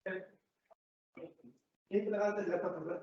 एक लगा दे लगा पकड़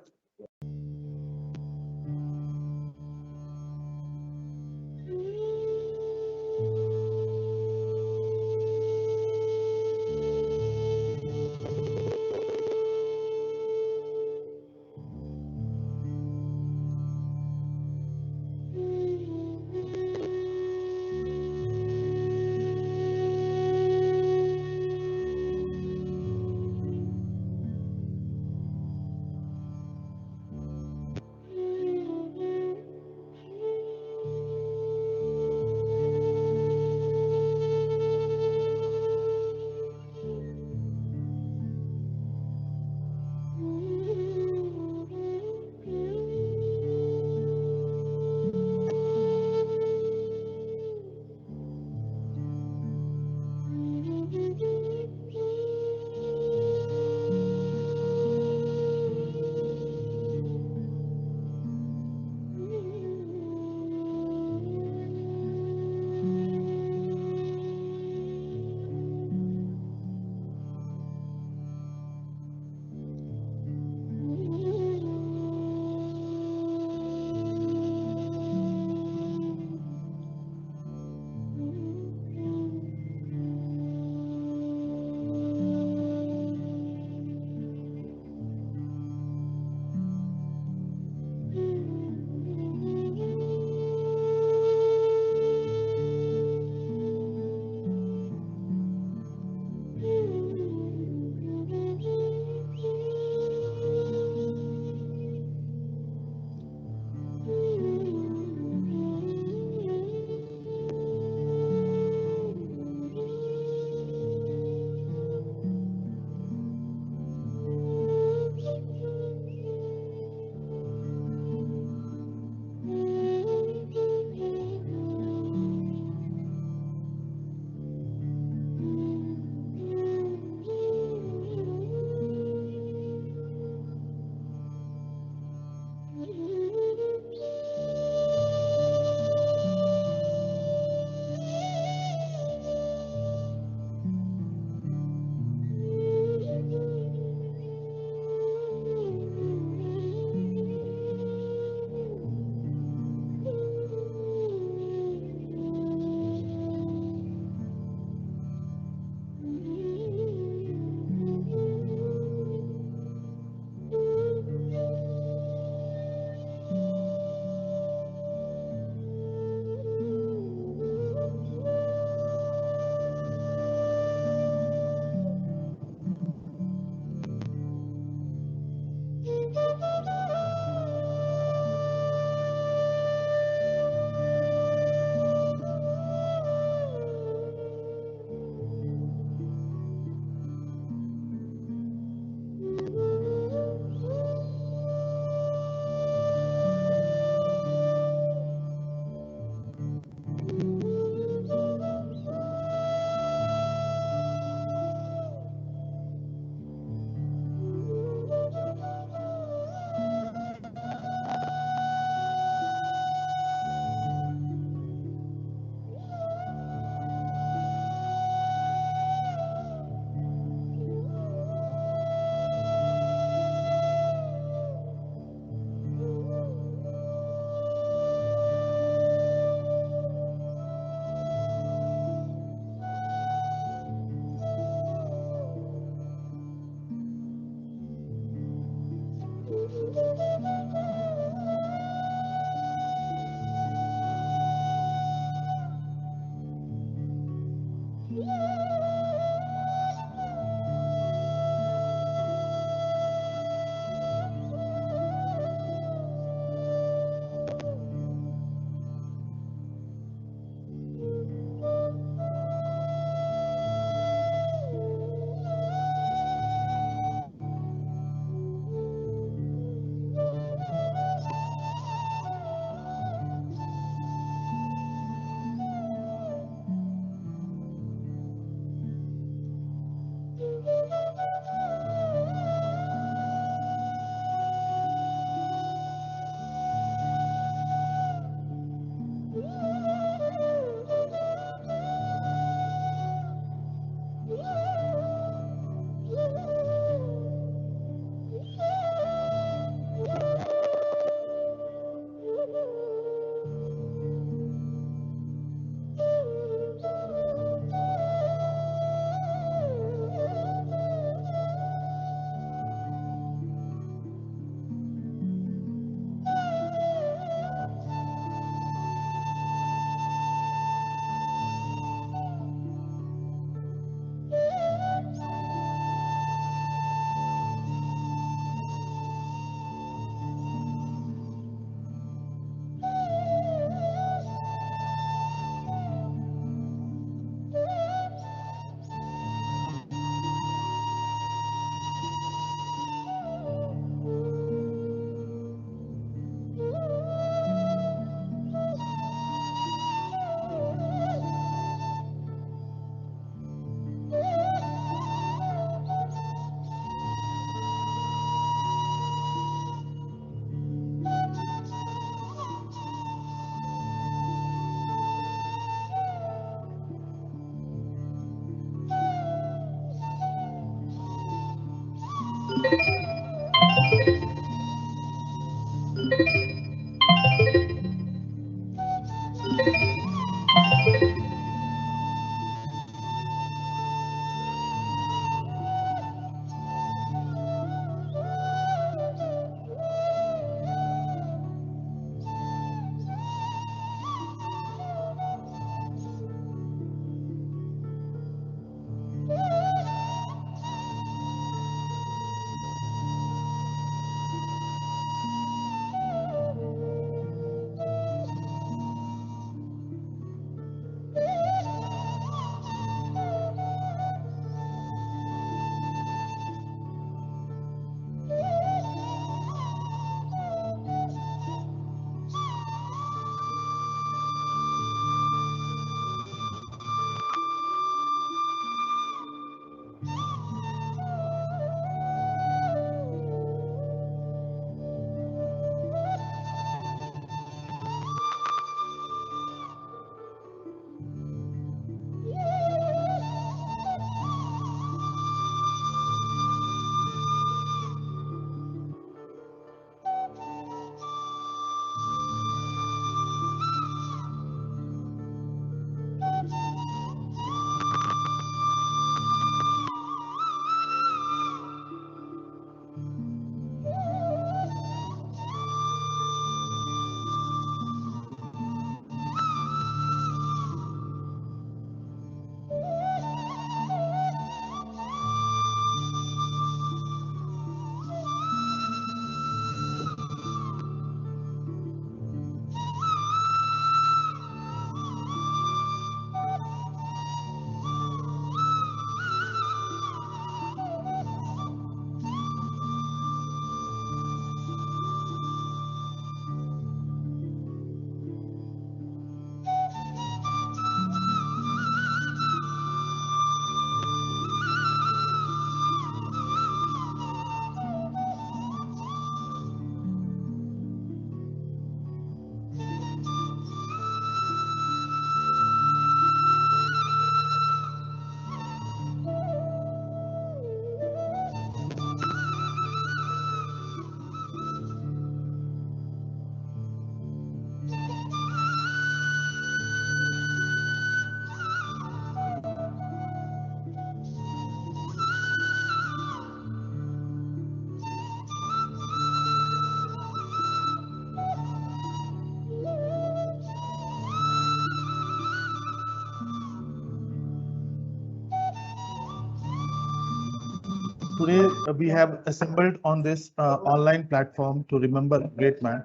Today we have assembled on this online platform to remember a great man,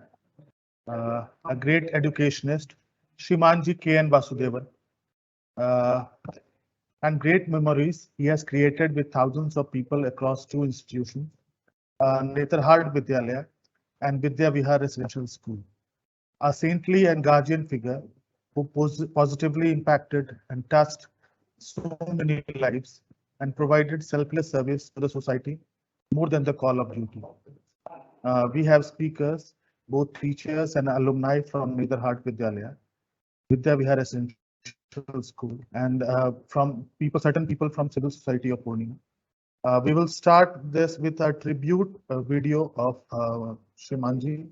a great educationist, Shrimanji K.N. Vasudevan, uh, and great memories he has created with thousands of people across two institutions, Netarhad Vidyalaya and Vidya Vihar Residential School. A saintly and guardian figure who positively impacted and touched so many lives and provided selfless service to the society more than the call of duty. We have speakers, both teachers and alumni from Netarhad Vidyalaya, Vidya Vihar Residential School, and from certain people from civil society of Purnia. We will start this with a tribute video of Shrimanji.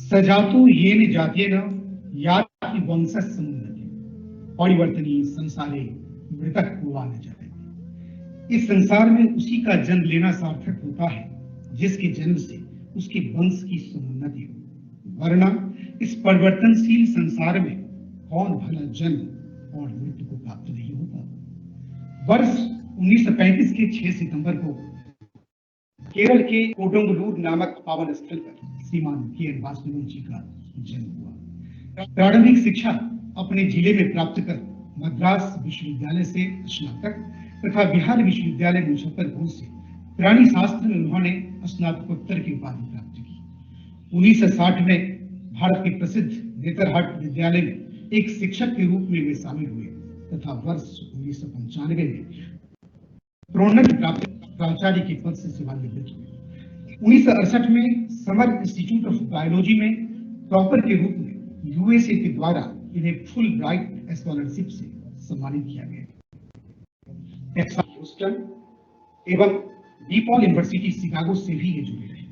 सजातु येन जातेन याति वंशसमुन्नति परिवर्तनी संसारे मृतक हुआ न जाए। इस संसार में उसी का जन्म लेना सार्थक होता है जिसके जन्म से उसके वंश की समुन्नति हो, वरना इस परिवर्तनशील संसार में कौन भला जन्म और मृत्यु को प्राप्त नहीं होता। वर्ष 1935 के 6 सितंबर को केरल के कोडंगलूर नामक पावन स्थल पर श्रीमान के.एन. वासुदेवन जी का जन्म हुआ। प्रारंभिक शिक्षा अपने जिले में प्राप्त कर मद्रास विश्वविद्यालय से स्नातक तथा बिहार विश्वविद्यालय मुजफ्फरपुर से प्राणी शास्त्र में उन्होंने स्नातकोत्तर की उपाधि प्राप्त की। 1960 में भारत के प्रसिद्ध नेतरहाट विद्यालय में एक शिक्षक के रूप में वे शामिल हुए तथा वर्ष 1995 में प्रोन्नति प्राप्त प्राचार्य के पद से सेवानिवृत्त हुए। 1968 में समर इंस्टीट्यूट ऑफ बायोलॉजी में टॉपर के रूप में यूएसए के द्वारा इन्हें फुल ब्राइट स्कॉलरशिप से सम्मानित किया गया। टेक्सास ह्यूस्टन एवं डीपॉल यूनिवर्सिटी शिकागो से भी ये जुड़े रहे।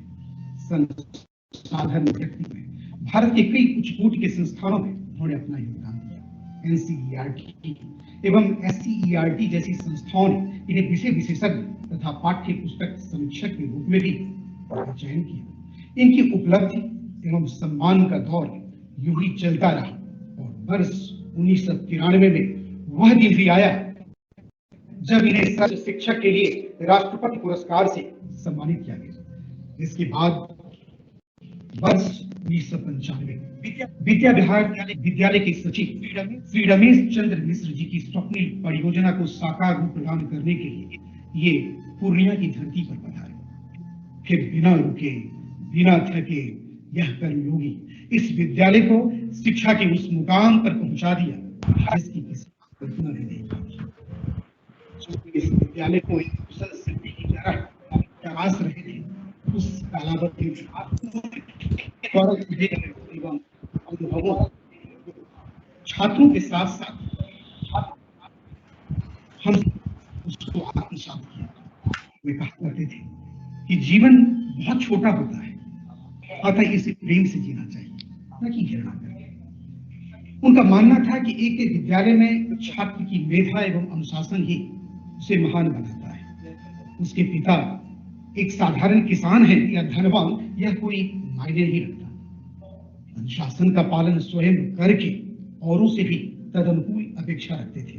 संसाधन व्यक्ति में भारत के कई उच्च के संस्थानों में उन्होंने अपना योगदान दिया। एनसीईआरटी एवं एससीईआरटी जैसी संस्थाओं ने इन्हें विषय विशेषज्ञ तथा पाठ्य पुस्तक समीक्षक के रूप में भी चयन किया। इनकी उपलब्धि एवं सम्मान का दौर यूं ही चलता रहा और वर्ष 1993 में वह दिन भी आया जब इन्हें सर्वश्रेष्ठ शिक्षक के लिए राष्ट्रपति पुरस्कार से सम्मानित किया गया। इसके बाद वर्ष 1995 विद्या विहार विद्यालय के सचिव श्री रमेश चंद्र मिश्र जी की स्वप्निल परियोजना को साकार रूप प्रदान करने के लिए ये पूर्णिया की धरती पर पधारे। फिर बिना रुके बिना थके यह कर्मयोगी इस विद्यालय को शिक्षा के उस मुकाम पर पहुंचा दिया जिसकी किसी कल्पना भी नहीं थी। जो इस विद्यालय को एक कुशल शिल्पी की तरह तराश रहे थे, उस कालावधि एवं अनुभवों छात्रों के साथ साथ हम उसको आत्मसात किया। वे कहा करते थे कि जीवन बहुत छोटा होता है, अतः इसे प्रेम से जीना चाहिए, न कि घृणा करके। उनका मानना था कि एक विद्यालय में छात्र की मेधा एवं अनुशासन ही उसे महान बनाता है। उसके पिता एक साधारण किसान है या धनवान, यह कोई मायने नहीं रखता। अनुशासन का पालन स्वयं करके औरों से भी तदनुकूल अपेक्षा रखते थे।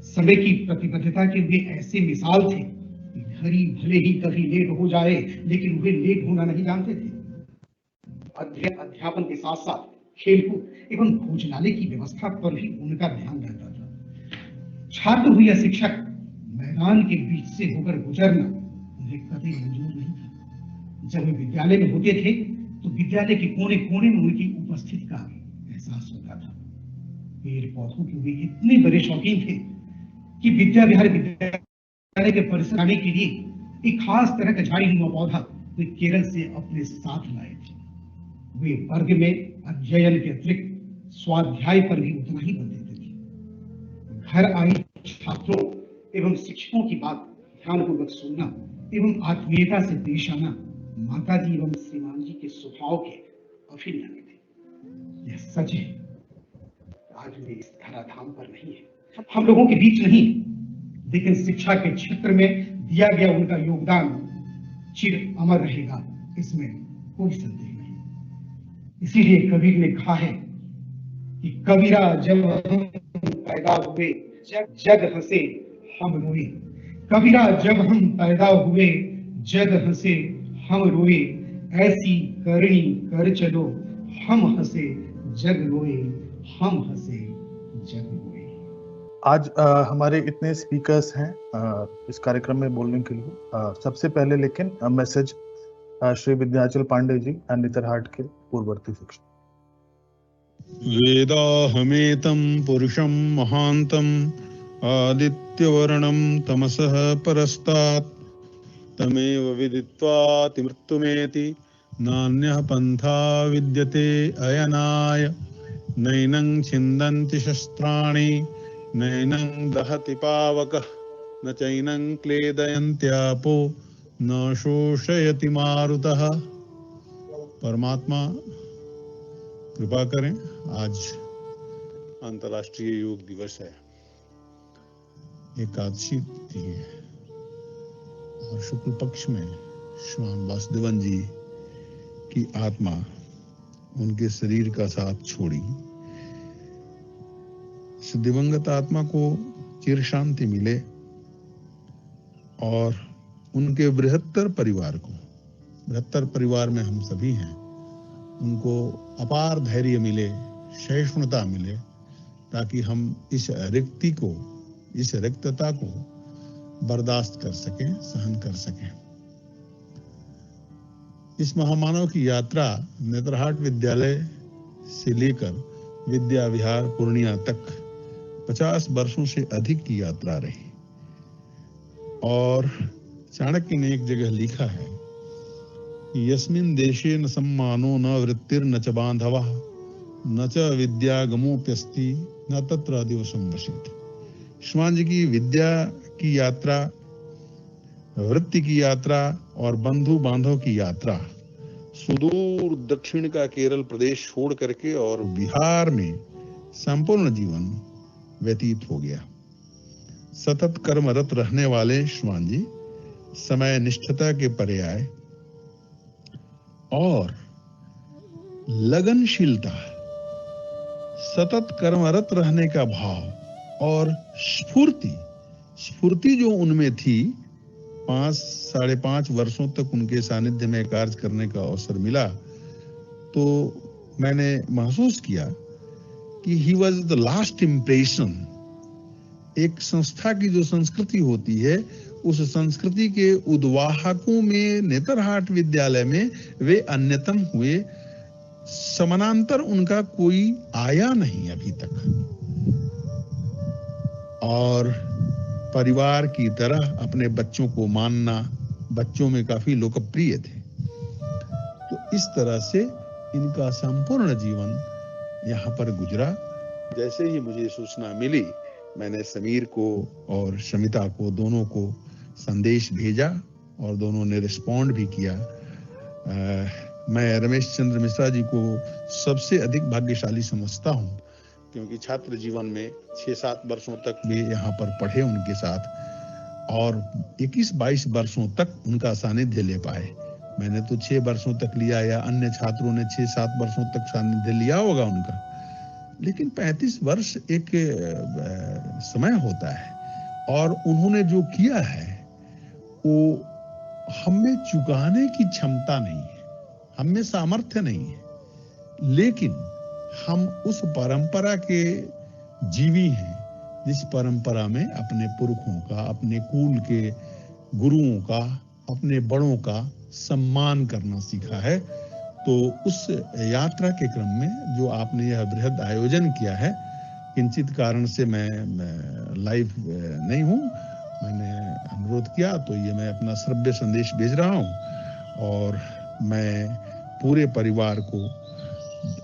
समय की प्रतिबद्धता के वे ऐसे मिसाल थे कि घड़ी भले ही कभी लेट हो जाए, लेकिन वे लेट होना नहीं जानते थे। अध्यापन के साथ साथ खेलकूद एवं भोजनालय की व्यवस्था पर भी उनका ध्यान रहता था। छात्र हो या शिक्षक, मैदान के बीच से होकर गुजरना उन्हें कभी मंजूर नहीं था। जब वे विद्यालय में होते थे तो विद्यालय के कोने कोने में उनकी उपस्थिति का एहसास होता था। पेड़ पौधों के वे इतने बड़े शौकीन थे कि विद्या विहार विद्यालय के परिसर आने के लिए एक खास तरह का झाड़ीनुमा पौधा वे केरल से अपने साथ लाए थे। वे वर्ग में अध्ययन के अतिरिक्त स्वाध्याय पर भी उतना ही बल देते थे। घर आई छात्रों एवं शिक्षकों की बात ध्यानपूर्वक सुनना एवं आत्मीयता से पेश आना माता जी एवं श्रीमान जी के स्वभाव के अभिन्न अंग थे। यह सच है, आज वे इस धराधाम पर नहीं है, हम लोगों के बीच नहीं, लेकिन शिक्षा के क्षेत्र में दिया गया उनका योगदान चिर अमर रहेगा, इसमें कोई संदेह नहीं। इसीलिए कबीर ने कहा है कि कबीरा जब हम पैदा हुए जग हंसे हम रोए। कबीरा जब हम पैदा हुए जग हंसे हम रोए, ऐसी करनी कर चलो हम हंसे जग रोए, हम हंसे जग रोए। आज हमारे इतने स्पीकर्स हैं इस कार्यक्रम में बोलने के लिए। सबसे पहले लेकिन मैसेज श्री विद्याचल पांडे जी एंड नेतरहाट के पूर्ववर्ती शिक्षक। वेदाहमेतं पुरुषं महान्तं आदित्यवर्णं तमसः परस्तात् तमेव विदित्वातिमृत्युमेति नान्यः पन्था विद्यते अयनाय। नैनं छिन्दन्ति शस्त्राणि नैनं दहति पावकः न चैनं क्लेदयन्त्यापो न शोषयति मारुतः। परमात्मा कृपा करें। आज अंतर्राष्ट्रीय योग दिवस है, एकादशी तिथि है और शुक्ल पक्ष में श्रीमान वासुदेवन जी की आत्मा उनके शरीर का साथ छोड़ी। इस दिवंगत आत्मा को चिर शांति मिले और उनके बृहत्तर परिवार में हम सभी हैं, उनको अपार धैर्य मिले, सहिष्णुता मिले, ताकि हम इस रिक्ति को, इस रिक्तता को बर्दाश्त कर सकें, सहन कर सकें। इस महामानव की यात्रा नेतरहाट विद्यालय से लेकर विद्या विहार पूर्णिया तक 50 वर्षों से अधिक की यात्रा रही। और चाणक्य ने एक जगह लिखा है यस्मिन् देशे न सम्मानो न वृत्तिर्न च बांधवः न च विद्यागमोप्यस्ति न तत्र दिवसं वसेत्। श्रीमान जी की विद्या की यात्रा, वृत्ति की यात्रा और बंधु बांधव की यात्रा सुदूर दक्षिण का केरल प्रदेश छोड़ करके और बिहार में संपूर्ण जीवन व्यतीत हो गया। सतत कर्मरत रहने वाले श्रीमान जी समय निष्ठता के पर्याय और लगनशीलता, सतत कर्मरत रहने का भाव और स्फूर्ति जो उनमें थी, 5-5.5 वर्षों तक उनके सानिध्य में कार्य करने का अवसर मिला, तो मैंने महसूस किया कि he was the last impression. एक संस्था की जो संस्कृति होती है, उस संस्कृति के उद्वाहकों में नेतरहाट विद्यालय में वे अन्यतम हुए। समानांतर उनका कोई आया नहीं अभी तक, और परिवार की तरह अपने बच्चों को मानना, बच्चों में काफी लोकप्रिय थे। तो इस तरह से इनका संपूर्ण जीवन यहाँ पर गुजरा। जैसे ही मुझे सूचना मिली, मैंने समीर को और शमिता को, दोनों को संदेश भेजा और दोनों ने रिस्पॉन्ड भी किया। मैं रमेश चंद्र मिश्रा जी को सबसे अधिक भाग्यशाली समझता हूँ, क्योंकि छात्र जीवन में 6-7 वर्षों तक वे यहाँ पर पढ़े उनके साथ, और 21-22 वर्षों तक उनका सानिध्य ले पाए। मैंने तो 6 वर्षों तक लिया, या अन्य छात्रों ने 6-7 वर्षों तक सानिध्य लिया होगा उनका, लेकिन 35 वर्ष एक समय होता है, और उन्होंने जो किया है वो हमें चुकाने की क्षमता नहीं है, हमें सामर्थ्य नहीं है, लेकिन हम उस परंपरा के जीवी हैं जिस परंपरा में अपने पुरखों का, अपने कुल के गुरुओं का, अपने बड़ों का सम्मान करना सीखा है। तो उस यात्रा के क्रम में जो आपने यह बृहद आयोजन किया है, किंचित कारण से मैं लाइव नहीं हूँ, मैंने अनुरोध किया, तो ये मैं अपना श्रव्य संदेश भेज रहा हूँ। और मैं पूरे परिवार को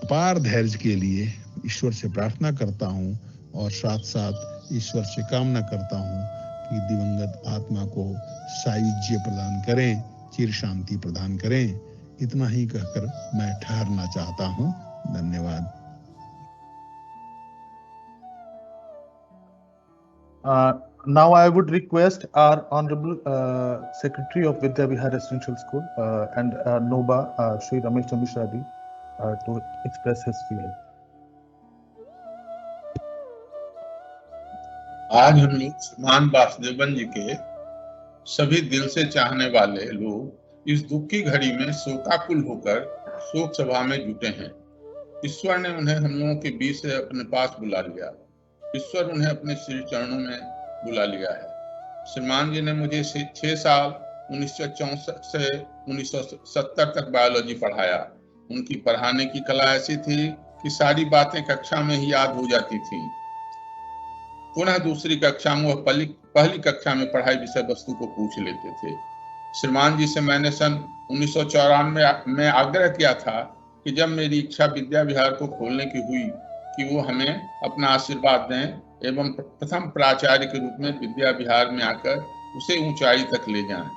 अपार धैर्य के लिए ईश्वर से प्रार्थना करता हूँ, और साथ साथ ईश्वर से कामना करता हूँ कि दिवंगत आत्मा को सायुज्य प्रदान करें, चिर शांति प्रदान करें। इतना ही कहकर मैं ठहरना चाहता हूँ। धन्यवाद। Now I would request our Honorable Secretary of Vidya Vihar Residential School and NOBA, Shri Ramesh Chandra Mishra ji, to express his feeling. आज हम लोग श्रीमान वासुदेवन जी के सभी दिल से चाहने वाले लोग इस दुख की घड़ी में शोकाकुल होकर शोक सभा में जुटे हैं। ईश्वर ने उन्हें हम लोगों के बीच से अपने पास बुला लिया। ईश्वर उन्हें अपने श्री चरणों में बुला लिया है। श्रीमान जी ने मुझे 6 साल 1964 से 1970 तक बायोलॉजी पढ़ाया। उनकी पढ़ाने की कला ऐसी थी कि सारी बातें कक्षा में ही याद हो जाती थी। पुनः दूसरी कक्षा में वह पहली कक्षा में पढ़ाई विषय वस्तु को पूछ लेते थे। श्रीमान जी से मैंने सन 1994 में आग्रह किया था कि जब मेरी इच्छा विद्या विहार को खोलने की हुई कि वो हमें अपना आशीर्वाद दें एवं प्रथम प्राचार्य के रूप में विद्या विहार में आकर उसे ऊंचाई तक ले जाएं।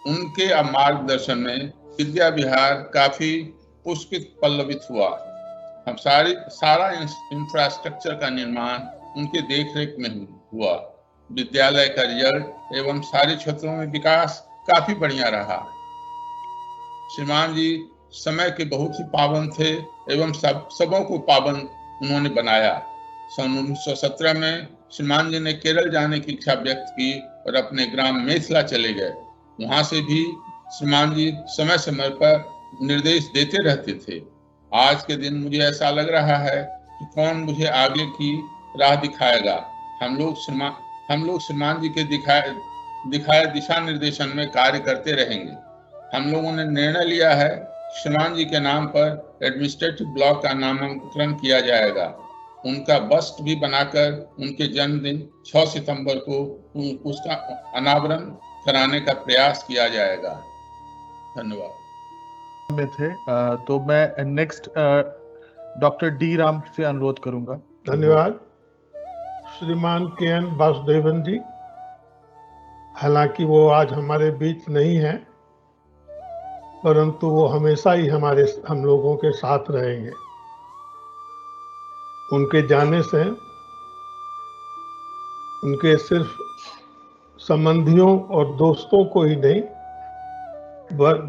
उनके मार्गदर्शन में विद्या विहार काफी पुष्पित पल्लवित हुआ। हम सारा इंफ्रास्ट्रक्चर का निर्माण उनके देखरेख में हुआ। विद्यालय का रिजल्ट एवं सारे क्षेत्रों में विकास काफी बढ़िया रहा। श्रीमान जी समय के बहुत ही पाबंद थे एवं सबों को पाबंद उन्होंने बनाया। सन 1917 में श्रीमान जी ने केरल जाने की इच्छा व्यक्त की और अपने ग्राम मेथिला चले गए। वहां से भी श्रीमान जी समय समय पर निर्देश देते रहते थे। आज के दिन मुझे ऐसा लग रहा है कि कौन मुझे आगे की राह दिखाएगा। हम लोग श्रीमान जी के दिखाए दिशा निर्देशन में कार्य करते रहेंगे। हम लोगों ने निर्णय लिया है श्रीमान जी के नाम पर एडमिनिस्ट्रेटिव ब्लॉक का नामकरण किया जाएगा। उनका बस्ट भी बनाकर उनके जन्मदिन 6 सितंबर को उसका अनावरण कराने का प्रयास किया जाएगा। धन्यवाद। में थे। तो मैं नेक्स्ट डॉक्टर डी राम से अनुरोध करूंगा। धन्यवाद। श्रीमान के.एन. वासुदेवन जी, हालांकि वो आज हमारे बीच नहीं है, परंतु वो हमेशा ही हम लोगों के साथ रहेंगे। उनके जाने से उनके सिर्फ संबंधियों और दोस्तों को ही नहीं,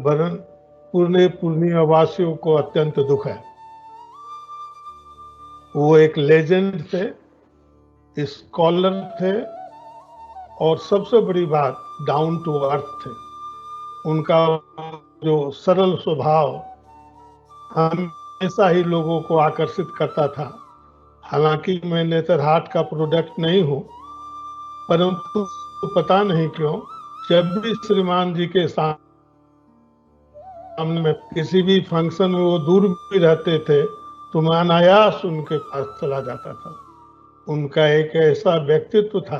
वरन पूरे पूर्णिया वासियों को अत्यंत दुख है। वो एक लेजेंड थे, स्कॉलर थे और सबसे बड़ी बात डाउन टू अर्थ थे। उनका जो सरल स्वभाव हमेशा ही लोगों को आकर्षित करता था। हालांकि मैं नेतरहाट का प्रोडक्ट नहीं हूं, परंतु पता नहीं क्यों जब भी श्रीमान जी के सामने में किसी भी फंक्शन में वो दूर भी रहते थे तो मैं अनायास उनके पास चला जाता था। उनका एक ऐसा व्यक्तित्व था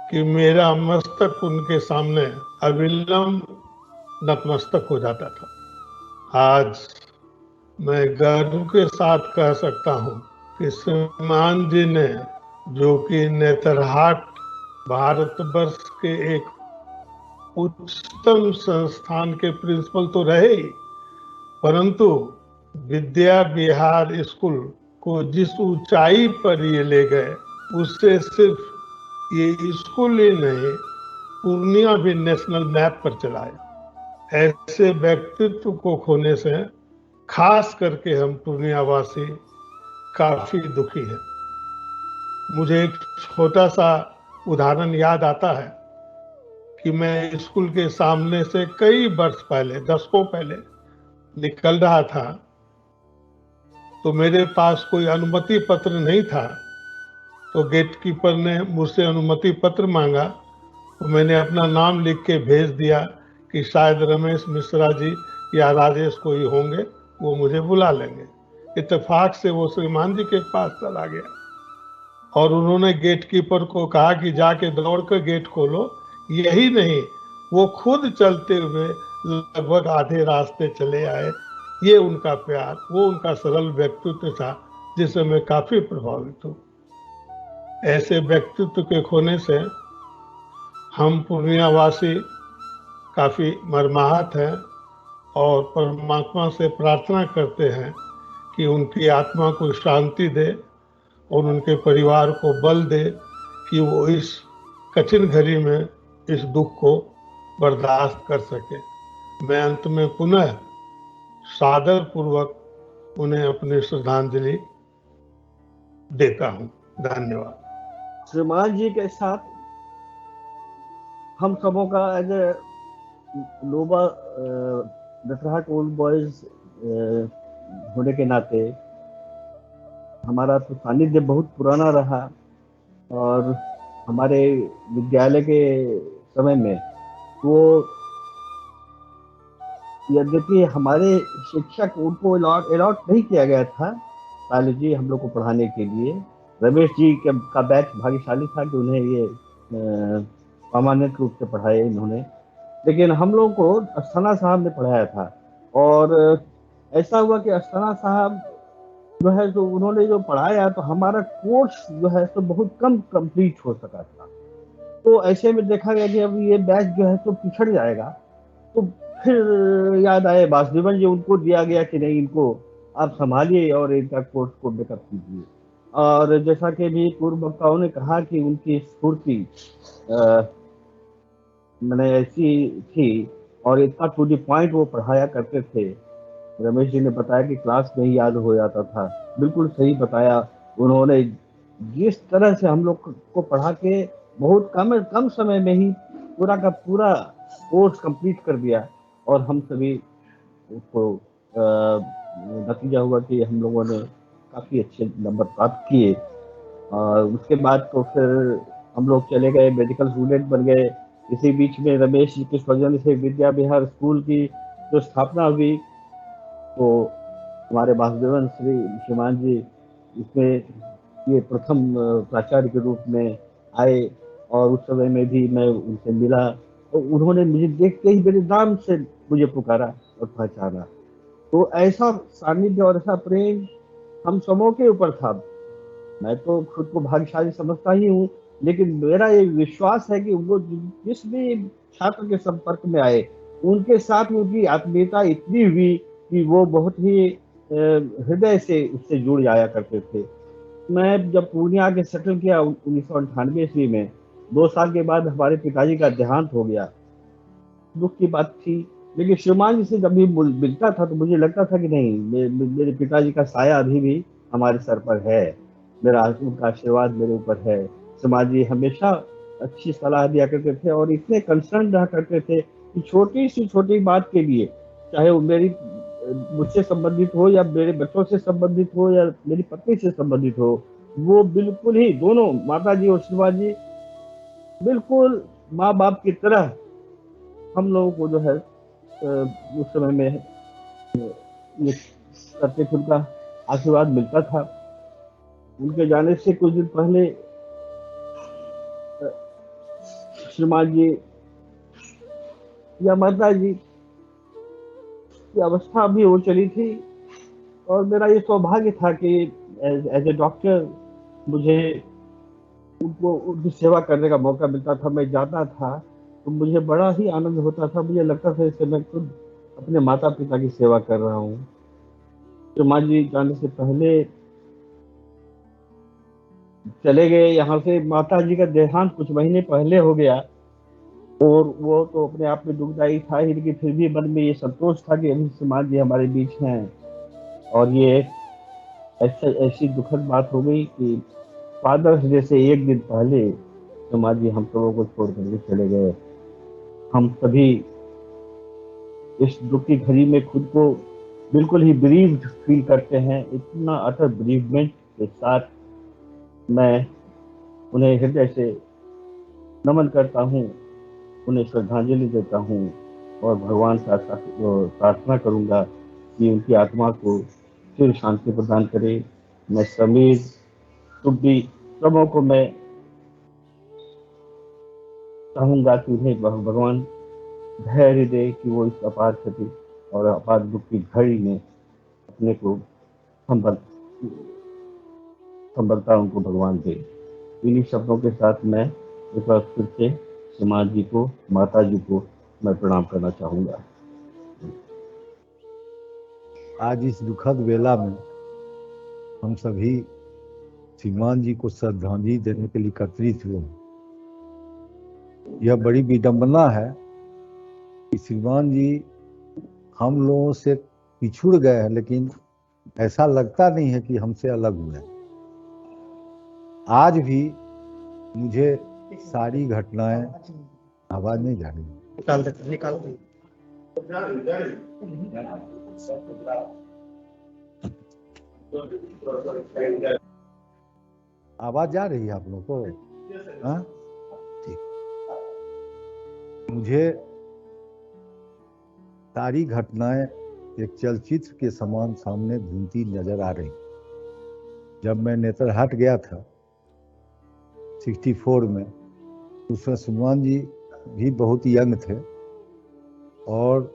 कि मेरा मस्तक उनके सामने अविलंब नतमस्तक हो जाता था। आज मैं गर्व के साथ कह सकता हूं कि श्रीमान जी ने, जो कि नेतरहाट भारतवर्ष के एक उच्चतम संस्थान के प्रिंसिपल तो रहे ही, परंतु विद्या विहार स्कूल को जिस ऊंचाई पर ये ले गए, उससे सिर्फ ये स्कूल ही नहीं, पूर्णिया भी नेशनल मैप पर चलाया। ऐसे व्यक्तित्व को खोने से खास करके हम पूर्णिया वासी काफी दुखी हैं। मुझे एक छोटा सा उदाहरण याद आता है कि मैं स्कूल के सामने से कई वर्ष पहले, दशकों पहले निकल रहा था, तो मेरे पास कोई अनुमति पत्र नहीं था। तो गेट कीपर ने मुझसे अनुमति पत्र मांगा, तो मैंने अपना नाम लिख के भेज दिया कि शायद रमेश मिश्रा जी या राजेश कोई होंगे, वो मुझे बुला लेंगे। इत्तेफाक से वो श्रीमान जी के पास चला गया और उन्होंने गेट कीपर को कहा कि जाके दौड़ कर गेट खोलो। यही नहीं, वो खुद चलते हुए लगभग आधे रास्ते चले आए। ये उनका प्यार, वो उनका सरल व्यक्तित्व था जिससे मैं काफी प्रभावित हूँ। ऐसे व्यक्तित्व के खोने से हम पूर्णिया वासी काफी मर्माहत हैं और परमात्मा से प्रार्थना करते हैं कि उनकी आत्मा को शांति दे और उनके परिवार को बल दे कि वो इस कठिन घड़ी में इस दुख को बर्दाश्त कर सके। मैं अंत में पुनः सादर पूर्वक उन्हें अपनी श्रद्धांजलि देता हूं। धन्यवाद। श्रीमान जी के साथ हम सबों का एज ए लोबा नेतरहाट ओल्ड बॉयज होने के नाते हमारा तो सानिध्य बहुत पुराना रहा और हमारे विद्यालय के समय में वो, यद्यपि हमारे शिक्षक उनको अलॉट नहीं किया गया था बायोलॉजी हम लोग को पढ़ाने के लिए। रमेश जी का बैच भाग्यशाली था कि उन्हें ये परमानेंट रूप से पढ़ाए इन्होंने, लेकिन हम लोग को अस्थाना साहब ने पढ़ाया था। और ऐसा हुआ कि अस्थाना साहब जो है तो उन्होंने जो पढ़ाया तो हमारा कोर्स जो है तो बहुत कम कंप्लीट हो सका था। तो ऐसे में देखा गया कि अब ये बैच जो है तो पिछड़ जाएगा। तो फिर याद आए वासुदेवन जी, उनको दिया गया कि नहीं, इनको आप संभालिए और इनका कोर्स को बेकअप कीजिए। और जैसा कि भी पूर्व वक्ताओं ने कहा कि उनकी स्फूर्ति मैंने ऐसी थी और इतना टू द पॉइंट वो पढ़ाया करते थे। रमेश जी ने बताया कि क्लास में ही याद हो जाता था। बिल्कुल सही बताया उन्होंने। जिस तरह से हम लोग को पढ़ा के बहुत कम समय में ही पूरा का पूरा कोर्स कंप्लीट कर दिया और हम सभी को नतीजा हुआ कि हम लोगों ने काफ़ी अच्छे नंबर प्राप्त किए। और उसके बाद तो फिर हम लोग चले गए, मेडिकल स्टूडेंट बन गए। इसी बीच में रमेश जी के स्वजन से विद्या विहार स्कूल की जो स्थापना हुई, तो हमारे वासुदेवन श्रीमान जी इसमें ये प्रथम प्राचार्य के रूप में आए और उस समय में भी मैं उनसे मिला। तो उन्होंने मुझे देख के ही मेरे नाम से मुझे पुकारा और पहचाना। तो ऐसा सानिध्य और ऐसा प्रेम हम सबों के ऊपर था। मैं तो खुद को भाग्यशाली समझता ही हूँ, लेकिन मेरा ये विश्वास है कि वो जिस भी छात्र के संपर्क में आए, उनके साथ उनकी आत्मीयता इतनी हुई कि वो बहुत ही हृदय से उससे जुड़ जाया करते थे। मैं जब पूर्णिया के सेटल किया 1998 ईस्वी में, 2 साल के बाद हमारे पिताजी का देहांत हो गया। दुख की बात थी, लेकिन श्रीमान जी से जब भी मिलता था तो मुझे लगता था कि नहीं, मेरे पिताजी का साया अभी भी हमारे सर पर है, उनका आशीर्वाद मेरे ऊपर है। श्रीमान जी हमेशा अच्छी सलाह दिया करते थे और इतने कंसर्न रहा करते थे कि छोटी सी छोटी बात के लिए, चाहे वो मुझसे संबंधित हो या मेरे बच्चों से संबंधित हो या मेरी पत्नी से संबंधित हो, वो बिल्कुल ही दोनों माता जी और श्रीमान जी बिल्कुल माँ बाप की तरह हम लोगों को जो है उस समय में ये करते थे, उनका आशीर्वाद मिलता था। उनके जाने से कुछ दिन पहले श्रीमान जी या माता जी की अवस्था भी हो चली थी और मेरा ये सौभाग्य था कि एज ए डॉक्टर मुझे उनकी सेवा करने का मौका मिलता था। मैं जाता था तो मुझे बड़ा ही आनंद होता था, मुझे लगता था जैसे मैं खुद अपने माता पिता की सेवा कर रहा हूँ। श्रीमान जी जाने से पहले चले गए यहाँ से, माता जी का देहांत कुछ महीने पहले हो गया और वो तो अपने आप में दुखदायी था ही, लेकिन फिर भी मन में ये संतोष था कि अभी श्रीमान जी हमारे बीच हैं। और ये ऐसी दुखद बात हो गई कि फादर्स डे से एक दिन पहले श्रीमान जी हम सबों को छोड़ करके चले गए। हम सभी इस दुख की घड़ी में खुद को बिल्कुल ही ब्रीव्ड फील करते हैं। इतना अटर ब्रीवमेंट के साथ मैं उन्हें हृदय से नमन करता हूँ, उन्हें श्रद्धांजलि देता हूँ और भगवान से प्रार्थना करूँगा कि उनकी आत्मा को फिर शांति प्रदान करे। मैं समीर सुब्बी सबों को मैं चाहूँगा कि उन्हें भगवान धैर्य दे कि वो इस अपार क्षति और अपार दुख की घड़ी में अपने को संबलता उनको भगवान दे। इन्हीं शब्दों के साथ मैं इस बार फिर से समाज जी को, माता जी को मैं प्रणाम करना चाहूँगा। आज इस दुखद वेला में हम सभी श्रीमान जी को श्रद्धांजलि देने के लिए एकत्रित हुए। यह बड़ी विडंबना है कि श्रीमान जी हम लोगों से पिछुड़ गए हैं, लेकिन ऐसा लगता नहीं है कि हमसे अलग हुए। आज भी मुझे सारी घटनाएं, आवाज नहीं जा रही, निकाल आवाज जा रही है आप लोगों को? हाँ ठीक। मुझे सारी घटनाएं एक चलचित्र के समान सामने घूमती नजर आ रही। जब मैं नेतरहाट गया था 64 में, उसमें श्रीमान जी भी बहुत यंग थे और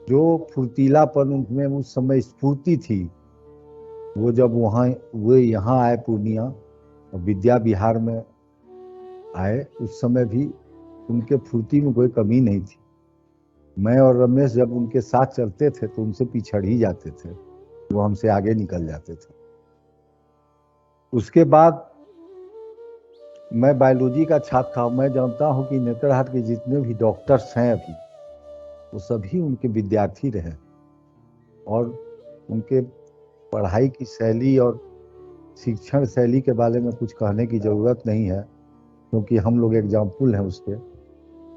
जो फुर्तीलापन उनमें उस समय स्फूर्ति थी, वो जब वो यहाँ आए पूर्णिया और विद्या विहार में आए, उस समय भी उनके फुर्ती में कोई कमी नहीं थी। मैं और रमेश जब उनके साथ चलते थे तो उनसे पिछड़ ही जाते थे, वो हमसे आगे निकल जाते थे। उसके बाद मैं बायोलॉजी का छात्र था। मैं जानता हूं कि नेतरहाट के जितने भी डॉक्टर्स हैं अभी, वो सभी उनके विद्यार्थी रहे और उनके पढ़ाई की शैली और शिक्षण शैली के बारे में कुछ कहने की जरूरत नहीं है, क्योंकि हम लोग एग्जाम्पल हैं उसके।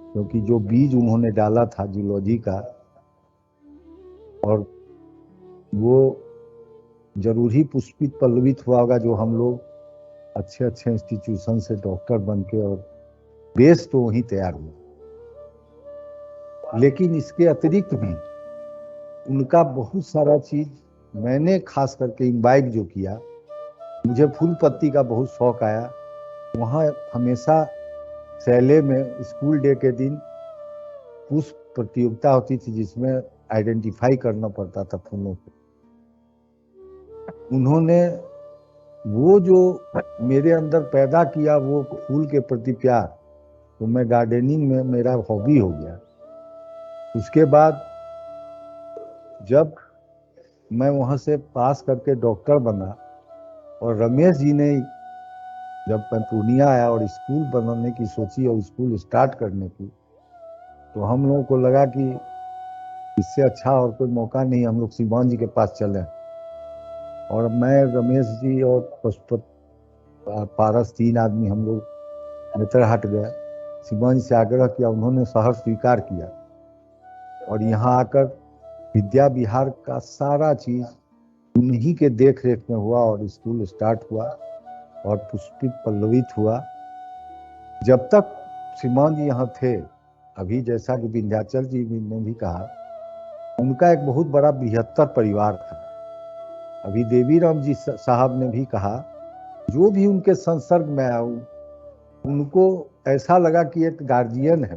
क्योंकि जो बीज उन्होंने डाला था जूलॉजी का, और वो जरूर ही पुष्पित पल्लवित हुआ होगा, जो हम लोग अच्छे अच्छे इंस्टीट्यूशन से डॉक्टर बन के, और बेस तो वहीं तैयार हुआ। लेकिन इसके अतिरिक्त भी उनका बहुत सारा चीज मैंने खास करके इम्बाइब जो किया। मुझे फूल पत्ती का बहुत शौक आया। वहाँ हमेशा शैले में स्कूल डे के दिन पुष्प प्रतियोगिता होती थी, जिसमें आइडेंटिफाई करना पड़ता था फूलों को। उन्होंने वो जो मेरे अंदर पैदा किया वो फूल के प्रति प्यार, तो मैं गार्डनिंग में मेरा हॉबी हो गया। उसके बाद जब मैं वहाँ से पास करके डॉक्टर बना और रमेश जी ने जब मैं पूर्णिया आया और स्कूल बनाने की सोची और स्कूल स्टार्ट करने की, तो हम लोगों को लगा कि इससे अच्छा और कोई मौका नहीं, हम लोग श्रीमान जी के पास चले। और मैं, रमेश जी और पशुपत पारस, 3 आदमी हम लोग नेतरहाट गए, श्रीमान जी से आग्रह किया, उन्होंने शहर स्वीकार किया और यहाँ आकर विद्या विहार का सारा चीज उन्हीं के देख रेख में हुआ और स्कूल स्टार्ट हुआ और पुष्पित पल्लवित हुआ। जब तक श्रीमान जी यहाँ थे, अभी जैसा कि विंध्याचल जी ने भी कहा, उनका एक बहुत बड़ा बृहत्तर परिवार था। अभी देवीराम जी साहब ने भी कहा, जो भी उनके संसर्ग में आया उनको ऐसा लगा कि एक गार्जियन है,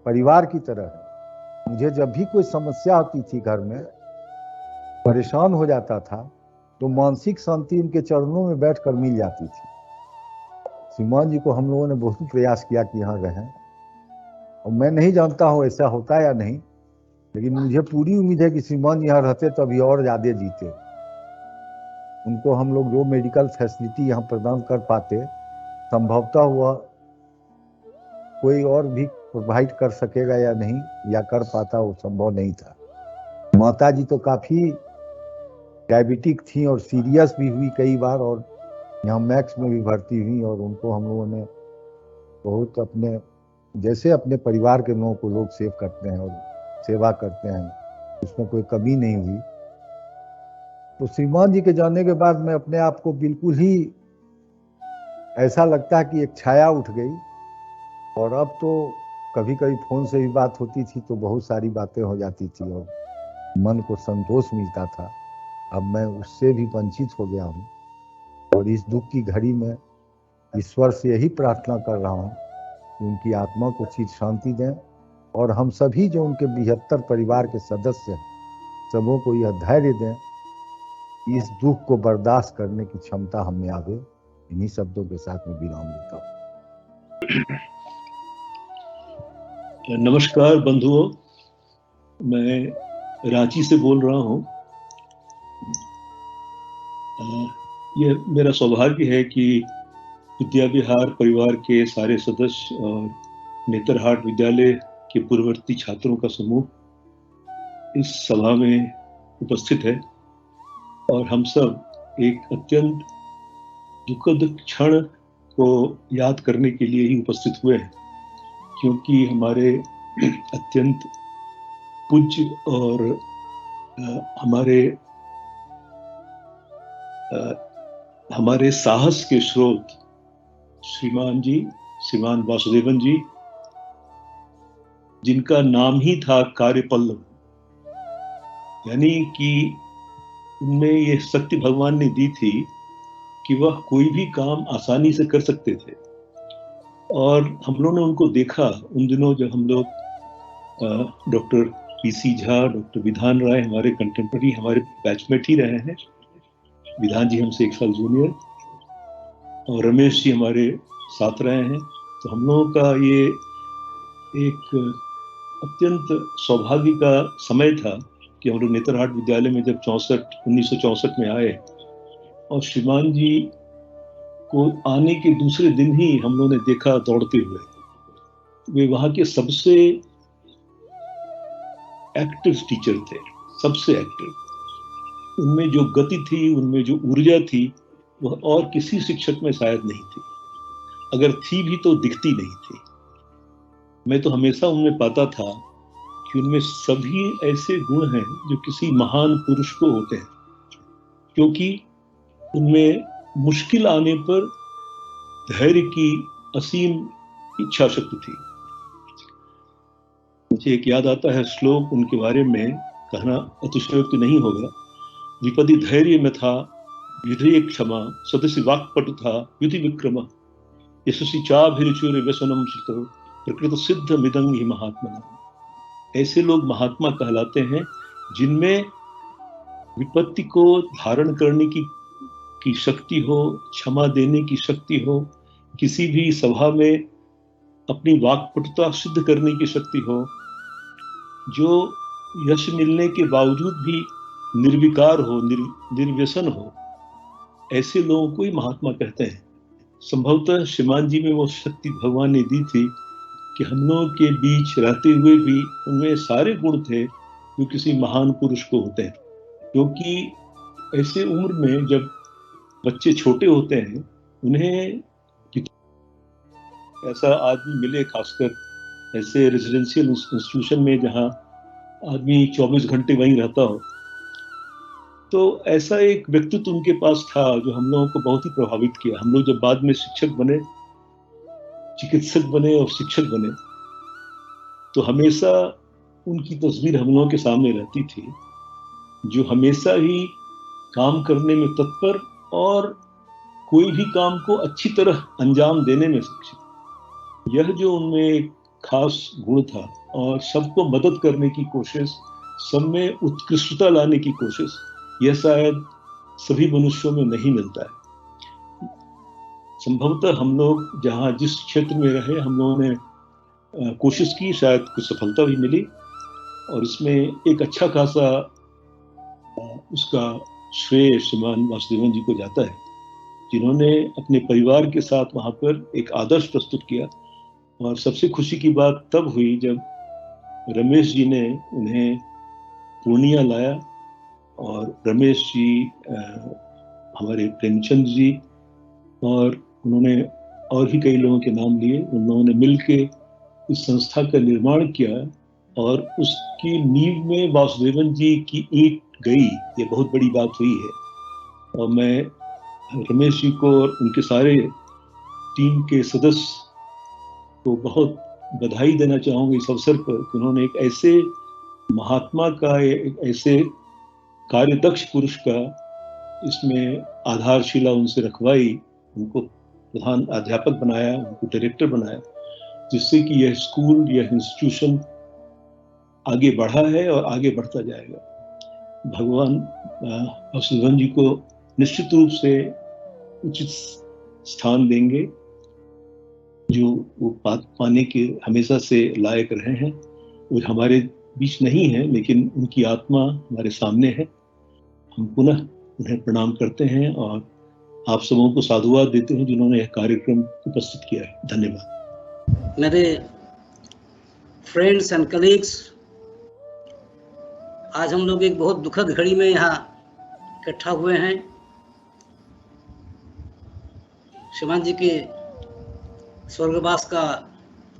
परिवार की तरह है। मुझे जब भी कोई समस्या होती थी, घर में परेशान हो जाता था, तो मानसिक शांति उनके चरणों में बैठकर मिल जाती थी। श्रीमान जी को हम लोगों ने बहुत प्रयास किया कि यहाँ रहें, और मैं नहीं जानता हूँ ऐसा होता है या नहीं, लेकिन मुझे पूरी उम्मीद है कि श्रीमान जी यहाँ रहते तो अभी और ज्यादा जीते। उनको हम लोग जो मेडिकल फैसिलिटी यहाँ प्रदान कर पाते, संभवतः हुआ कोई और भी प्रोवाइड कर सकेगा या नहीं, या कर पाता, वो संभव नहीं था। माता जी तो काफी डायबिटिक थी और सीरियस भी हुई कई बार, और यहाँ मैक्स में भी भर्ती हुई, और उनको हम लोगों ने बहुत अपने जैसे अपने परिवार के लोगों को लोग सेव करते हैं और सेवा करते हैं, उसमें कोई कमी नहीं हुई। तो श्रीमान जी के जाने के बाद मैं अपने आप को बिल्कुल ही ऐसा लगता है कि एक छाया उठ गई, और अब तो कभी कभी फोन से भी बात होती थी तो बहुत सारी बातें हो जाती थी और मन को संतोष मिलता था। अब मैं उससे भी वंचित हो गया हूँ, और इस दुख की घड़ी में ईश्वर से यही प्रार्थना कर रहा हूँ कि उनकी आत्मा को चिर शांति दें, और हम सभी जो उनके 72 परिवार के सदस्य हैं, सबों को यह धैर्य दें, इस दुख को बर्दाश्त करने की क्षमता हमें आवे। इन्हीं शब्दों के साथ में विराम देता हूँ। नमस्कार बंधुओं, मैं रांची से बोल रहा हूँ। ये मेरा सौभाग्य है कि विद्या विहार परिवार के सारे सदस्य और नेतरहाट विद्यालय के पूर्ववर्ती छात्रों का समूह इस सभा में उपस्थित है, और हम सब एक अत्यंत दुखद क्षण को याद करने के लिए ही उपस्थित हुए हैं, क्योंकि हमारे अत्यंत पूज्य और हमारे साहस के स्रोत श्रीमान वासुदेवन जी, जिनका नाम ही था कार्यपल्लव, यानी कि उनमें ये शक्ति भगवान ने दी थी कि वह कोई भी काम आसानी से कर सकते थे। और हम लोगों ने उनको देखा उन दिनों जब हम लोग डॉक्टर पीसी झा, डॉक्टर विधान राय हमारे कंटेम्प्रेरी, हमारे बैचमेट ही रहे हैं। विधान जी हमसे 1 साल जूनियर, और रमेश जी हमारे साथ रहे हैं। तो हम लोगों का ये एक अत्यंत सौभाग्य का समय था कि हम लोग नेतरहाट विद्यालय में जब 1964 में आए, और श्रीमान जी को आने के दूसरे दिन ही हम लोगों ने देखा दौड़ते हुए। वे वहाँ के सबसे एक्टिव टीचर थे, सबसे एक्टिव। उनमें जो गति थी, उनमें जो ऊर्जा थी, वह और किसी शिक्षक में शायद नहीं थी। अगर थी भी तो दिखती नहीं थी। मैं तो हमेशा उनमें पाता था कि उनमें सभी ऐसे गुण हैं जो किसी महान पुरुष को होते हैं, क्योंकि उनमें मुश्किल आने पर धैर्य की असीम इच्छा शक्ति थी। मुझे एक याद आता है श्लोक, उनके बारे में कहना अतिशयोक्ति नहीं होगा। विपदि धैर्य में था विधेय क्षमा, सदस्य वाक्पटु था युति विक्रम, यशस्वी चाभिरुचिर व्यसनम श्रुतो प्रकृत सिद्ध मिदंग ही महात्मा। ऐसे लोग महात्मा कहलाते हैं जिनमें विपत्ति को धारण करने की शक्ति हो, क्षमा देने की शक्ति हो, किसी भी सभा में अपनी वाक्पटुता सिद्ध करने की शक्ति हो, जो यश मिलने के बावजूद भी निर्विकार हो, निर्व्यसन हो, ऐसे लोगों को ही महात्मा कहते हैं। संभवतः श्रीमान जी में वो शक्ति भगवान ने दी थी कि हम लोगों के बीच रहते हुए भी उनमें सारे गुण थे जो किसी महान पुरुष को होते हैं। क्योंकि ऐसे उम्र में जब बच्चे छोटे होते हैं, उन्हें ऐसा आदमी मिले, खासकर ऐसे रेजिडेंशियल इंस्टीट्यूशन में जहाँ आदमी 24 घंटे वहीं रहता हो, तो ऐसा एक व्यक्तित्व उनके पास था जो हम लोगों को बहुत ही प्रभावित किया। हम लोग जब बाद में शिक्षक बने, चिकित्सक बने और शिक्षक बने, तो हमेशा उनकी तस्वीर हम लोगों के सामने रहती थी, जो हमेशा ही काम करने में तत्पर और कोई भी काम को अच्छी तरह अंजाम देने में सक्षम। यह जो उनमें एक खास गुण था, और सबको मदद करने की कोशिश, सब में उत्कृष्टता लाने की कोशिश, यह शायद सभी मनुष्यों में नहीं मिलता है। संभवतः हम लोग जहाँ जिस क्षेत्र में रहे, हम लोगों ने कोशिश की, शायद कुछ सफलता भी मिली, और इसमें एक अच्छा खासा उसका श्रेय श्रीमान वासुदेवन जी को जाता है, जिन्होंने अपने परिवार के साथ वहाँ पर एक आदर्श प्रस्तुत किया। और सबसे खुशी की बात तब हुई जब रमेश जी ने उन्हें पूर्णिया लाया, और रमेश जी हमारे प्रेमचंद जी और उन्होंने और भी कई लोगों के नाम लिए, उन लोगों ने मिलके इस संस्था का निर्माण किया, और उसकी नींव में वासुदेवन जी की ईंट गई। ये बहुत बड़ी बात हुई है, और मैं रमेश जी को और उनके सारे टीम के सदस्य को बहुत बधाई देना चाहूँगा इस अवसर पर कि उन्होंने एक ऐसे महात्मा का, एक ऐसे कार्यदक्ष पुरुष का इसमें आधारशिला उनसे रखवाई, उनको प्रधान अध्यापक बनाया, उनको डायरेक्टर बनाया, जिससे कि यह स्कूल, यह इंस्टीट्यूशन आगे बढ़ा है और आगे बढ़ता जाएगा। भगवान वासुदेवन जी को निश्चित रूप से उचित स्थान देंगे, जो वो पाने के हमेशा से लायक रहे हैं। वो हमारे बीच नहीं है, लेकिन उनकी आत्मा हमारे सामने है। हम पुनः उन्हें प्रणाम करते हैं और आप सबों को साधुवाद देते हैं जिन्होंने यह कार्यक्रम उपस्थित किया है। धन्यवाद। मेरे फ्रेंड्स एंड कलीग्स, आज हम लोग एक बहुत दुखद घड़ी में यहाँ इकट्ठा हुए हैं। श्रीमान जी के स्वर्गवास का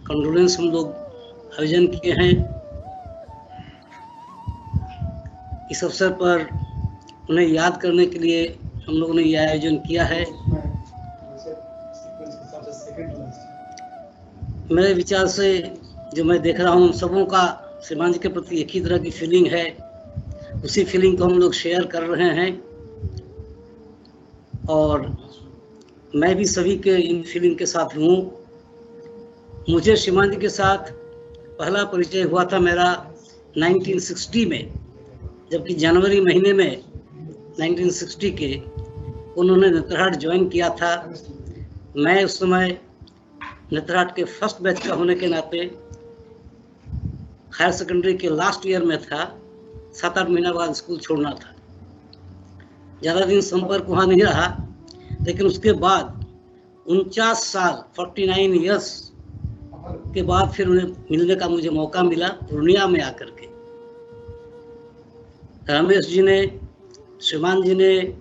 कंडोलेंस हम लोग आयोजन किए हैं। इस अवसर पर उन्हें याद करने के लिए हम लोगों ने यह आयोजन किया है। मेरे विचार से जो मैं देख रहा हूँ, हम सबों का श्रीमान जी के प्रति एक ही तरह की फीलिंग है। उसी फीलिंग को हम लोग शेयर कर रहे हैं, और मैं भी सभी के इन फीलिंग के साथ हूँ। मुझे श्रीमान जी के साथ पहला परिचय हुआ था मेरा 1960 में, जबकि जनवरी महीने में 1960 के उन्होंने नेतरहाट ज्वाइन किया था। मैं उस समय नेतरहाट के फर्स्ट बैच का होने के नाते हायर सेकेंडरी के लास्ट ईयर में था। 7-8 महीना बाद स्कूल छोड़ना था। ज़्यादा दिन संपर्क वहाँ नहीं रहा, लेकिन उसके बाद 49 साल 49 ईयर्स के बाद फिर उन्हें मिलने का मुझे मौका मिला पूर्णिया में आकर के। रमेश जी ने, श्रीमान जी ने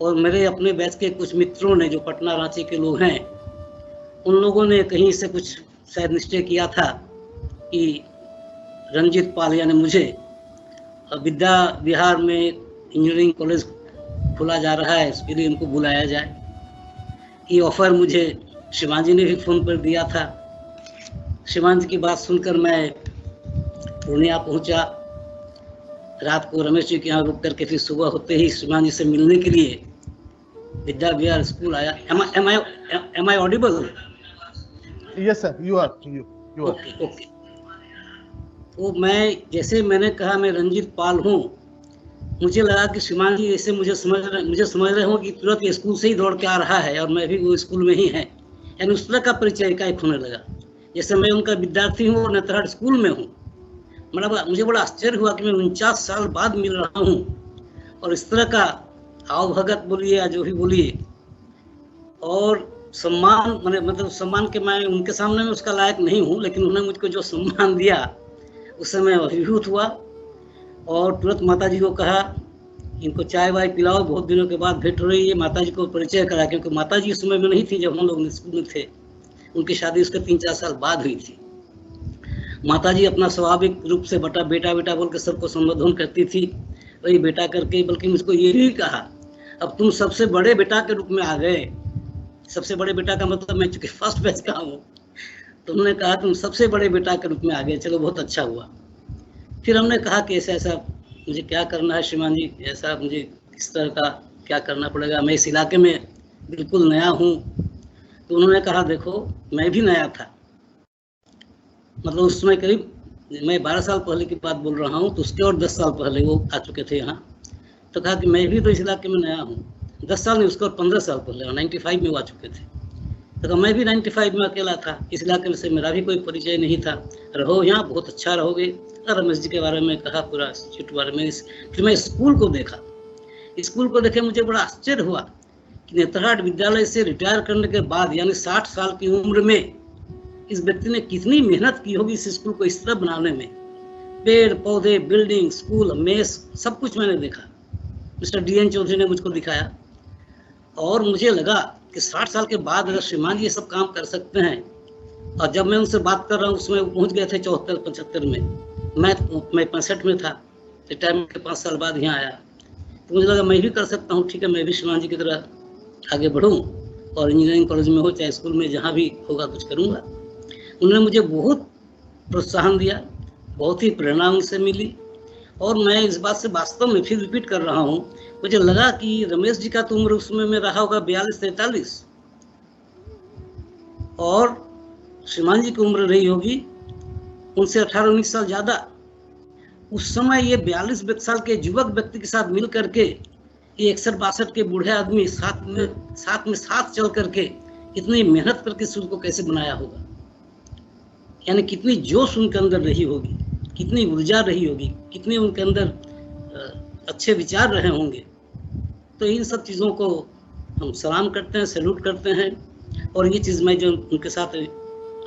और मेरे अपने बैच के कुछ मित्रों ने, जो पटना रांची के लोग हैं, उन लोगों ने कहीं से कुछ शायद निश्चय किया था कि रंजीत पाल यानी मुझे विद्या विहार में इंजीनियरिंग कॉलेज खुला जा रहा है, इसके लिए उनको बुलाया जाए। ये ऑफर मुझे श्रीमान जी ने भी फ़ोन पर दिया था। श्रीमान जी की बात सुनकर मैं पूर्णिया पहुंचा। रात को रमेश जी के यहाँ रुक करके फिर सुबह होते ही श्रीमान जी से मिलने के लिए विद्या विहार स्कूल आया। Am I audible? Yes, sir. You are. You are. Okay. वो जैसे मैंने कहा मैं रंजीत पाल हूँ, मुझे लगा कि श्रीमान जी ऐसे मुझे समझ रहे हो कि तुरंत स्कूल से ही दौड़ के आ रहा है और मैं भी वो स्कूल में ही है, यानी उस तरह का परिचय एकाएक होने लगा, जैसे मैं उनका विद्यार्थी हूँ और नेतरहाट स्कूल में हूँ। मुझे बड़ा आश्चर्य हुआ कि मैं 49 साल बाद मिल रहा हूँ और इस तरह का आओ भगत बोलिए या जो भी बोलिए, और सम्मान मतलब सम्मान के मैं उनके सामने में उसका लायक नहीं हूँ, लेकिन उन्होंने मुझको जो सम्मान दिया उससे मैं अभिभूत हुआ और तुरंत माता जी को कहा इनको चाय वाय पिलाओ, बहुत दिनों के बाद भेंट हो रही है। माता जी को परिचय करा, क्योंकि माता जी उस समय में नहीं थी जब हम लोग स्कूल में थे, उनकी शादी उसके 3-4 साल बाद हुई थी। माता जी अपना स्वाभाविक रूप से बेटा बेटा बोल के सबको संबोधन करती थी, वही बेटा करके, बल्कि मुझको ये भी कहा अब तुम सबसे बड़े बेटा के रूप में आ गए। सबसे बड़े बेटा का मतलब मैं चूंकि फर्स्ट बैच का हूँ, तो उन्होंने कहा तुम सबसे बड़े बेटा के रूप में आ गए, चलो बहुत अच्छा हुआ। फिर हमने कहा कि ऐसा मुझे क्या करना है श्रीमान जी, ऐसा मुझे किस तरह का क्या करना पड़ेगा, मैं इस इलाके में बिल्कुल नया हूँ। तो उन्होंने कहा देखो मैं भी नया था, मतलब उस समय करीब मैं 12 साल पहले की बात बोल रहा हूँ, तो उसके और 10 साल पहले वो आ चुके थे यहाँ। तो कहा कि मैं भी तो इस इलाके में नया हूँ, 10 साल नहीं उसके और 15 साल पहले 95 में वो आ चुके थे। तो कहा मैं भी 95 में अकेला था, इस इलाके से मेरा भी कोई परिचय नहीं था, रहो यहाँ बहुत अच्छा रहोगे। रमेश जी के बारे में कहा, पूरा इंस्टीट्यूट के बारे में। फिर मैं स्कूल को देखा, स्कूल को देखे मुझे बड़ा आश्चर्य हुआ कि नेतरहाट विद्यालय से रिटायर करने के बाद यानी 60 साल की उम्र में इस व्यक्ति ने कितनी मेहनत की होगी इस स्कूल को इस तरह बनाने में। पेड़ पौधे, बिल्डिंग, स्कूल, मेस, सब कुछ मैंने देखा, मिस्टर DN चौधरी ने मुझको दिखाया। और मुझे लगा कि 60 साल के बाद अगर श्रीमान जी ये सब काम कर सकते हैं, और जब मैं उनसे बात कर रहा हूँ उसमें पहुँच गए थे 74-75 में, मैं 65 में था, रिटायरमेंट के 5 साल बाद यहाँ आया। तो मुझे लगा मैं भी कर सकता हूँ, ठीक है मैं भी श्रीमान जी की तरह आगे बढ़ूँ और इंजीनियरिंग कॉलेज में हो चाहे स्कूल में, जहाँ भी होगा कुछ करूँगा। उन्होंने मुझे बहुत प्रोत्साहन दिया, बहुत ही प्रेरणा उनसे मिली। और मैं इस बात से वास्तव में फिर रिपीट कर रहा हूँ, मुझे लगा कि रमेश जी का तो उम्र उस समय में रहा होगा 42-43 और श्रीमान जी की उम्र रही होगी उनसे 18-19 साल ज्यादा। उस समय ये 42 साल के युवक व्यक्ति के साथ मिल करके ये 61-62 के बूढ़े आदमी साथ चल करके इतनी मेहनत करके स्कूल को कैसे बनाया होगा, यानी कितनी जोश उनके अंदर रही होगी, कितनी ऊर्जा रही होगी, कितने उनके अंदर अच्छे विचार रहे होंगे। तो इन सब चीज़ों को हम सलाम करते हैं, सैल्यूट करते हैं। और ये चीज़ मैं जो उनके साथ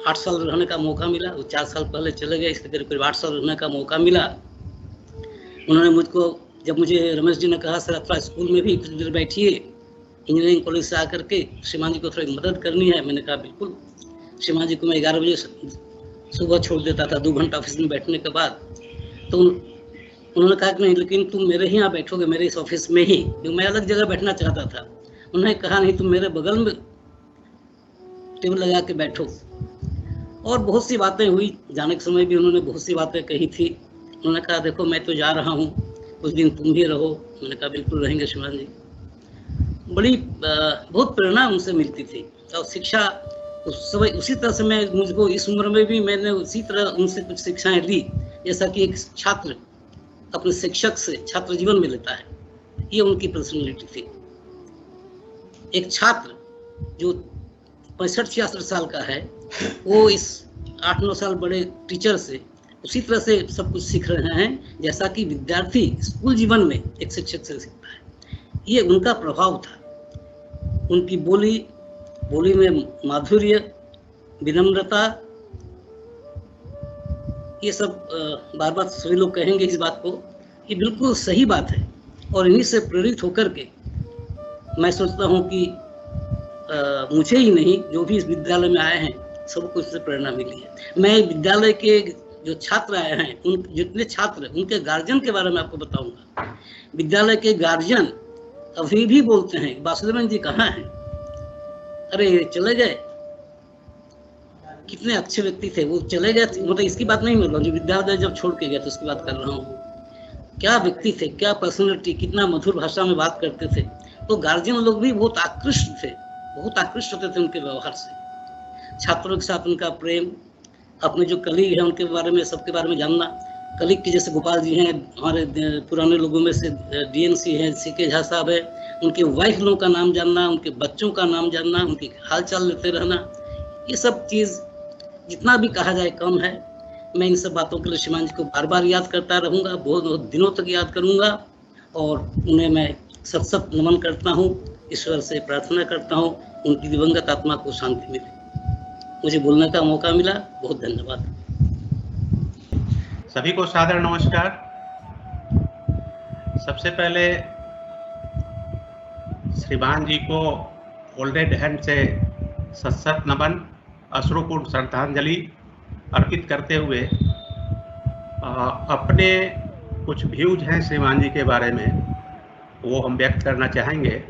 8 साल रहने का मौका मिला, वो 4 साल पहले चले गए, इसके करीब 8 साल रहने का मौका मिला। उन्होंने मुझको, जब मुझे रमेश जी ने कहा सर थोड़ा स्कूल में भी कुछ देर बैठिए, इंजीनियरिंग कॉलेज से आकर के श्रीमान जी को थोड़ी मदद करनी है, मैंने कहा बिल्कुल। श्रीमान जी को मैं 11 बजे सुबह छोड़ देता था, 2 घंटा ऑफिस में बैठने के बाद। तो उन्होंने कहा कि नहीं लेकिन तुम मेरे ही यहाँ बैठोगे, मेरे इस ऑफिस में ही, क्योंकि मैं अलग जगह बैठना चाहता था। उन्होंने कहा नहीं तुम मेरे बगल में टेबल लगा के बैठो। और बहुत सी बातें हुई, जाने के समय भी उन्होंने बहुत सी बातें कही थी। उन्होंने कहा देखो मैं तो जा रहा हूँ, कुछ दिन तुम भी रहो। मैंने कहा बिल्कुल रहेंगे श्रीमान जी। बड़ी बहुत प्रेरणा उनसे मिलती थी और शिक्षा उस समय उसी तरह से मुझको इस उम्र में भी मैंने उसी तरह उनसे कुछ शिक्षाएं ली, जैसा कि एक छात्र अपने शिक्षक से छात्र जीवन में लेता है। ये उनकी पर्सनैलिटी थी। एक छात्र जो 65-66 साल का है, वो इस 8-9 साल बड़े टीचर से उसी तरह से सब कुछ सीख रहे हैं जैसा कि विद्यार्थी स्कूल जीवन में एक शिक्षक से सीखता है। ये उनका प्रभाव था। उनकी बोली में माधुर्य, विनम्रता, ये सब बार बार सभी लोग कहेंगे इस बात को, ये बिल्कुल सही बात है। और इन्हीं से प्रेरित होकर के मैं सोचता हूँ कि मुझे ही नहीं, जो भी इस विद्यालय में आए हैं सबको इससे प्रेरणा मिली है। मैं विद्यालय के जो छात्र आए हैं, उन जितने छात्र, उनके गार्जियन के बारे में आपको बताऊंगा। विद्यालय के गार्जियन अभी भी बोलते हैं वासुदेवन जी कहाँ हैं, अरे चले गए, कितने अच्छे व्यक्ति थे, वो चले गए। मतलब इसकी बात नहीं कर रहा हूँ, जो विद्यालय जब छोड़ के गए तो उसकी बात कर रहा हूँ। क्या व्यक्ति थे, क्या पर्सनैलिटी, कितना मधुर भाषा में बात करते थे। तो गार्जियन लोग भी बहुत आकृष्ट थे, बहुत आकृष्ट होते थे उनके व्यवहार से। छात्रों के साथ उनका प्रेम, अपने जो कलीग हैं उनके बारे में, सबके बारे में जानना। कलीग की जैसे गोपाल जी हैं, हमारे पुराने लोगों में से डीएनसी हैं, सीके झा साहब है, उनके वाइफ लोगों का नाम जानना, उनके बच्चों का नाम जानना, उनकी हाल चाल लेते रहना, ये सब चीज़ जितना भी कहा जाए कम है। मैं इन सब बातों के लिए श्रीमान जी को बार बार याद करता रहूँगा, बहुत बहुत दिनों तक याद करूँगा, और उन्हें मैं सत सत नमन करता हूँ। ईश्वर से प्रार्थना करता हूँ उनकी दिवंगत आत्मा को शांति मिले। मुझे बोलने का मौका मिला, बहुत धन्यवाद। सभी को सादर नमस्कार। सबसे पहले श्रीमान जी को फोल्डेड हैंड से सत नमन, अश्रुपूर्ण श्रद्धांजलि अर्पित करते हुए अपने कुछ व्यूज हैं श्रीमान जी के बारे में, वो हम व्यक्त करना चाहेंगे।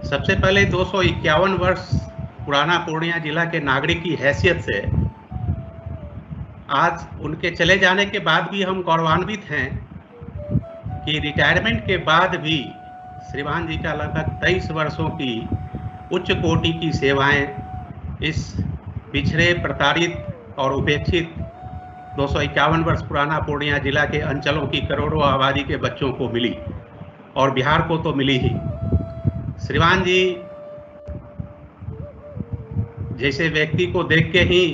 सबसे पहले 251 वर्ष पुराना पूर्णिया जिला के नागरिक की हैसियत से आज उनके चले जाने के बाद भी हम गौरवान्वित हैं कि रिटायरमेंट के बाद भी श्रीमान जी का लगभग 23 वर्षों की उच्च कोटि की सेवाएं इस पिछड़े, प्रताड़ित और उपेक्षित 251 वर्ष पुराना पूर्णिया जिला के अंचलों की करोड़ों आबादी के बच्चों को मिली, और बिहार को तो मिली ही। श्रीमान जी जैसे व्यक्ति को देख के ही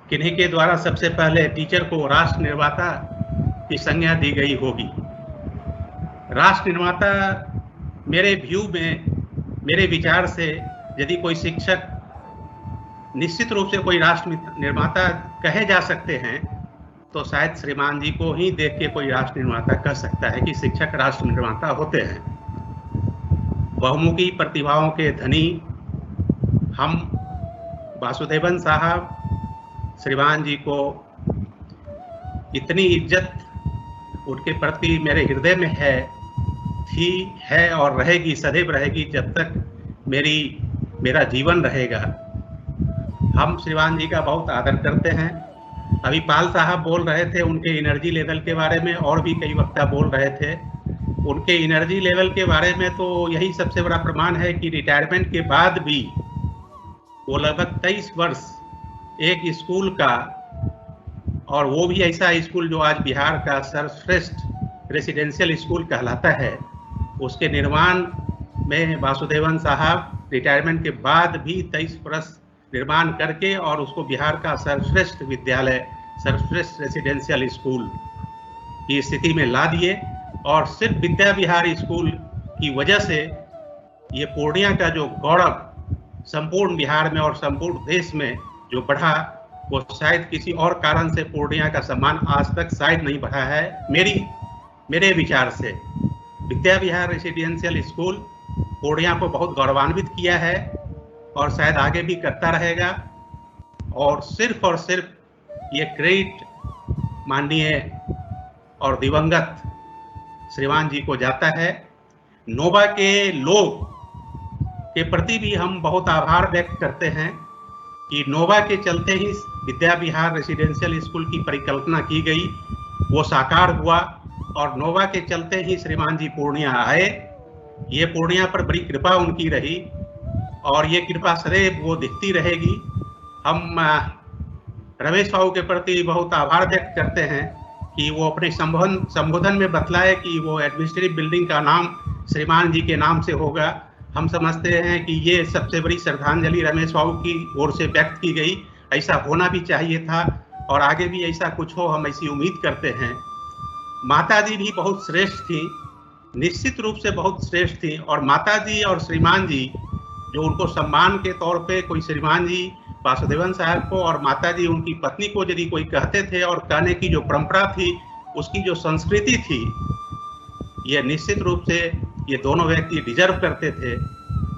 किन्हीं के द्वारा सबसे पहले टीचर को राष्ट्र निर्माता की संज्ञा दी गई होगी। राष्ट्र निर्माता मेरे व्यू में, मेरे विचार से, यदि कोई शिक्षक निश्चित रूप से कोई राष्ट्र निर्माता कहे जा सकते हैं तो शायद श्रीमान जी को ही देख के कोई राष्ट्र निर्माता कह सकता है कि शिक्षक राष्ट्र निर्माता होते हैं। बहुमुखी प्रतिभाओं के धनी हम वासुदेवन साहब श्रीमान जी को इतनी इज्जत उनके प्रति मेरे हृदय में थी, है और रहेगी, सदैव रहेगी जब तक मेरा जीवन रहेगा। हम श्रीमान जी का बहुत आदर करते हैं। अभी पाल साहब बोल रहे थे उनके एनर्जी लेवल के बारे में, और भी कई वक्ता बोल रहे थे उनके एनर्जी लेवल के बारे में। तो यही सबसे बड़ा प्रमाण है कि रिटायरमेंट के बाद भी वो लगभग 23 वर्ष एक स्कूल का, और वो भी ऐसा स्कूल जो आज बिहार का सर्वश्रेष्ठ रेसिडेंशियल स्कूल कहलाता है, उसके निर्माण में वासुदेवन साहब रिटायरमेंट के बाद भी 23 वर्ष निर्माण करके और उसको बिहार का सर्वश्रेष्ठ विद्यालय, सर्वश्रेष्ठ रेसिडेंशियल स्कूल की स्थिति में ला दिए। और सिर्फ विद्या विहार स्कूल की वजह से ये पूर्णिया का जो गौरव संपूर्ण बिहार में और संपूर्ण देश में जो बढ़ा, वो शायद किसी और कारण से पूर्णिया का सम्मान आज तक शायद नहीं बढ़ा है। मेरे विचार से विद्या विहार रेसिडेंशियल स्कूल पूर्णिया को बहुत गौरवान्वित किया है और शायद आगे भी करता रहेगा। और सिर्फ ये क्रेडिट माननीय और दिवंगत श्रीमान जी को जाता है। नोवा के लोग के प्रति भी हम बहुत आभार व्यक्त करते हैं कि नोवा के चलते ही विद्या विहार रेसिडेंशियल स्कूल की परिकल्पना की गई, वो साकार हुआ, और नोवा के चलते ही श्रीमान जी पूर्णिया आए। ये पूर्णिया पर बड़ी कृपा उनकी रही और ये कृपा सदैव वो दिखती रहेगी। हम रमेश बाबू के प्रति बहुत आभार व्यक्त करते हैं कि वो अपने संबोधन में बतलाए कि वो एडमिनिस्ट्रेटिव बिल्डिंग का नाम श्रीमान जी के नाम से होगा। हम समझते हैं कि ये सबसे बड़ी श्रद्धांजलि रमेश बाबू की ओर से व्यक्त की गई। ऐसा होना भी चाहिए था और आगे भी ऐसा कुछ हो, हम ऐसी उम्मीद करते हैं। माता जी भी बहुत श्रेष्ठ थी, निश्चित रूप से बहुत श्रेष्ठ थी। और माता जी और श्रीमान जी जो उनको सम्मान के तौर पे कोई श्रीमान जी वासुदेवन साहब को और माता जी उनकी पत्नी को यदि कोई कहते थे और कहने की जो परंपरा थी, उसकी जो संस्कृति थी, ये निश्चित रूप से ये दोनों व्यक्ति डिजर्व करते थे।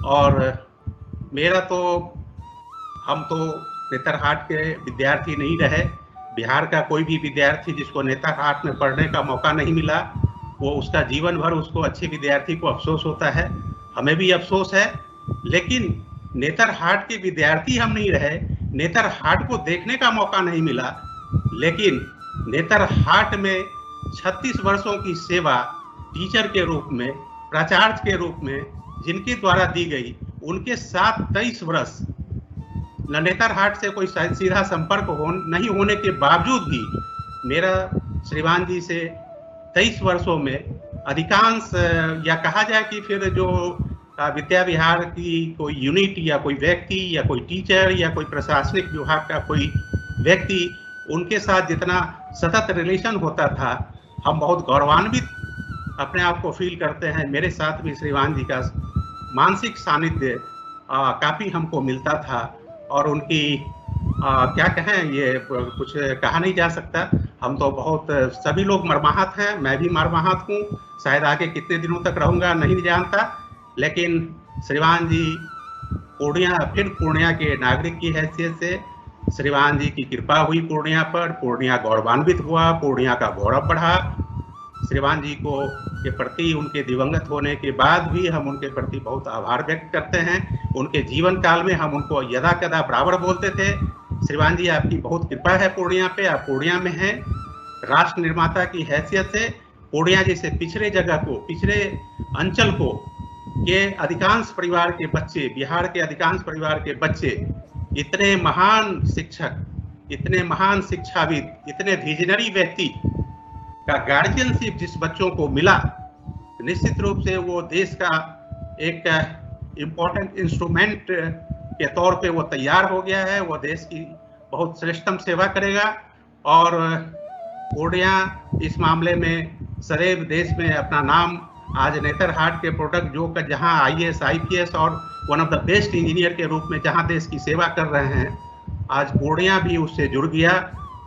और मेरा तो, हम तो नेतरहाट के विद्यार्थी नहीं रहे। बिहार का कोई भी विद्यार्थी जिसको नेतरहाट में पढ़ने का मौका नहीं मिला, वो उसका जीवन भर उसको अच्छे विद्यार्थी को अफसोस होता है। हमें भी अफसोस है, लेकिन नेतरहाट के विद्यार्थी हम नहीं रहे, नेतरहाट को देखने का मौका नहीं मिला, लेकिन नेतरहाट में 36 वर्षों की सेवा टीचर के रूप में, प्राचार्य के रूप में जिनके द्वारा दी गई, उनके साथ 23 वर्ष नेतरहाट से कोई सीधा संपर्क नहीं होने के बावजूद भी मेरा श्रीमान जी से 23 वर्षों में अधिकांश, या कहा जाए कि फिर जो विद्या विहार की कोई यूनिट या कोई व्यक्ति या कोई टीचर या कोई प्रशासनिक विभाग का कोई व्यक्ति, उनके साथ जितना सतत रिलेशन होता था, हम बहुत गौरवान्वित अपने आप को फील करते हैं। मेरे साथ भी श्रीमान जी का मानसिक सानिध्य काफी हमको मिलता था, और उनकी क्या कहें, ये कुछ कहा नहीं जा सकता। हम तो बहुत, सभी लोग मर्माहत हैं, मैं भी मर्माहत हूँ। शायद आगे कितने दिनों तक रहूंगा नहीं जानता, लेकिन श्रीमान जी पूर्णिया के नागरिक की हैसियत से श्रीमान जी की कृपा हुई पूर्णिया पर, पूर्णिया गौरवान्वित हुआ, पूर्णिया का गौरव बढ़ा। श्रीमान जी को के प्रति उनके दिवंगत होने के बाद भी हम उनके प्रति बहुत आभार व्यक्त करते हैं। उनके जीवन काल में हम उनको यदा कदा बराबर बोलते थे। श्रीमान जी, आपकी बहुत कृपा है पूर्णिया पे, आप पूर्णिया में हैं। राष्ट्र निर्माता की हैसियत से पूर्णिया जैसे पिछड़े जगह को, पिछड़े अंचल को के अधिकांश परिवार के बच्चे, बिहार के अधिकांश परिवार के बच्चे इतने महान शिक्षक, इतने महान शिक्षाविद, इतने विजनरी व्यक्ति का गार्जियनशिप जिस बच्चों को मिला, निश्चित रूप से वो देश का एक इम्पोर्टेंट इंस्ट्रूमेंट के तौर पे वो तैयार हो गया है। वो देश की बहुत श्रेष्ठतम सेवा करेगा, और पूर्णिया इस मामले में सदैव देश में अपना नाम, आज नेतरहाट के प्रोडक्ट जो कर जहां IAS IPS और one of the best engineer के रूप में जहां देश की सेवा कर रहे हैं, आज पूर्णिया भी उससे जुड़ गया,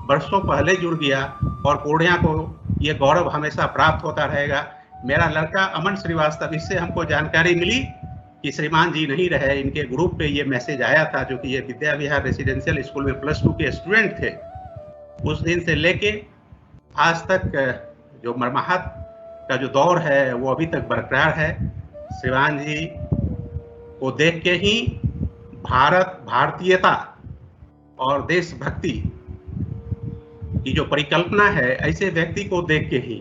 वर्षों पहले जुड़ गया, और पूर्णिया को ये गौरव हमेशा प्राप्त होता रहेगा। मेरा लड़का अमन श्रीवास्तव, इससे हमको जानकारी मिली कि श्रीमान जी नहीं रहे, इनके ग्रुप पे ये मैसेज आया था, जो कि ये विद्या विहार रेसिडेंशियल स्कूल में +2 के स्टूडेंट थे। उस दिन से लेके आज तक जो मरमाहत का जो दौर है वो अभी तक बरकरार है। श्रीमान जी को देख के ही भारतीयता और देशभक्ति की जो परिकल्पना है, ऐसे व्यक्ति को देख के ही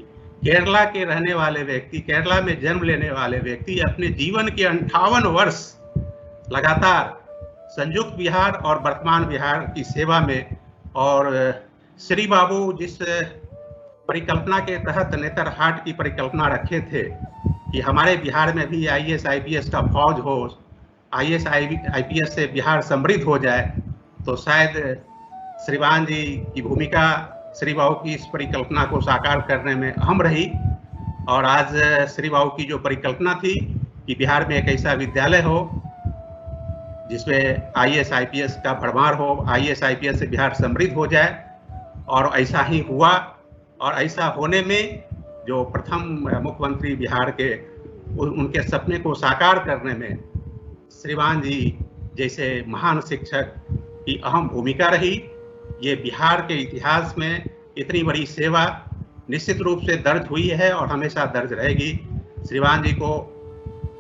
केरला के रहने वाले व्यक्ति, केरला में जन्म लेने वाले व्यक्ति अपने जीवन के 58 वर्ष लगातार संयुक्त बिहार और वर्तमान बिहार की सेवा में, और श्री बाबू जिस परिकल्पना के तहत नेतरहाट की परिकल्पना रखे थे कि हमारे बिहार में भी IAS IPS का फौज हो, IAS IPS से बिहार समृद्ध हो जाए, तो शायद श्रीमान जी की भूमिका श्री बाबू की इस परिकल्पना को साकार करने में अहम रही। और आज श्री बाबू की जो परिकल्पना थी कि बिहार में एक ऐसा विद्यालय हो जिसमें IAS IPS का भरमार हो, IAS IPS से बिहार समृद्ध हो जाए, और ऐसा ही हुआ। और ऐसा होने में जो प्रथम मुख्यमंत्री बिहार के, उनके सपने को साकार करने में श्रीमान जी जैसे महान शिक्षक की अहम भूमिका रही। ये बिहार के इतिहास में इतनी बड़ी सेवा निश्चित रूप से दर्ज हुई है और हमेशा दर्ज रहेगी। श्रीमान जी को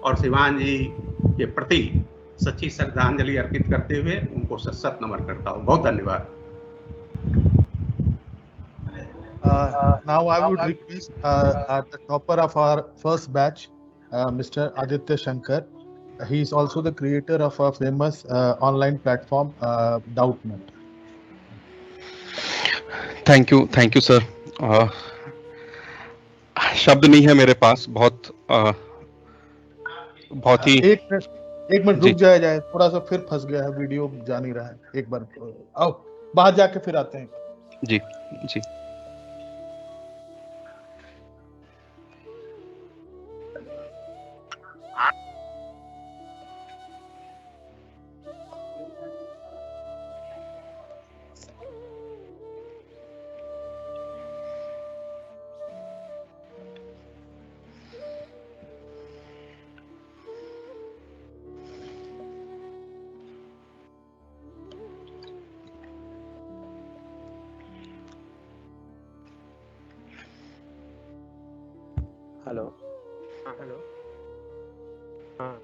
और श्रीमान जी के प्रति सच्ची श्रद्धांजलि अर्पित करते हुए उनको सत नमन करता हूँ। बहुत धन्यवाद। Now I would request the topper of our first batch, Mr. Aditya Shankar. He is also the creator of a famous online platform, Doubtnut. Thank you sir. शब्द नहीं है मेरे पास, बहुत ही। एक मिनट रुक जाए, थोड़ा सा फिर फंस गया है, वीडियो जा नहीं रहा है। एक बार आओ बाहर जाके फिर आते हैं। जी। हेलो। हेलो। हाँ।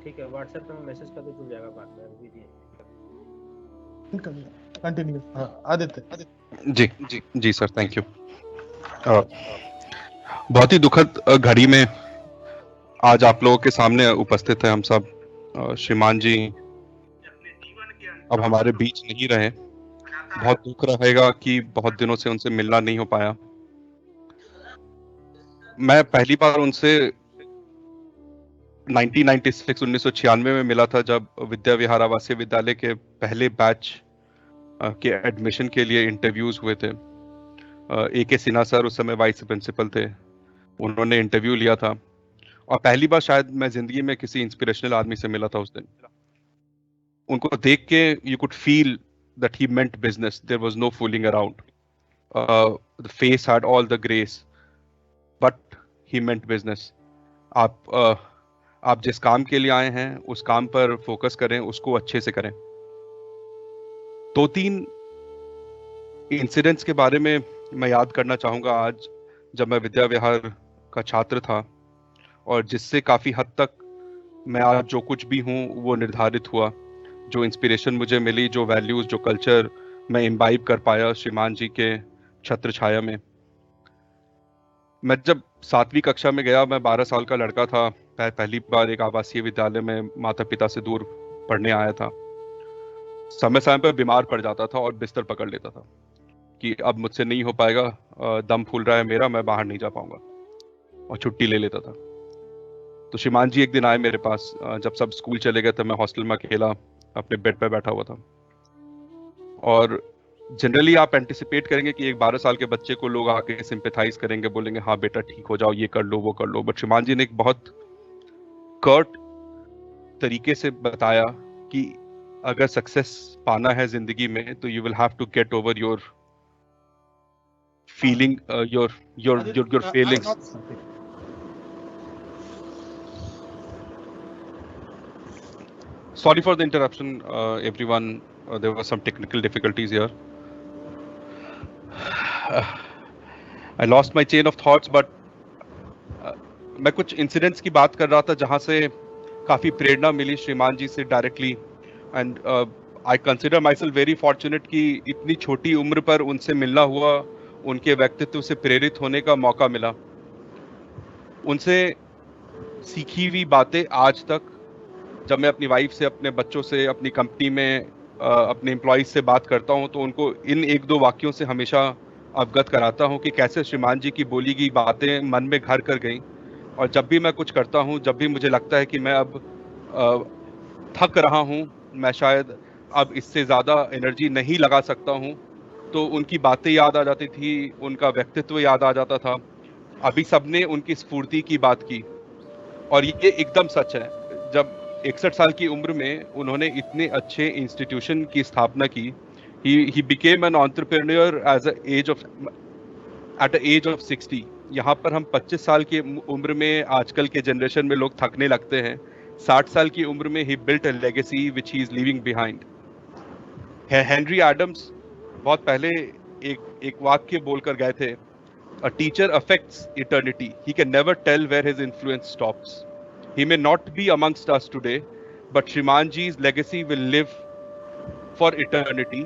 ठीक है, व्हाट्सएप पे मैं मैसेज कर दूँ, खुल जाएगा बाद में। कंटिन्यू। आदित्य। जी सर, थैंक यू। बहुत ही दुखद घड़ी में आज आप लोगों के सामने उपस्थित है हम सब। श्रीमान जी अब हमारे बीच नहीं रहे। बहुत दुख रहेगा कि बहुत दिनों से उनसे मिलना नहीं हो पाया। मैं पहली बार उनसे 1996 में मिला था, जब विद्या विहार आवासीय विद्यालय के पहले बैच के एडमिशन के लिए इंटरव्यूज हुए थे। A.K. सिन्हा सर उस समय वाइस प्रिंसिपल थे, उन्होंने इंटरव्यू लिया था और पहली बार शायद मैं जिंदगी में किसी इंस्पिरेशनल आदमी से मिला था उस दिन। उनको देख के you could feel that he meant business, there was no fooling around. The face had all the grace but he meant business. आप जिस काम के लिए आए हैं उस काम पर फोकस करें, उसको अच्छे से करें। 2-3 इंसिडेंट्स के बारे में मैं याद करना चाहूँगा आज, जब मैं विद्या विहार का छात्र था और जिससे काफ़ी हद तक मैं आज जो कुछ भी हूँ वो निर्धारित हुआ। जो इंस्पिरेशन मुझे मिली, जो वैल्यूज़, जो कल्चर मैं इम्बाइब कर पाया श्रीमान जी के छत्र छाया में। मैं जब 7वीं कक्षा में गया, मैं 12 साल का लड़का था, पहली बार एक आवासीय विद्यालय में माता पिता से दूर पढ़ने आया था। समय समय पर बीमार पड़ जाता था और बिस्तर पकड़ लेता था कि अब मुझसे नहीं हो पाएगा, दम फूल रहा है मेरा, मैं बाहर नहीं जा पाऊंगा, और छुट्टी ले लेता था। तो श्रीमान जी एक दिन आए मेरे पास, जब सब स्कूल चले गए तब मैं हॉस्टल में अकेला अपने बेड पे बैठा हुआ था। और जनरली आप एंटिसिपेट करेंगे कि एक 12 साल के बच्चे को लोग आके सिंपैथाइज करेंगे, बोलेंगे हाँ बेटा ठीक हो जाओ, ये कर लो वो कर लो। बट श्रीमान जी ने एक बहुत कर्ट तरीके से बताया कि अगर सक्सेस पाना है जिंदगी में तो you will have to get over your feeling, your feelings. Sorry for the interruption, everyone. There were some technical difficulties here. I lost my chain of thoughts, but मैं कुछ इंसिडेंट्स की बात कर रहा था जहां से काफी प्रेरणा मिली श्रीमान जी से directly. And I consider my self very fortunate कि इतनी छोटी उम्र पर उनसे मिलना हुआ, उनके व्यक्तित्व से प्रेरित होने का मौका मिला। उनसे सीखी हुई बातें आज तक जब मैं अपनी वाइफ से, अपने बच्चों से, अपनी कंपनी में अपने एम्प्लॉइज से बात करता हूं तो उनको इन 1-2 वाक्यों से हमेशा अवगत कराता हूं कि कैसे श्रीमान जी की बोली गई बातें मन में घर कर गईं। और जब भी मैं कुछ करता हूं, जब भी मुझे लगता है कि मैं अब थक रहा हूं, मैं शायद अब इससे ज़्यादा एनर्जी नहीं लगा सकता हूं, तो उनकी बातें याद आ जाती थी, उनका व्यक्तित्व याद आ जाता था। अभी सबने उनकी स्फूर्ति की बात की और ये एकदम सच है। जब 61 साल की उम्र में उन्होंने इतने अच्छे इंस्टीट्यूशन की स्थापना की, he became an entrepreneur at the age of 60। यहाँ पर हम 25 साल की उम्र में, आजकल के जनरेशन में लोग थकने लगते हैं। 60 साल की उम्र में he built a legacy which he is leaving behind। Henry Adams बहुत पहले एक वाक्य बोलकर गए थे, a teacher affects eternity, he can never tell where his influence stops। He may not be amongst us today, but Shriman Ji's legacy will live for eternity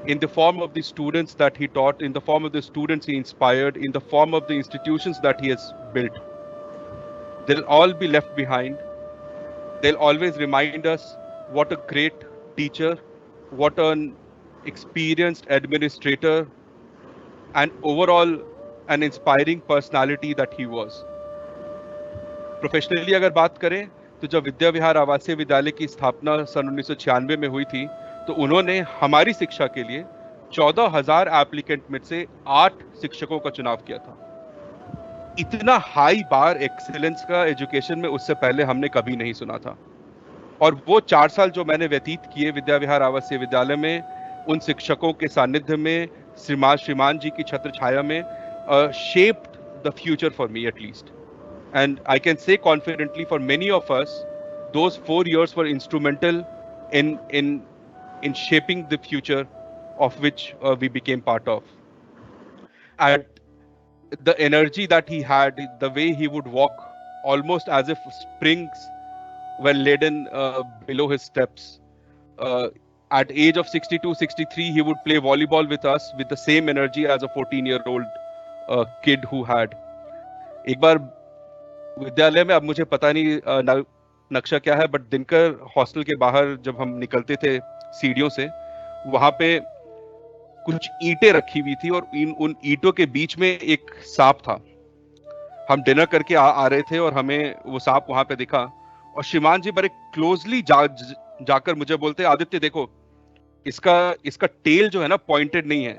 in the form of the students that he taught, in the form of the students he inspired, in the form of the institutions that he has built. They'll all be left behind. They'll always remind us what a great teacher, what an experienced administrator, and overall an inspiring personality that he was. Professionally अगर बात करें तो जब विद्या विहार आवासीय विद्यालय की स्थापना सन 1996 में हुई थी तो उन्होंने हमारी शिक्षा के लिए 14,000 एप्लीकेंट में से 8 शिक्षकों का चुनाव किया था। इतना हाई बार एक्सीलेंस का एजुकेशन में उससे पहले हमने कभी नहीं सुना था। और वो 4 साल जो मैंने व्यतीत किए विद्या विहार आवासीय विद्यालय में, उन शिक्षकों के सानिध्य में, श्रीमान जी की छत्र छाया में, shaped the future for me at least। And I can say confidently for many of us, those 4 years were instrumental in shaping the future of which we became part of. And the energy that he had, the way he would walk almost as if springs were laden below his steps. At age of 62, 63, he would play volleyball with us with the same energy as a 14-year-old kid who had. एक बार विद्यालय में, अब मुझे पता नहीं नक्शा क्या है, बट दिनकर हॉस्टल के बाहर जब हम निकलते थे सीढ़ियों से, वहां पे कुछ ईंटें रखी हुई थी और उन ईंटों के बीच में एक सांप था। हम डिनर करके आ रहे थे और हमें वो सांप वहां पे दिखा और श्रीमान जी बड़े क्लोजली जाकर मुझे बोलते, आदित्य देखो, इसका टेल जो है ना पॉइंटेड नहीं है,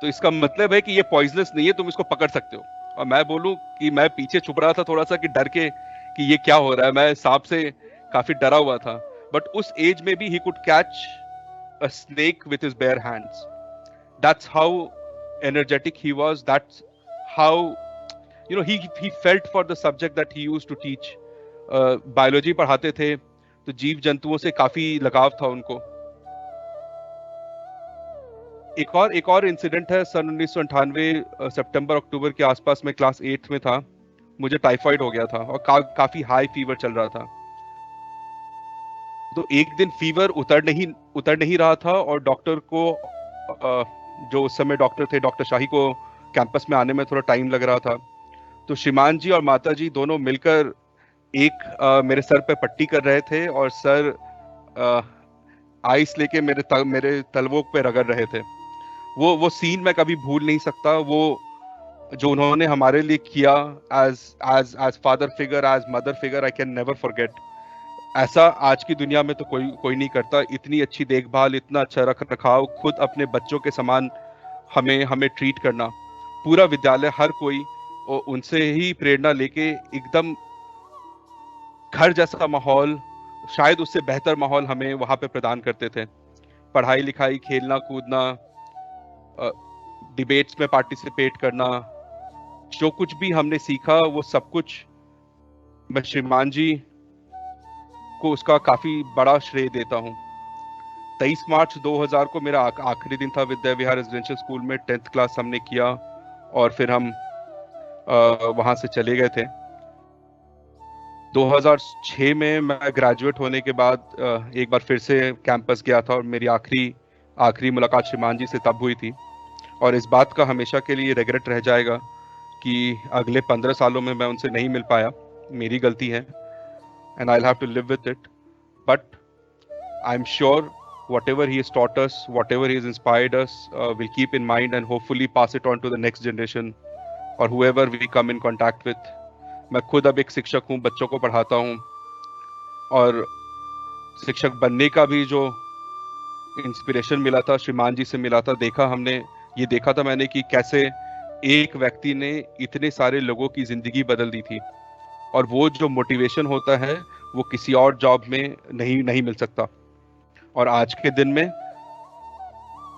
तो इसका मतलब है कि ये पॉइजनस नहीं है, तुम इसको पकड़ सकते हो। और मैं बोलूं कि मैं पीछे छुप रहा था थोड़ा सा कि डर के कि ये क्या हो रहा है, मैं सांप से काफी डरा हुआ था। बट उस एज में भी he could catch a snake with his bare hands. That's how energetic he was, that's how he felt for the subject that he used to teach. Biology पढ़ाते थे तो जीव जंतुओं से काफी लगाव था उनको। एक और इंसिडेंट है, सन 1998 सितंबर अक्टूबर के आसपास में क्लास 8th में था, मुझे टाइफाइड हो गया था और काफी हाई फीवर चल रहा था। तो एक दिन फीवर उतर नहीं रहा था और डॉक्टर को, जो उस समय डॉक्टर थे, डॉक्टर शाही को कैंपस में आने में थोड़ा टाइम लग रहा था। तो श्रीमान जी और माता जी दोनों मिलकर मेरे सर पे पट्टी कर रहे थे और सर आइस लेके मेरे तलवों पे रगड़ रहे थे। वो सीन मैं कभी भूल नहीं सकता। वो जो उन्होंने हमारे लिए किया as father figure, as mother figure, I can never forget. ऐसा आज की दुनिया में तो कोई नहीं करता। इतनी अच्छी देखभाल, इतना अच्छा रख रखाव, खुद अपने बच्चों के समान हमें ट्रीट करना। पूरा विद्यालय, हर कोई उनसे ही प्रेरणा लेके एकदम घर जैसा माहौल, शायद उससे बेहतर माहौल हमें वहां पे प्रदान करते थे। पढ़ाई लिखाई, खेलना कूदना, डिबेट्स में पार्टिसिपेट करना, जो कुछ भी हमने सीखा वो सब कुछ मैं श्रीमान जी को उसका काफी बड़ा श्रेय देता हूँ। 23 मार्च 2000 को मेरा आखिरी दिन था विद्या विहार रेजिडेंशियल स्कूल में। 10th क्लास हमने किया और फिर हम वहां से चले गए थे। 2006 में मैं ग्रेजुएट होने के बाद एक बार फिर से कैंपस गया था और मेरी आखिरी मुलाकात श्रीमान जी से तब हुई थी। और इस बात का हमेशा के लिए रिग्रेट रह जाएगा कि अगले 15 सालों में मैं उनसे नहीं मिल पाया। मेरी गलती है and I'll have to live with it. But I'm sure whatever he has taught us, whatever he has inspired us, we'll keep in mind and hopefully pass it on to the next generation or whoever we come in contact with. मैं खुद अब एक शिक्षक हूँ, बच्चों को पढ़ाता हूँ और शिक्षक बनने का भी जो इंस्पिरेशन मिला था श्रीमान जी से मिला था। देखा था मैंने कि कैसे एक व्यक्ति ने इतने सारे लोगों की जिंदगी बदल दी थी और वो जो मोटिवेशन होता है वो किसी और जॉब में नहीं मिल सकता। और आज के दिन में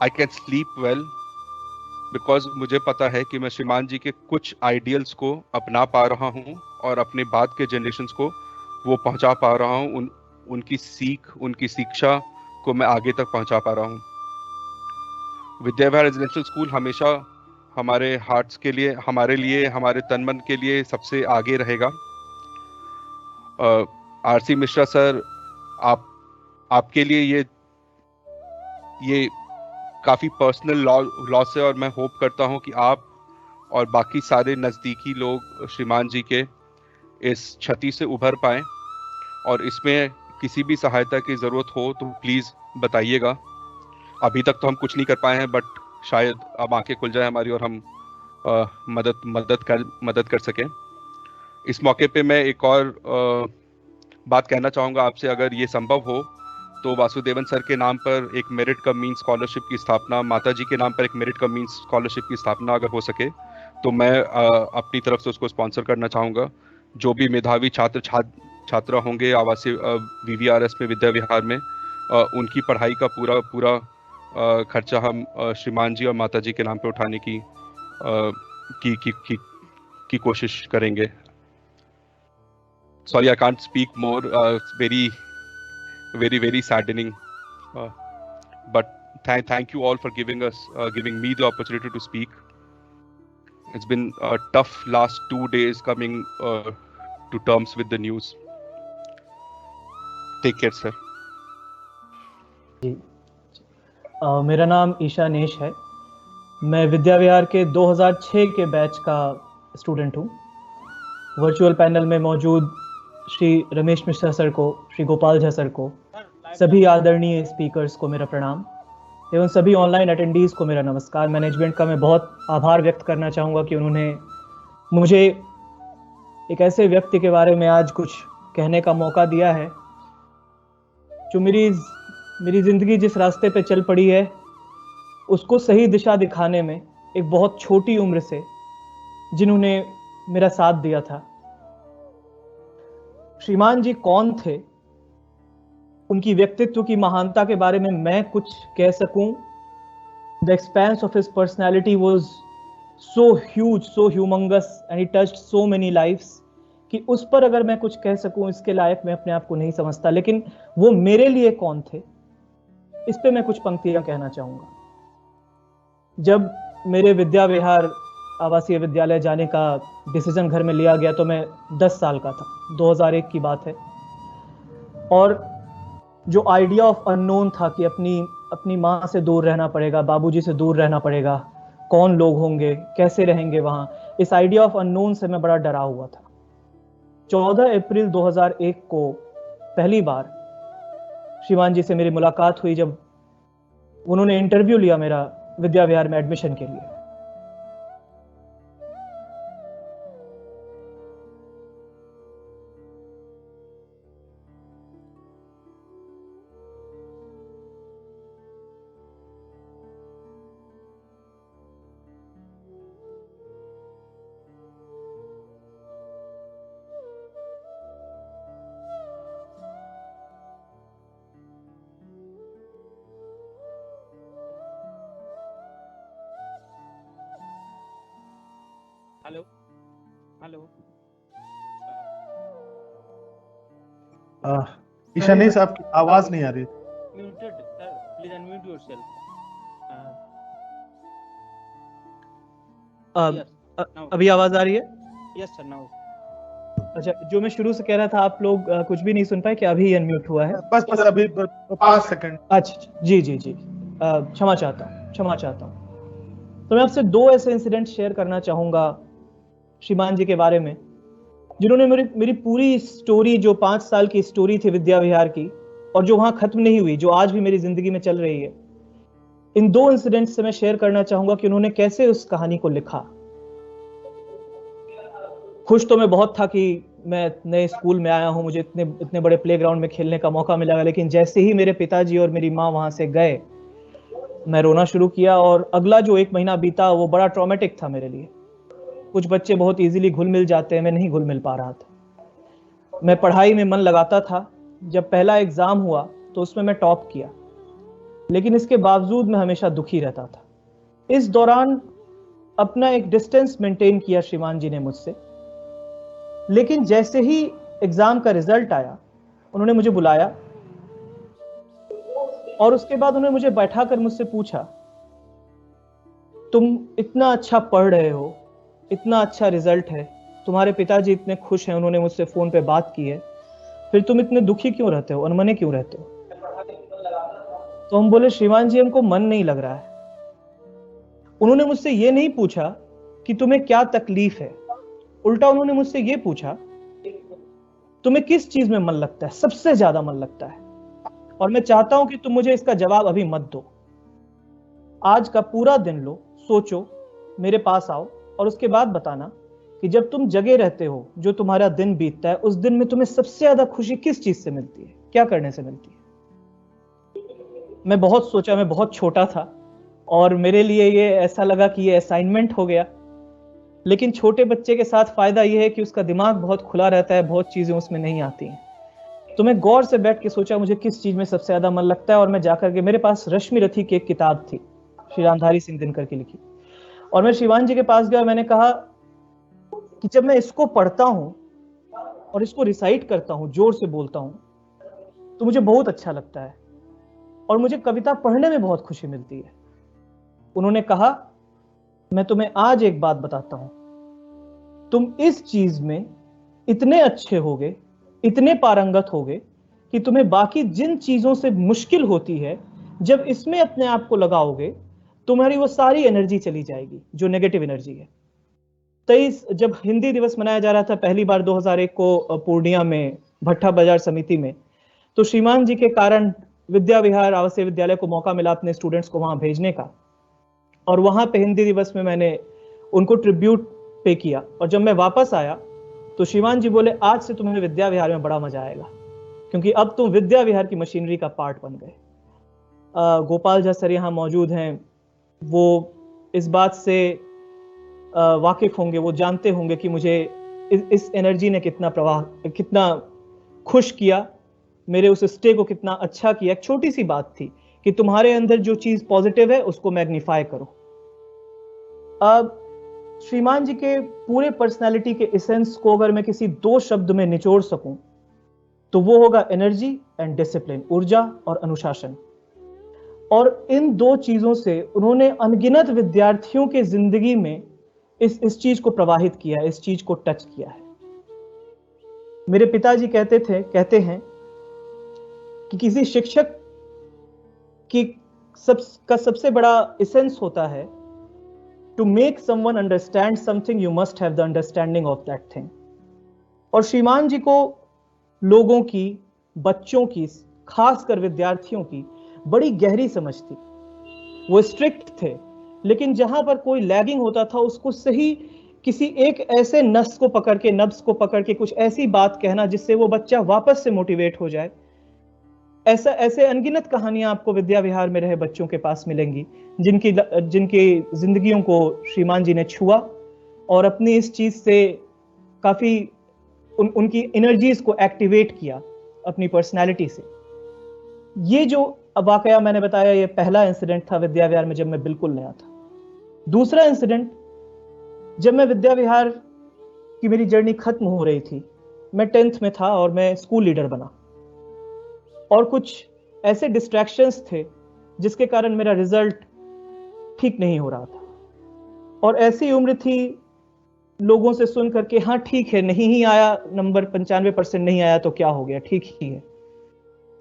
I can sleep well because मुझे पता है कि मैं श्रीमान जी के कुछ आइडियल्स को अपना पा रहा हूँ और अपने बाद के जनरेशन्स को वो पहुँचा पा रहा हूँ। उनकी सीख, उनकी शिक्षा को मैं आगे तक पहुँचा पा रहा हूँ। विद्या विहार रेजिडेंशियल स्कूल हमेशा हमारे हार्ट्स के लिए, हमारे लिए, हमारे तन मन के लिए सबसे आगे रहेगा। आरसी मिश्रा सर, आपके लिए ये काफी पर्सनल लॉस है और मैं होप करता हूं कि आप और बाकी सारे नजदीकी लोग श्रीमान जी के इस क्षति से उभर पाएं और इसमें किसी भी सहायता की जरूरत हो तो प्लीज बताइएगा। अभी तक तो हम कुछ नहीं कर पाए हैं बट शायद अब आंखें खुल जाए हमारी और हम मदद कर सकें। इस मौके पे मैं एक और बात कहना चाहूँगा आपसे, अगर ये संभव हो तो वासुदेवन सर के नाम पर एक मेरिट कम मीन्स स्कॉलरशिप की स्थापना, माता जी के नाम पर एक मेरिट कम मीन्स स्कॉलरशिप की स्थापना अगर हो सके तो मैं अपनी तरफ से उसको स्पॉन्सर करना चाहूँगा। जो भी मेधावी छात्रा होंगे आवासीय VVRS में, विद्या विहार में, उनकी पढ़ाई का पूरा खर्चा हम श्रीमान जी और माता जी के नाम पे उठाने की कोशिश करेंगे। Sorry, I can't speak more. It's very saddening. But thank you all for giving me the opportunity to speak. It's been a tough last 2 days coming to terms with the news. Take care, sir. जी, मेरा नाम ईशा नेश है। मैं विद्या विहार के 2006 के batch का student हूँ virtual panel में मौजूद श्री रमेश मिश्रा सर को, श्री गोपाल झा सर को, सभी आदरणीय स्पीकर्स को मेरा प्रणाम एवं सभी ऑनलाइन अटेंडीज को मेरा नमस्कार। मैनेजमेंट का मैं बहुत आभार व्यक्त करना चाहूँगा कि उन्होंने मुझे एक ऐसे व्यक्ति के बारे में आज कुछ कहने का मौका दिया है जो मेरी जिंदगी जिस रास्ते पे चल पड़ी है उसको सही दिशा दिखाने में एक बहुत छोटी उम्र से जिन्होंने मेरा साथ दिया था। श्रीमान जी कौन थे, उनकी व्यक्तित्व की महानता के बारे में मैं कुछ कह सकूं। The expanse of his personality was so huge, so humongous and he touched so many lifes कि उस पर अगर मैं कुछ कह सकूं इसके लायक मैं अपने आप को नहीं समझता। लेकिन वो मेरे लिए कौन थे, इस पे मैं कुछ पंक्तियां कहना चाहूंगा। जब मेरे विद्या विहार आवासीय विद्यालय जाने का डिसीजन घर में लिया गया तो मैं 10 साल का था, 2001 की बात है। और जो आइडिया ऑफ अननोन था कि अपनी माँ से दूर रहना पड़ेगा, बाबूजी से दूर रहना पड़ेगा, कौन लोग होंगे, कैसे रहेंगे वहाँ, इस आइडिया ऑफ अननोन से मैं बड़ा डरा हुआ था। 14 अप्रैल 2001 को पहली बार श्रीमान जी से मेरी मुलाकात हुई जब उन्होंने इंटरव्यू लिया मेरा विद्या विहार में एडमिशन के लिए। हेलो हेलो ईशानेश आपकी आवाज नहीं आ रही। Muted sir, please unmute yourself. अभी आवाज आ रही है? Yes sir, now. अच्छा, जो मैं शुरू से कह रहा था आप लोग कुछ भी नहीं सुन पाए कि अभी अनम्यूट हुआ है? बस अभी 5 सेकंड। अच्छा जी जी जी, क्षमा चाहता हूँ। तो मैं आपसे 2 ऐसे इंसिडेंट शेयर करना चाहूंगा श्रीमान जी के बारे में जिन्होंने मेरी पूरी स्टोरी, जो 5 साल की स्टोरी थी विद्या विहार की और जो वहां खत्म नहीं हुई, जो आज भी मेरी जिंदगी में चल रही है, इन 2 इंसिडेंट से मैं शेयर करना चाहूंगा कि उन्होंने कैसे उस कहानी को लिखा। खुश तो मैं बहुत था कि मैं नए स्कूल में आया हूं, मुझे इतने बड़े प्लेग्राउंड में खेलने का मौका मिला, लेकिन जैसे ही मेरे पिताजी और मेरी माँ वहां से गए मैं रोना शुरू किया और अगला जो 1 महीना बीता वो बड़ा ट्रॉमेटिक था मेरे लिए। कुछ बच्चे बहुत इजीली घुल मिल जाते हैं, मैं नहीं घुल मिल पा रहा था। मैं पढ़ाई में मन लगाता था। जब पहला एग्जाम हुआ तो उसमें मैं टॉप किया, लेकिन इसके बावजूद मैं हमेशा दुखी रहता था। इस दौरान अपना एक डिस्टेंस मेंटेन किया श्रीमान जी ने मुझसे, लेकिन जैसे ही एग्जाम का रिजल्ट आया उन्होंने मुझे बुलाया और उसके बाद उन्होंने मुझे बैठाकर मुझसे पूछा, तुम इतना अच्छा पढ़ रहे हो, इतना अच्छा रिजल्ट है, तुम्हारे पिताजी इतने खुश हैं, उन्होंने मुझसे फोन पे बात की है, फिर तुम इतने दुखी क्यों रहते हो, अनमने क्यों रहते हो? तो हम बोले, श्रीमान जी हमको मन नहीं लग रहा है। उन्होंने मुझसे ये नहीं पूछा कि तुम्हें क्या तकलीफ है, उल्टा उन्होंने मुझसे ये पूछा तुम्हें किस चीज में मन लगता है, सबसे ज्यादा मन लगता है। और मैं चाहता हूं कि तुम मुझे इसका जवाब अभी मत दो, आज का पूरा दिन लो, सोचो, मेरे पास आओ और उसके बाद बताना कि जब तुम जगे रहते हो, जो तुम्हारा दिन बीतता है, उस दिन में तुम्हें सबसे ज्यादा खुशी किस चीज से मिलती है, क्या करने से मिलती है। मैं बहुत सोचा, मैं बहुत छोटा था और मेरे लिए ये ऐसा लगा कि ये असाइनमेंट हो गया। लेकिन छोटे बच्चे के साथ फायदा ये है कि उसका दिमाग बहुत खुला रहता है, बहुत चीजें उसमें नहीं आती हैं। तो मैं गौर से बैठ के सोचा मुझे किस चीज में सबसे ज्यादा मन लगता है, और मैं जाकर के, मेरे पास रश्मि रथी की एक किताब थी श्री रामधारी सिंह दिनकर की लिखी, और मैं श्रीमान जी के पास गया। मैंने कहा कि जब मैं इसको पढ़ता हूं और इसको रिसाइट करता हूं, जोर से बोलता हूं, तो मुझे बहुत अच्छा लगता है और मुझे कविता पढ़ने में बहुत खुशी मिलती है। उन्होंने कहा, मैं तुम्हें आज एक बात बताता हूं, तुम इस चीज में इतने अच्छे होगे, इतने पारंगत होगे कि तुम्हें बाकी जिन चीजों से मुश्किल होती है, जब इसमें अपने आप को लगाओगे तुम्हारी वो सारी एनर्जी चली जाएगी जो नेगेटिव एनर्जी है। 23 जब हिंदी दिवस मनाया जा रहा था पहली बार 2001 को पूर्णिया में भट्टा बाजार समिति में, तो श्रीमान जी के कारण विद्या विहार आवासीय विद्यालय को मौका मिला अपने स्टूडेंट्स को वहां भेजने का, और वहां पे हिंदी दिवस में मैंने उनको ट्रिब्यूट पे किया। और जब मैं वापस आया तो श्रीमान जी बोले, आज से तुम्हें विद्या विहार में बड़ा मजा आएगा, क्योंकि अब तुम विद्या विहार की मशीनरी का पार्ट बन गए। गोपाल झा सर यहाँ मौजूद हैं, वो इस बात से वाकिफ होंगे, वो जानते होंगे कि मुझे इस एनर्जी ने कितना खुश किया, मेरे उस स्टे को कितना अच्छा किया। एक छोटी सी बात थी कि तुम्हारे अंदर जो चीज पॉजिटिव है उसको मैग्नीफाई करो। अब श्रीमान जी के पूरे पर्सनालिटी के एसेंस को अगर मैं किसी 2 शब्द में निचोड़ सकूं तो वो होगा एनर्जी एंड डिसिप्लिन, ऊर्जा और अनुशासन। और इन 2 चीजों से उन्होंने अनगिनत विद्यार्थियों के जिंदगी में इस चीज को प्रवाहित किया है, इस चीज को टच किया है। मेरे पिताजी कहते हैं कि किसी शिक्षक का सबसे बड़ा एसेंस होता है to make someone understand something you must have the understanding of that thing. और श्रीमान जी को लोगों की, बच्चों की, खासकर विद्यार्थियों की बड़ी गहरी समझ थी। वो स्ट्रिक्ट थे, लेकिन जहां पर कोई लैगिंग होता था उसको सही किसी एक ऐसे नब्ज को पकड़ के कुछ ऐसी बात कहना जिससे वो बच्चा वापस से मोटिवेट हो जाए। ऐसे अनगिनत कहानियां आपको विद्या विहार में रहे बच्चों के पास मिलेंगी जिनकी जिंदगियों को श्रीमान जी ने छुआ और अपनी इस चीज से काफी उनकी एनर्जीज को एक्टिवेट किया अपनी पर्सनैलिटी से। ये जो वाकया मैंने बताया, ये पहला इंसिडेंट था विद्या विहार में जब मैं बिल्कुल नया था। दूसरा इंसिडेंट, जब मैं विद्या विहार की मेरी जर्नी खत्म हो रही थी, मैं 10th में था और मैं स्कूल लीडर बना, और कुछ ऐसे डिस्ट्रैक्शंस थे जिसके कारण मेरा रिजल्ट ठीक नहीं हो रहा था। और ऐसी उम्र थी लोगों से सुन करके, हाँ ठीक है, नहीं ही आया नंबर, 95% नहीं आया तो क्या हो गया, ठीक ही है,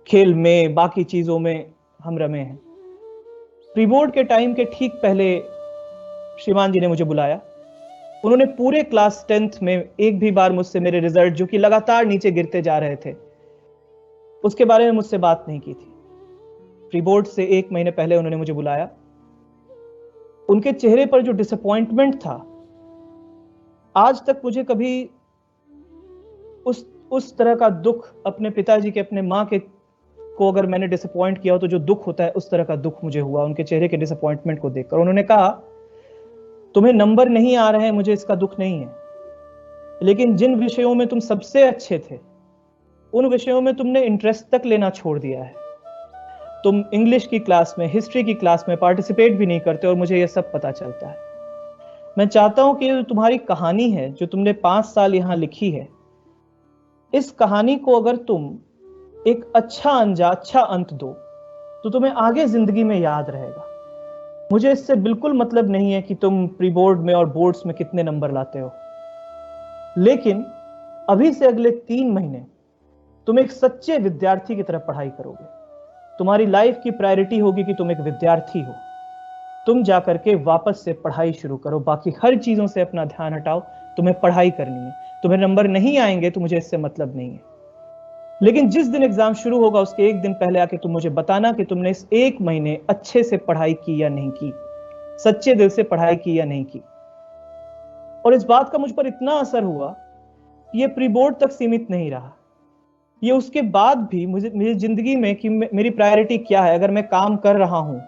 खेल में बाकी चीजों में हम रमे हैं। प्री बोर्ड के टाइम के ठीक पहले श्रीमान जी ने मुझे बुलाया। उन्होंने पूरे क्लास 10th में एक भी बार मुझसे मेरे रिजल्ट जो कि लगातार नीचे गिरते जा रहे थे उसके बारे में मुझसे बात नहीं की थी। प्री बोर्ड से 1 महीने पहले उन्होंने मुझे बुलाया। उनके चेहरे पर जो डिसअपॉइंटमेंट था, आज तक मुझे कभी उस तरह का दुख अपने पिताजी के, अपने माँ के को अगर मैंने डिसअपॉइंट किया हो तो जो दुख होता है उस तरह का दुख मुझे हुआ उनके चेहरे के डिसअपॉइंटमेंट को देखकर। उन्होंने कहा, तुम्हें नंबर नहीं आ रहे हैं, मुझे इसका दुख नहीं है, लेकिन जिन विषयों में तुम सबसे अच्छे थे उन विषयों में तुमने इंटरेस्ट तक लेना छोड़ दिया है। तुम इंग्लिश की क्लास में, हिस्ट्री की क्लास में पार्टिसिपेट भी नहीं करते और मुझे यह सब पता चलता है। मैं चाहता हूं कि ये जो तुम्हारी कहानी है, जो तुमने 5 साल यहां लिखी है, इस कहानी को अगर तुम एक अच्छा अंत दो तो तुम्हें आगे जिंदगी में याद रहेगा। मुझे इससे बिल्कुल मतलब नहीं है कि तुम प्री बोर्ड में और बोर्ड्स में कितने नंबर लाते हो, लेकिन अभी से अगले 3 महीने तुम एक सच्चे विद्यार्थी की तरह पढ़ाई करोगे। तुम्हारी लाइफ की प्रायोरिटी होगी कि तुम एक विद्यार्थी हो। तुम जाकर के वापस से पढ़ाई शुरू करो, बाकी हर चीजों से अपना ध्यान हटाओ, तुम्हें पढ़ाई करनी है। तुम्हें नंबर नहीं आएंगे तो मुझे इससे मतलब नहीं है, लेकिन जिस दिन एग्जाम शुरू होगा उसके 1 दिन पहले आके तुम मुझे बताना कि तुमने इस 1 महीने अच्छे से पढ़ाई की या नहीं की, सच्चे दिल से पढ़ाई की या नहीं की। और इस बात का मुझ पर इतना असर हुआ, ये प्री बोर्ड तक सीमित नहीं रहा, ये उसके बाद भी मेरी जिंदगी में कि मेरी प्रायोरिटी क्या है। अगर मैं काम कर रहा हूं,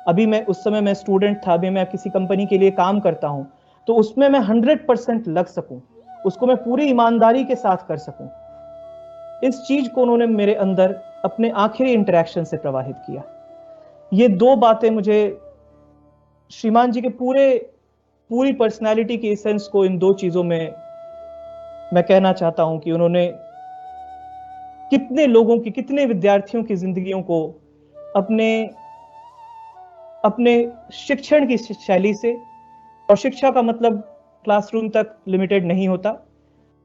अभी मैं उस समय मैं स्टूडेंट था, अभी मैं किसी कंपनी के लिए काम करता हूं, तो उसमें मैं 100% लग सकूं, उसको मैं पूरी ईमानदारी के साथ कर सकूं। इस चीज को उन्होंने मेरे अंदर अपने आखिरी इंटरेक्शन से प्रवाहित किया। ये 2 बातें मुझे श्रीमान जी के पूरी पर्सनालिटी की एसेंस को इन 2 चीजों में मैं कहना चाहता हूं कि उन्होंने कितने लोगों की, कितने विद्यार्थियों की जिंदगियों को अपने शिक्षण की शैली से, और शिक्षा का मतलब क्लासरूम तक लिमिटेड नहीं होता,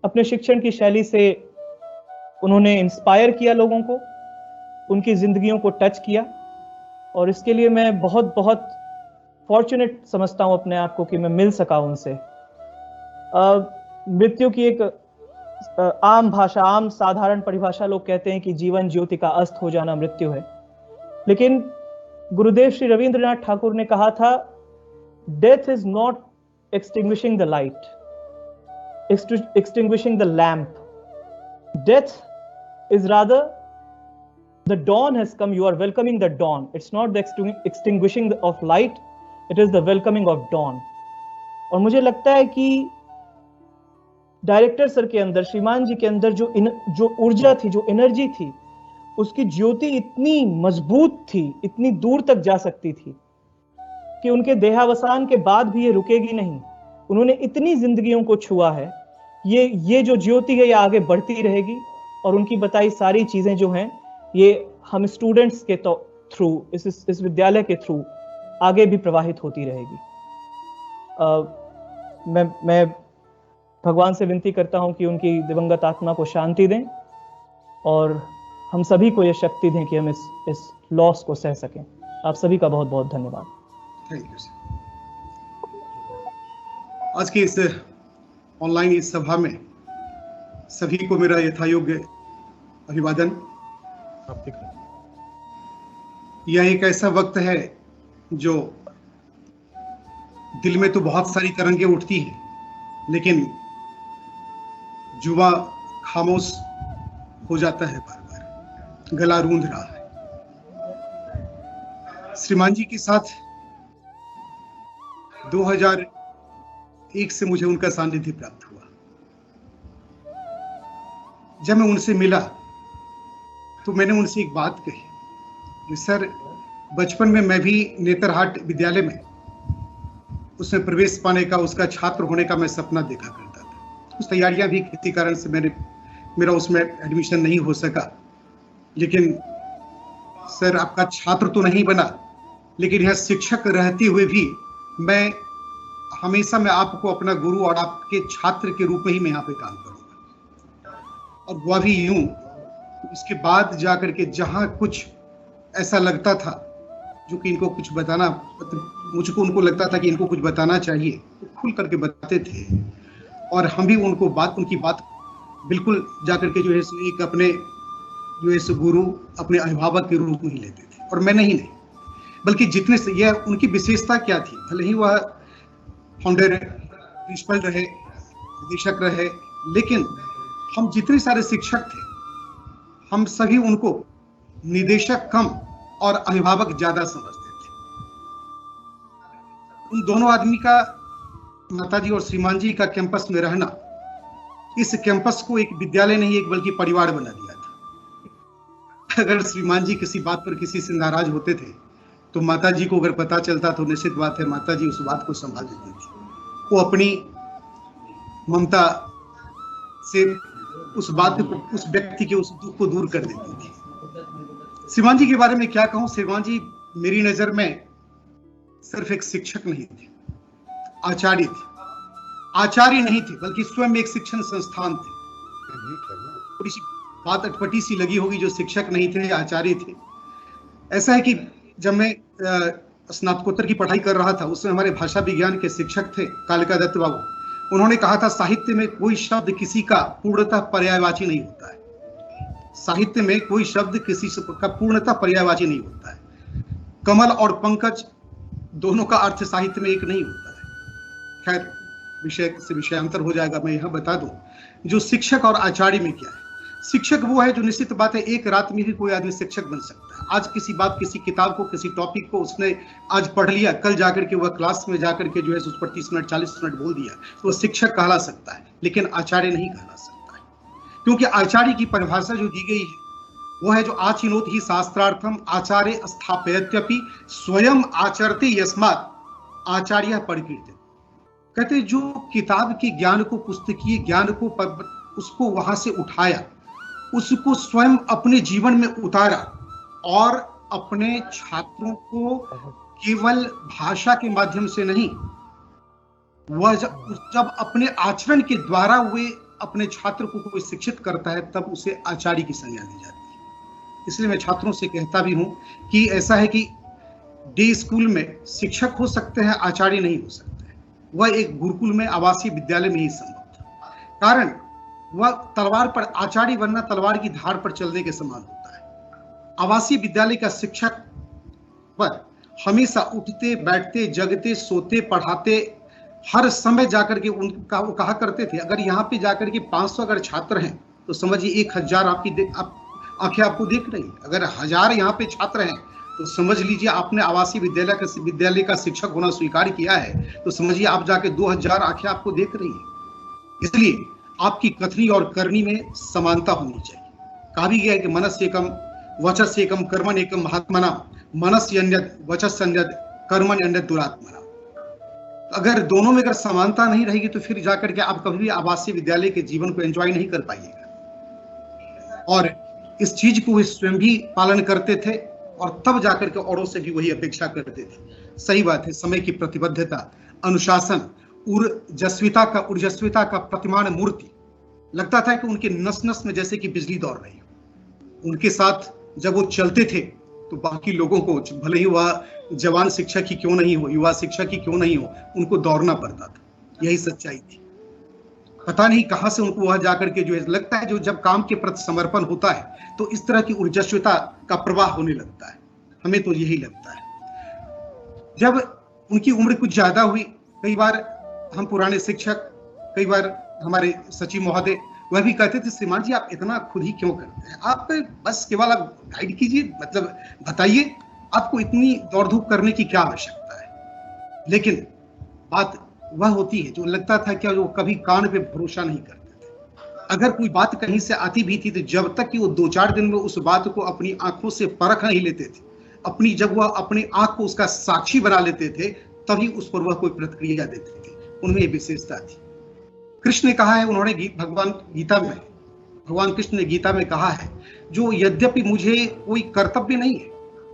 अपने शिक्षण की शैली से उन्होंने इंस्पायर किया लोगों को, उनकी जिंदगियों को टच किया। और इसके लिए मैं बहुत बहुत फॉर्चुनेट समझता हूं अपने आप को कि मैं मिल सका उनसे। मृत्यु की एक आम भाषा, आम साधारण परिभाषा लोग कहते हैं कि जीवन ज्योति का अस्त हो जाना मृत्यु है, लेकिन गुरुदेव श्री रविंद्रनाथ ठाकुर ने कहा था, death is not extinguishing the light, extinguishing the lamp. Death is rather the dawn has come, you are welcoming the dawn. It's not the extinguishing of light, it is the welcoming of dawn. और मुझे लगता है कि director sir के अंदर, श्रीमान जी के अंदर जो ऊर्जा थी, जो एनर्जी थी, उसकी ज्योति इतनी मजबूत थी, इतनी दूर तक जा सकती थी कि उनके देहावसान के बाद भी ये रुकेगी नहीं। उन्होंने इतनी जिंदगियों को छुआ है, ये जो ज्योति है ये आगे बढ़ती रहेगी, और उनकी बताई सारी चीजें जो हैं ये हम स्टूडेंट्स के थ्रू, इस विद्यालय के थ्रू आगे भी प्रवाहित होती रहेगी। मैं भगवान से विनती करता हूं कि उनकी दिवंगत आत्मा को शांति दें और हम सभी को ये शक्ति दें कि हम इस लॉस को सह सकें। आप सभी का बहुत बहुत धन्यवाद। Thank you sir. आज की इस ऑनलाइन इस सभा में सभी को मेरा यथायोग्य अभिवादन। यह एक ऐसा वक्त है जो दिल में तो बहुत सारी तरंगें उठती हैं, लेकिन जुबा खामोश हो जाता है, बार बार गला रूंध रहा है। श्रीमान जी के साथ 2001 से मुझे उनका सानिध्य प्राप्त हुआ। जब मैं उनसे मिला तो मैंने उनसे एक बात कही कि सर, बचपन में मैं भी नेतरहाट विद्यालय में उसमें प्रवेश पाने का, उसका छात्र होने का मैं सपना देखा करता था। कुछ तैयारियां भी किसी कारण से मेरा उसमें एडमिशन नहीं हो सका, लेकिन सर आपका छात्र तो नहीं बना, लेकिन यह शिक्षक रहते हुए भी मैं आपको अपना गुरु और आपके छात्र के रूप में ही मैं यहाँ पे काम करूंगा। और वह भी यूं, इसके बाद जाकर के जहां कुछ ऐसा लगता था जो कि इनको कुछ बताना, मुझको उनको लगता था कि इनको कुछ बताना चाहिए, तो खुल करके बताते थे, और हम भी उनकी बात बिल्कुल जाकर के जो है एक अपने जो है गुरु, अपने अभिभावक के रूप में ही लेते थे। और मैं नहीं, बल्कि जितने से यह उनकी विशेषता क्या थी, भले ही वह फाउंडर प्रिंसिपल रहे, निदेशक रहे, लेकिन हम जितने सारे शिक्षक थे हम सभी उनको निदेशक कम और अभिभावक ज्यादा समझते थे। उन दोनों आदमी का, माताजी और श्रीमान जी का कैंपस में रहना इस कैंपस को एक विद्यालय नहीं, एक बल्कि परिवार बना दिया था। अगर श्रीमान जी किसी बात पर किसी से नाराज होते थे तो माताजी को अगर पता चलता तो निश्चित बात है माताजी उस बात को संभाल लेती थी। वो अपनी ममता से उस बात को, उस व्यक्ति के उस दुख को दूर कर देती थी। श्रीमान जी के बारे में क्या कहूं, श्रीमान जी मेरी नजर में सिर्फ एक शिक्षक नहीं थे, आचार्य थे। आचार्य नहीं थे बल्कि स्वयं एक शिक्षण संस्थान थे। थोड़ी सी बात अटपटी सी लगी होगी, जो शिक्षक नहीं थे आचार्य थे। ऐसा है कि जब मैं स्नातकोत्तर की पढ़ाई कर रहा था, उसमें हमारे भाषा विज्ञान के शिक्षक थे कालिका दत्त बाबू। उन्होंने कहा था, साहित्य में कोई शब्द किसी का पूर्णतः पर्यायवाची नहीं होता है। साहित्य में कोई शब्द किसी का पूर्णतः पर्यायवाची नहीं होता है। कमल और पंकज दोनों का अर्थ साहित्य में एक नहीं होता है। खैर, विषय से विषयांतर हो जाएगा। मैं यह बता दूं, जो शिक्षक और आचार्य में क्या है। शिक्षक वो है जो, निश्चित बात है, एक रात में ही कोई आदमी शिक्षक बन सकता है। आज किसी बात, किसी किताब को, किसी टॉपिक को उसने आज पढ़ लिया, कल जाकर के वह क्लास में जाकर के जो है उस पर 30 मिनट 40 मिनट बोल दिया, तो वह शिक्षक कहला सकता है, लेकिन आचार्य नहीं कहला सकता है। क्योंकि आचार्य की परिभाषा जो दी गई है वो है, जो आचिनोत ही शास्त्रार्थम आचार्य स्थापयत्यपि स्वयं आचरते यस्मात् आचार्य परिकीर्तित। कहते जो किताब के ज्ञान को, पुस्तकीय ज्ञान को, उसको वहां से उठाया, उसको स्वयं अपने जीवन में उतारा और अपने छात्रों को केवल भाषा के माध्यम से नहीं, वह जब अपने आचरण के द्वारा वे अपने छात्र को कोई शिक्षित करता है, तब उसे आचार्य की संज्ञा दी जाती है। इसलिए मैं छात्रों से कहता भी हूं कि ऐसा है कि डे स्कूल में शिक्षक हो सकते हैं, आचार्य नहीं हो सकते हैं। वह एक गुरुकुल में आवासीय विद्यालय में ही संभव था। कारण वह तलवार पर आचार्य बनना तलवार की धार पर चलने के समान होता है। आवासीय विद्यालय का शिक्षक पर हमेशा उठते बैठते जगते सोते पढ़ाते हर समय जाकर के उनका वो कहा करते थे, अगर यहाँ पे जाकर के 500 अगर छात्र हैं तो समझिए 1000 आपकी आंखें आपको देख रही है। अगर 1000 यहाँ पे छात्र हैं तो समझ लीजिए आपने आवासीय विद्यालय का शिक्षक होना स्वीकार किया है, तो समझिए आप जाके 2000 आंखें आपको देख रही है। इसलिए आपकी कथनी और करनी में समानता होनी चाहिए। कहा भी गया है कि मनस्य एकम वचस्य एकम कर्मण एकम महात्मना, मनस्य अन्यद वचस्य अन्यद कर्मण अन्यद दुरात्मना। अगर दोनों में अगर समानता नहीं रहेगी तो फिर जाकर के आप कभी भी आवासीय विद्यालय के जीवन को एंजॉय नहीं कर पाइएगा। और इस चीज को वे स्वयं भी पालन करते थे और तब जाकर के औरों से भी वही अपेक्षा करते थे। सही बात है, समय की प्रतिबद्धता, अनुशासन, ऊर्जस्विता का प्रतिमान मूर्ति। लगता था कि उनके नस नस में जैसे कि बिजली दौड़ रही हो। उनके साथ जब वो चलते थे तो बाकी लोगों को, भले ही वह जवान शिक्षक ही क्यों नहीं हो, युवा शिक्षक ही क्यों नहीं हो, उनको दौड़ना पड़ता था। यही सच्चाई थी। पता नहीं कहां से उनको वह जाकर के जो है लगता है, जो जब काम के प्रति समर्पण होता है तो इस तरह की ऊर्जस्विता का प्रवाह होने लगता है। हमें तो यही लगता है। जब उनकी उम्र कुछ ज्यादा हुई, कई बार हम पुराने शिक्षक, कई बार हमारे सचिव महोदय वह भी कहते थे, श्रीमान जी आप इतना खुद ही क्यों करते हैं, आप बस केवल आप गाइड कीजिए, मतलब बताइए आपको इतनी दौड़ धूप करने की क्या आवश्यकता है। लेकिन बात वह होती है जो लगता था कि वो कभी कान पे भरोसा नहीं करते थे। अगर कोई बात कहीं से आती भी थी तो जब तक कि वो 2-4 दिन में उस बात को अपनी आंखों से परख नहीं लेते थे, जब वह अपनी आंख को उसका साक्षी बना लेते थे, तभी उस पर वह कोई प्रतिक्रिया देते थे। उनमें विशेषता थी। कृष्ण ने कहा है, उन्होंने भगवान कृष्ण ने गीता में कहा है, जो यद्यपि मुझे कोई कर्तव्य नहीं है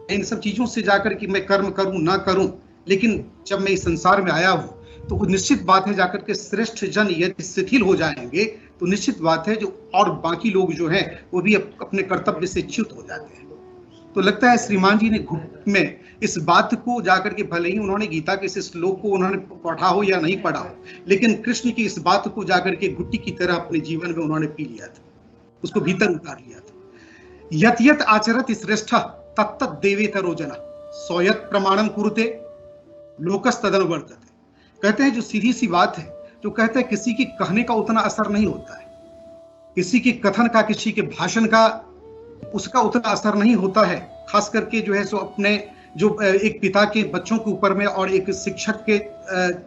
इन सब चीजों से जाकर कि मैं कर्म करूं ना करूं, लेकिन जब मैं इस संसार में आया हूं तो निश्चित बात है जाकर के श्रेष्ठ जन यदि शिथिल हो जाएंगे तो निश्चित बात है जो और बाकी लोग जो हैं वो भी अपने कर्तव्य से च्युत हो जाते हैं। तो लगता है श्रीमान जी ने घुट में इस बात को जाकर के, भले ही उन्होंने गीता के इस श्लोक को उन्होंने पढ़ा हो या नहीं पढ़ा हो, लेकिन कृष्ण की इस बात को जाकर के गुट्टी की तरह अपने जीवन में उन्होंने पी लिया था, उसको भीतर उतार लिया था। यत यत आचरत श्रेष्ठ तत्त देवेतरो जना स्वयत प्रमाणम कुरुते लोकस तदनुवर्तते। कहते हैं जो सीधी सी बात है, जो कहते हैं किसी के कहने का उतना असर नहीं होता है, किसी के कथन का, किसी के भाषण का उसका उतना असर नहीं होता है, खास करके जो है सो अपने जो एक पिता के बच्चों के ऊपर में और एक शिक्षक के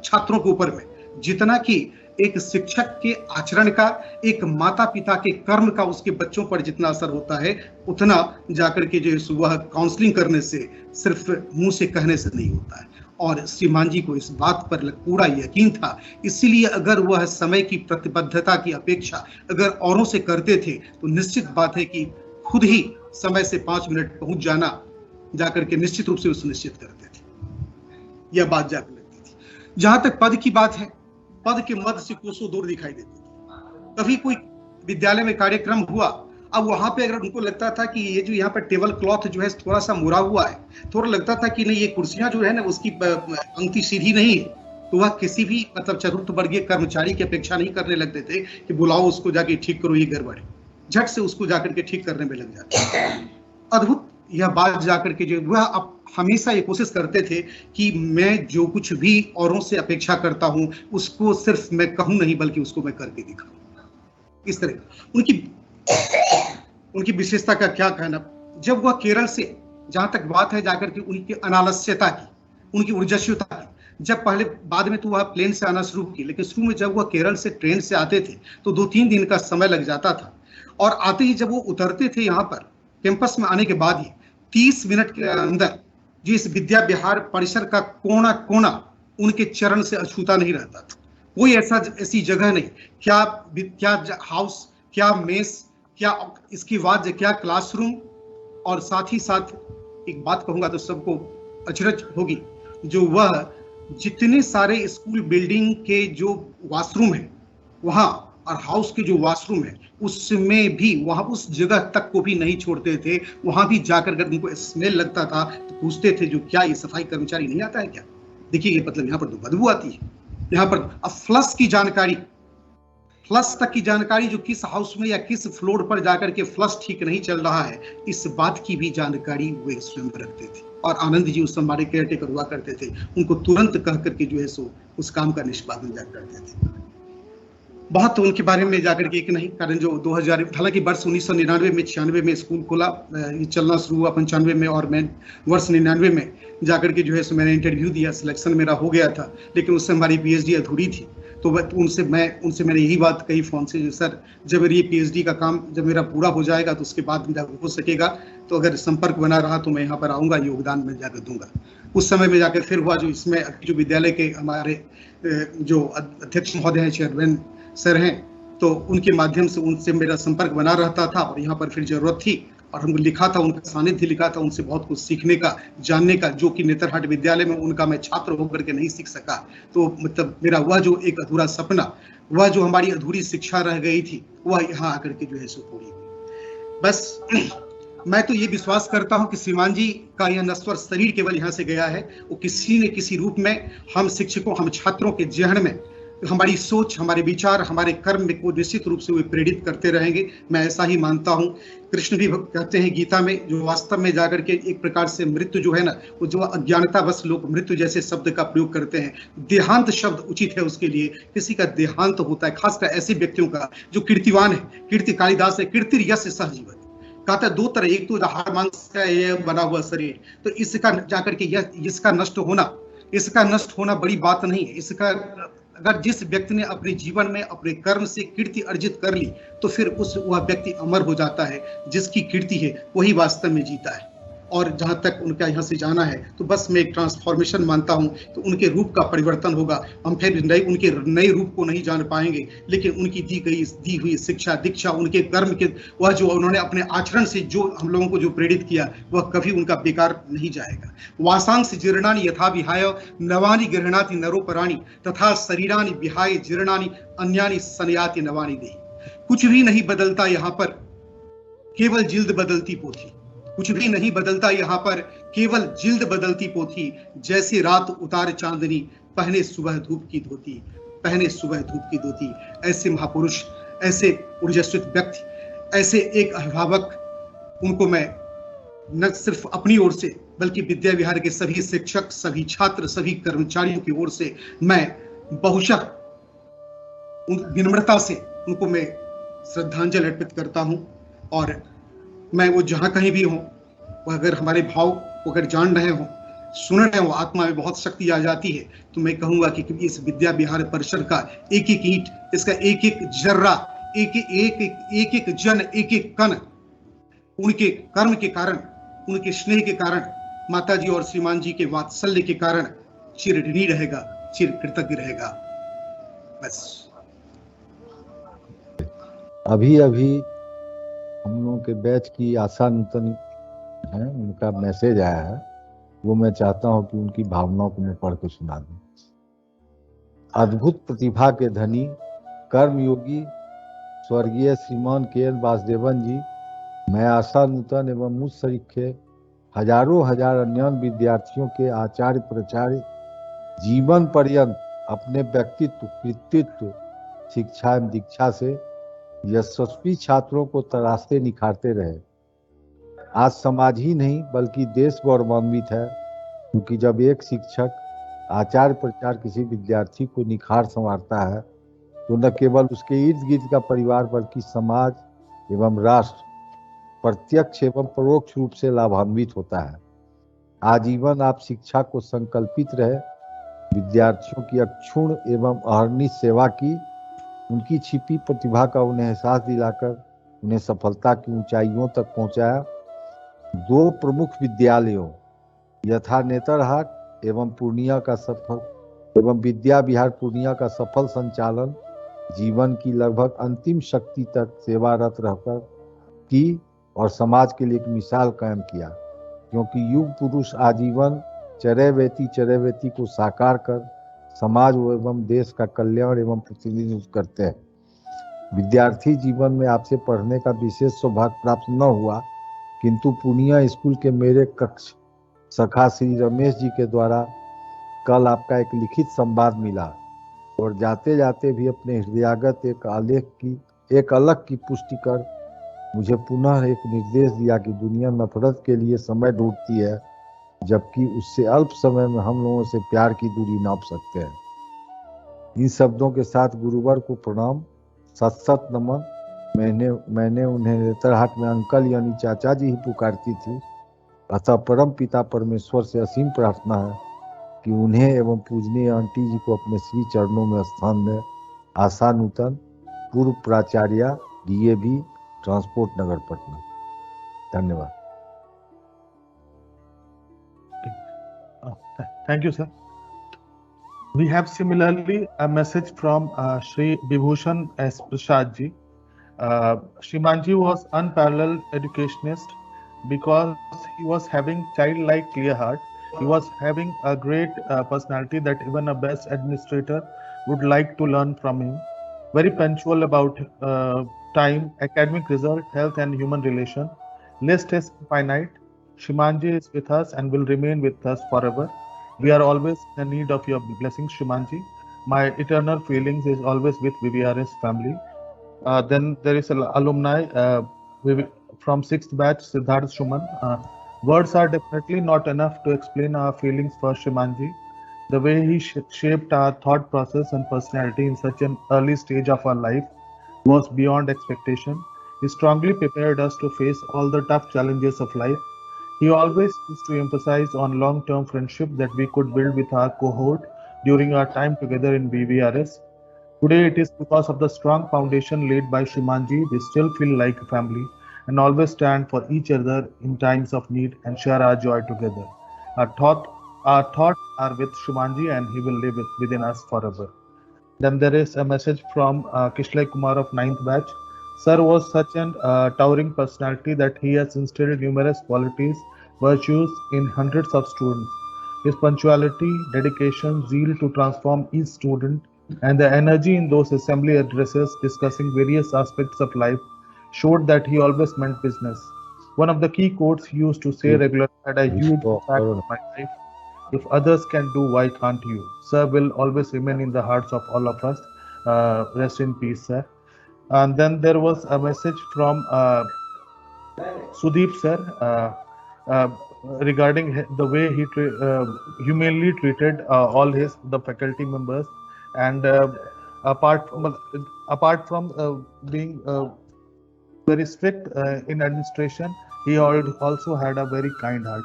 छात्रों के ऊपर में, जितना कि एक शिक्षक के आचरण का, एक माता पिता के कर्म का उसके बच्चों पर जितना असर होता है, उतना जाकर के जो वह काउंसलिंग करने से, सिर्फ मुंह से कहने से नहीं होता है। और श्रीमान जी को इस बात पर पूरा यकीन था, इसीलिए अगर वह समय की प्रतिबद्धता की अपेक्षा अगर औरों से करते थे तो निश्चित बात है कि खुद ही समय से 5 मिनट पहुंच जाना जाकर के निश्चित रूप से सुनिश्चित करते थे। यह बात जाकर लगती थी। जहां तक पद की बात है, पद के मद से कोसों दूर दिखाई देती थी। कभी कोई विद्यालय में कार्यक्रम हुआ, अब वहां पे अगर उनको लगता था कि ये जो यहाँ पर टेबल क्लॉथ जो है थोड़ा सा मुड़ा हुआ है, थोड़ा लगता था कि नहीं ये कुर्सियां जो है ना उसकी पंक्ति सीधी नहीं है, तो वह किसी भी मतलब चतुर्थ वर्गीय कर्मचारी की अपेक्षा नहीं करने लगते थे कि बुलाओ उसको जाके ठीक करो, ये गड़बड़ है, झट से उसको जाकर के ठीक करने में लग जाते। अद्भुत यह बात जाकर के जो वह अब हमेशा ये कोशिश करते थे कि मैं जो कुछ भी औरों से अपेक्षा करता हूं उसको सिर्फ मैं कहूं नहीं बल्कि उसको मैं करके दिखाऊं। इस तरह उनकी विशेषता का क्या कहना। जब वह केरल से, जहां तक बात है जाकर के उनकी अनालस्यता की, उनकी ऊर्जस्विता की, जब पहले बाद में तो वह प्लेन से आना शुरू की, लेकिन शुरू में जब वह केरल से ट्रेन से आते थे तो 2-3 दिन का समय लग जाता था, और आते ही जब वो उतरते थे यहाँ पर कैंपस में आने के बाद ही 30 मिनट के अंदर जो इस विद्या विहार परिसर का कोना कोना उनके चरण से अछूता नहीं रहता था। कोई ऐसी जगह नहीं, क्या हाउस, क्या मेस, क्या इसकी बाद क्या क्लासरूम, और साथ ही साथ एक बात कहूंगा तो सबको अचरज होगी, जो वह जितने सारे स्कूल बिल्डिंग के जो वॉशरूम है वहां और हाउस के जो वॉशरूम है उसमें भी वहां उस जगह तक को भी नहीं छोड़ते थे। वहां भी जाकर अगर उनको स्मेल लगता था तो पूछते थे जो क्या ये सफाई कर्मचारी नहीं आता है क्या, देखिए ये मतलब यहाँ पर तो बदबू आती है। यहाँ पर अब फ्लश की जानकारी, फ्लश तक की जानकारी, जो किस हाउस में या किस फ्लोर पर जाकर के फ्लश ठीक नहीं चल रहा है, इस बात की भी जानकारी वे स्वयं रखते थे। और आनंद जी उस समय हमारे केयर टेकर हुआ करते थे, उनको तुरंत कह करके जो है सो उस काम का निष्पादन करते थे। बहुत तो उनके बारे में जाकर के एक नहीं, कारण जो 2000, हालांकि वर्ष 1999 में 96 में स्कूल खोला, ये चलना शुरू हुआ 95 में, और मैं वर्ष 99 में जाकर के जो है सो मैंने इंटरव्यू दिया, सिलेक्शन मेरा हो गया था, लेकिन उससे हमारी पीएचडी अधूरी थी। तो उनसे मैंने यही बात कही फोन से, जो सर जब ये पीएचडी का काम जब मेरा पूरा हो जाएगा तो उसके बाद मेरा हो सकेगा, तो अगर संपर्क बना रहा तो मैं यहाँ पर आऊँगा, योगदान में जाकर दूंगा। उस समय में जाकर फिर हुआ, जो इसमें जो विद्यालय के हमारे जो अध्यक्ष महोदय हैं, चेयरमैन सर हैं, तो उनके माध्यम से उनसे मेरा संपर्क बना रहता था, और यहाँ पर फिर जरूरत थी और हमको लिखा था, उनका सानिध्य लिखा था, उनसे बहुत कुछ सीखने का, जानने का, जो कि नेतरहाट विद्यालय में उनका मैं छात्र होकर के नहीं सीख सका। तो मतलब मेरा वह जो एक अधूरा सपना, वह जो हमारी अधूरी शिक्षा रह गई थी, वह यहाँ आकर के जो है सो पूरी हुई। बस मैं तो ये विश्वास करता हूँ कि श्रीमान जी का यह नश्वर शरीर केवल यहाँ से गया है, वो किसी न किसी रूप में हम शिक्षकों, हम छात्रों के जहन में हमारी सोच, हमारे विचार, हमारे कर्म में को निश्चित रूप से वे प्रेरित करते रहेंगे। मैं ऐसा ही मानता हूँ। कृष्ण भी कहते हैं गीता में, जो वास्तव में जाकर के एक प्रकार से मृत्यु जो है ना, वो जो अज्ञानतावश लोग मृत्यु जैसे शब्द का प्रयोग करते हैं, देहांत शब्द उचित है उसके लिए। किसी का देहांत होता है, खासकर ऐसे व्यक्तियों का जो कीर्तिवान है। कीर्ति कालिदास है, कीर्ति यश सहजीवन कहता है, दो तरह, एक तो हाड़ मांस का ये बना हुआ शरीर, तो इसका जाकर के इसका नष्ट होना बड़ी बात नहीं है। इसका अगर जिस व्यक्ति ने अपने जीवन में अपने कर्म से कीर्ति अर्जित कर ली, तो फिर वह व्यक्ति अमर हो जाता है। जिसकी कीर्ति है वही वास्तव में जीता है। और जहां तक उनका यहाँ से जाना है, तो बस मैं एक ट्रांसफॉर्मेशन मानता हूँ कि उनके रूप का परिवर्तन होगा। हम फिर उनके नए रूप को नहीं जान पाएंगे, लेकिन उनकी दी हुई शिक्षा दीक्षा, उनके कर्म के, वह जो उन्होंने अपने आचरण से जो हम लोगों को जो प्रेरित किया, वह कभी उनका बेकार नहीं जाएगा। वासांश जीर्णानि यथा विहाय नवानि गृह्णाति नरोपराणि तथा शरीरानि विहाय जीर्णानि अन्यानि संयाति नवानि देहि। कुछ भी नहीं बदलता यहाँ पर, केवल जिल्द बदलती पोथी। कुछ भी नहीं बदलता यहाँ पर, केवल जिल्द बदलती पोथी। जैसे रात उतार चांदनी, पहने सुबह धूप की धोती, पहने सुबह धूप की धोती। ऐसे महापुरुष, ऐसे ऊर्जास्वित व्यक्ति, ऐसे एक अभिभावक, उनको मैं न सिर्फ अपनी ओर से बल्कि विद्या विहार के सभी शिक्षक, सभी छात्र, सभी कर्मचारियों की ओर से मैं बहुशः विनम्रता से उनको मैं श्रद्धांजलि अर्पित करता हूं। और मैं वो जहां कहीं भी हो, वो अगर हमारे भाव को अगर जान रहे हो, सुन रहे हो, आत्मा में बहुत शक्ति आ जाती है, तो मैं कहूंगा कि इस विद्या विहार परिसर का एक एक ईंट, इसका एक एक जर्रा, एक एक जन, एक एक कण, उनके कर्म के कारण, उनके स्नेह के कारण, माता जी और श्रीमान जी के वात्सल्य के कारण चिर ऋणी रहेगा, चिर कृतज्ञ रहेगा। बस अभी हम लोगों के बैच की आशा नूतन है, उनका मैसेज आया है, वो मैं चाहता हूं कि उनकी भावनाओं को मैं पढ़ के सुना दूं। अद्भुत प्रतिभा के धनी कर्मयोगी स्वर्गीय श्रीमान के.एन. वासुदेवन जी, मैं आशा नूतन एवं मुझ सरीखे हजारों हजार अन्य विद्यार्थियों के आचार्य प्रचार्य जीवन पर्यंत अपने व्यक्तित्व, कृतित्व, शिक्षा एवं दीक्षा से यशस्वी छात्रों को तराशते निखारते रहे। आज समाज ही नहीं बल्कि देश गौरवान्वित है, क्योंकि जब एक शिक्षक आचार प्रचार किसी विद्यार्थी को निखार संवारता है, तो न केवल उसके इर्द गिर्द का परिवार बल्कि समाज एवं राष्ट्र प्रत्यक्ष एवं परोक्ष रूप से लाभान्वित होता है। आजीवन आप शिक्षा को संकल्पित रहे, विद्यार्थियों की अक्षुण्ण एवं अहर्निश सेवा की, उनकी छिपी प्रतिभा का उन्हें एहसास दिलाकर उन्हें सफलता की ऊंचाइयों तक पहुंचाया। दो प्रमुख विद्यालयों यथा नेतरहाट एवं पूर्णिया का सफल एवं विद्या विहार पूर्णिया का सफल संचालन जीवन की लगभग अंतिम शक्ति तक सेवारत रहकर की और समाज के लिए एक मिसाल कायम किया, क्योंकि युग पुरुष आजीवन चरैवेती को साकार कर समाज एवं देश का कल्याण एवं प्रतिनिधित्व करते हैं। विद्यार्थी जीवन में आपसे पढ़ने का विशेष सौभाग्य प्राप्त न हुआ, किंतु पूर्णिया स्कूल के मेरे कक्ष सखा श्री रमेश जी के द्वारा कल आपका एक लिखित संवाद मिला, और जाते जाते भी अपने हृदयागत एक अलग की पुष्टि कर मुझे पुनः एक निर्देश दिया कि दुनिया नफरत के लिए समय ढूंढती है, जबकि उससे अल्प समय में हम लोगों से प्यार की दूरी नाप सकते हैं। इन शब्दों के साथ गुरुवर को प्रणाम, सत सत नमन। मैंने उन्हें नेतरहाट में अंकल यानी चाचा जी ही पुकारती थी। अतः परम पिता परमेश्वर से असीम प्रार्थना है कि उन्हें एवं पूजनीय आंटी जी को अपने श्री चरणों में स्थान दें। आशा नूतन, पूर्व प्राचार्य, DAV, ट्रांसपोर्ट नगर पटना। धन्यवाद। Thank you, sir. We have similarly a message from Shri Vibhushan S. Prasad ji. Shriman ji was unparalleled educationist because he was having childlike clear heart. He was having a great personality that even a best administrator would like to learn from him. Very punctual about time, academic result, health and human relation. List is finite. Shrimanji is with us and will remain with us forever. We are always in need of your blessings, Shrimanji. My eternal feelings is always with VVRS family. Then there is an alumni from 6th batch, Siddharth Shuman. Words are definitely not enough to explain our feelings for Shrimanji. The way he shaped our thought process and personality in such an early stage of our life was beyond expectation. He strongly prepared us to face all the tough challenges of life. He always used to emphasize on long-term friendship that we could build with our cohort during our time together in VVRS. Today it is because of the strong foundation laid by Shrimanji, we still feel like a family and always stand for each other in times of need and share our joy together. Our thoughts are with Shrimanji and he will live within us forever. Then there is a message from Kishlay Kumar of 9th batch. Sir was such an towering personality that he has instilled numerous qualities, virtues in hundreds of students. His punctuality, dedication, zeal to transform each student, and the energy in those assembly addresses discussing various aspects of life showed that he always meant business. One of the key quotes he used to say regularly had a huge impact on my life. If others can do, why can't you? Sir will always remain in the hearts of all of us. Rest in peace, sir. And then there was a message from Sudeep, sir, regarding the way he humanely treated all the faculty members, and apart from being very strict in administration, he also had a very kind heart.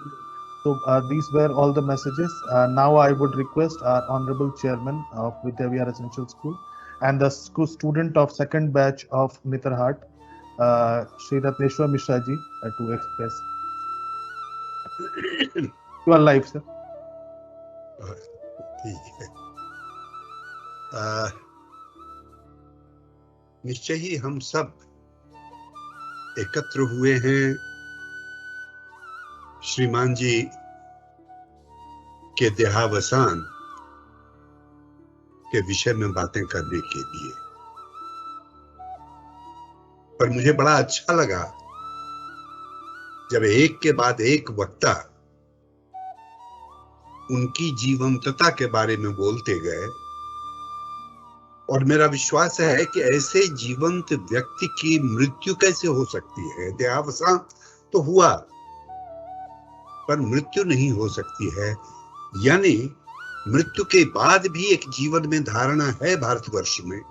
So these were all the messages. Now I would request our Honorable Chairman of Vidya Vihar Residential School and the student of 2nd batch of Netarhat, Shri Ratneshwar Mishra ji, to express. You are live, sir. ठीक है। निश्चय ही हम सब एकत्र हुए हैं श्रीमान जी के देहावसान के विषय में बातें करने के लिए, पर मुझे बड़ा अच्छा लगा जब एक के बाद एक वक्ता उनकी जीवंतता के बारे में बोलते गए, और मेरा विश्वास है कि ऐसे जीवंत व्यक्ति की मृत्यु कैसे हो सकती है। देहावसान तो हुआ पर मृत्यु नहीं हो सकती है, यानी मृत्यु के बाद भी एक जीवन में धारणा है भारतवर्ष में।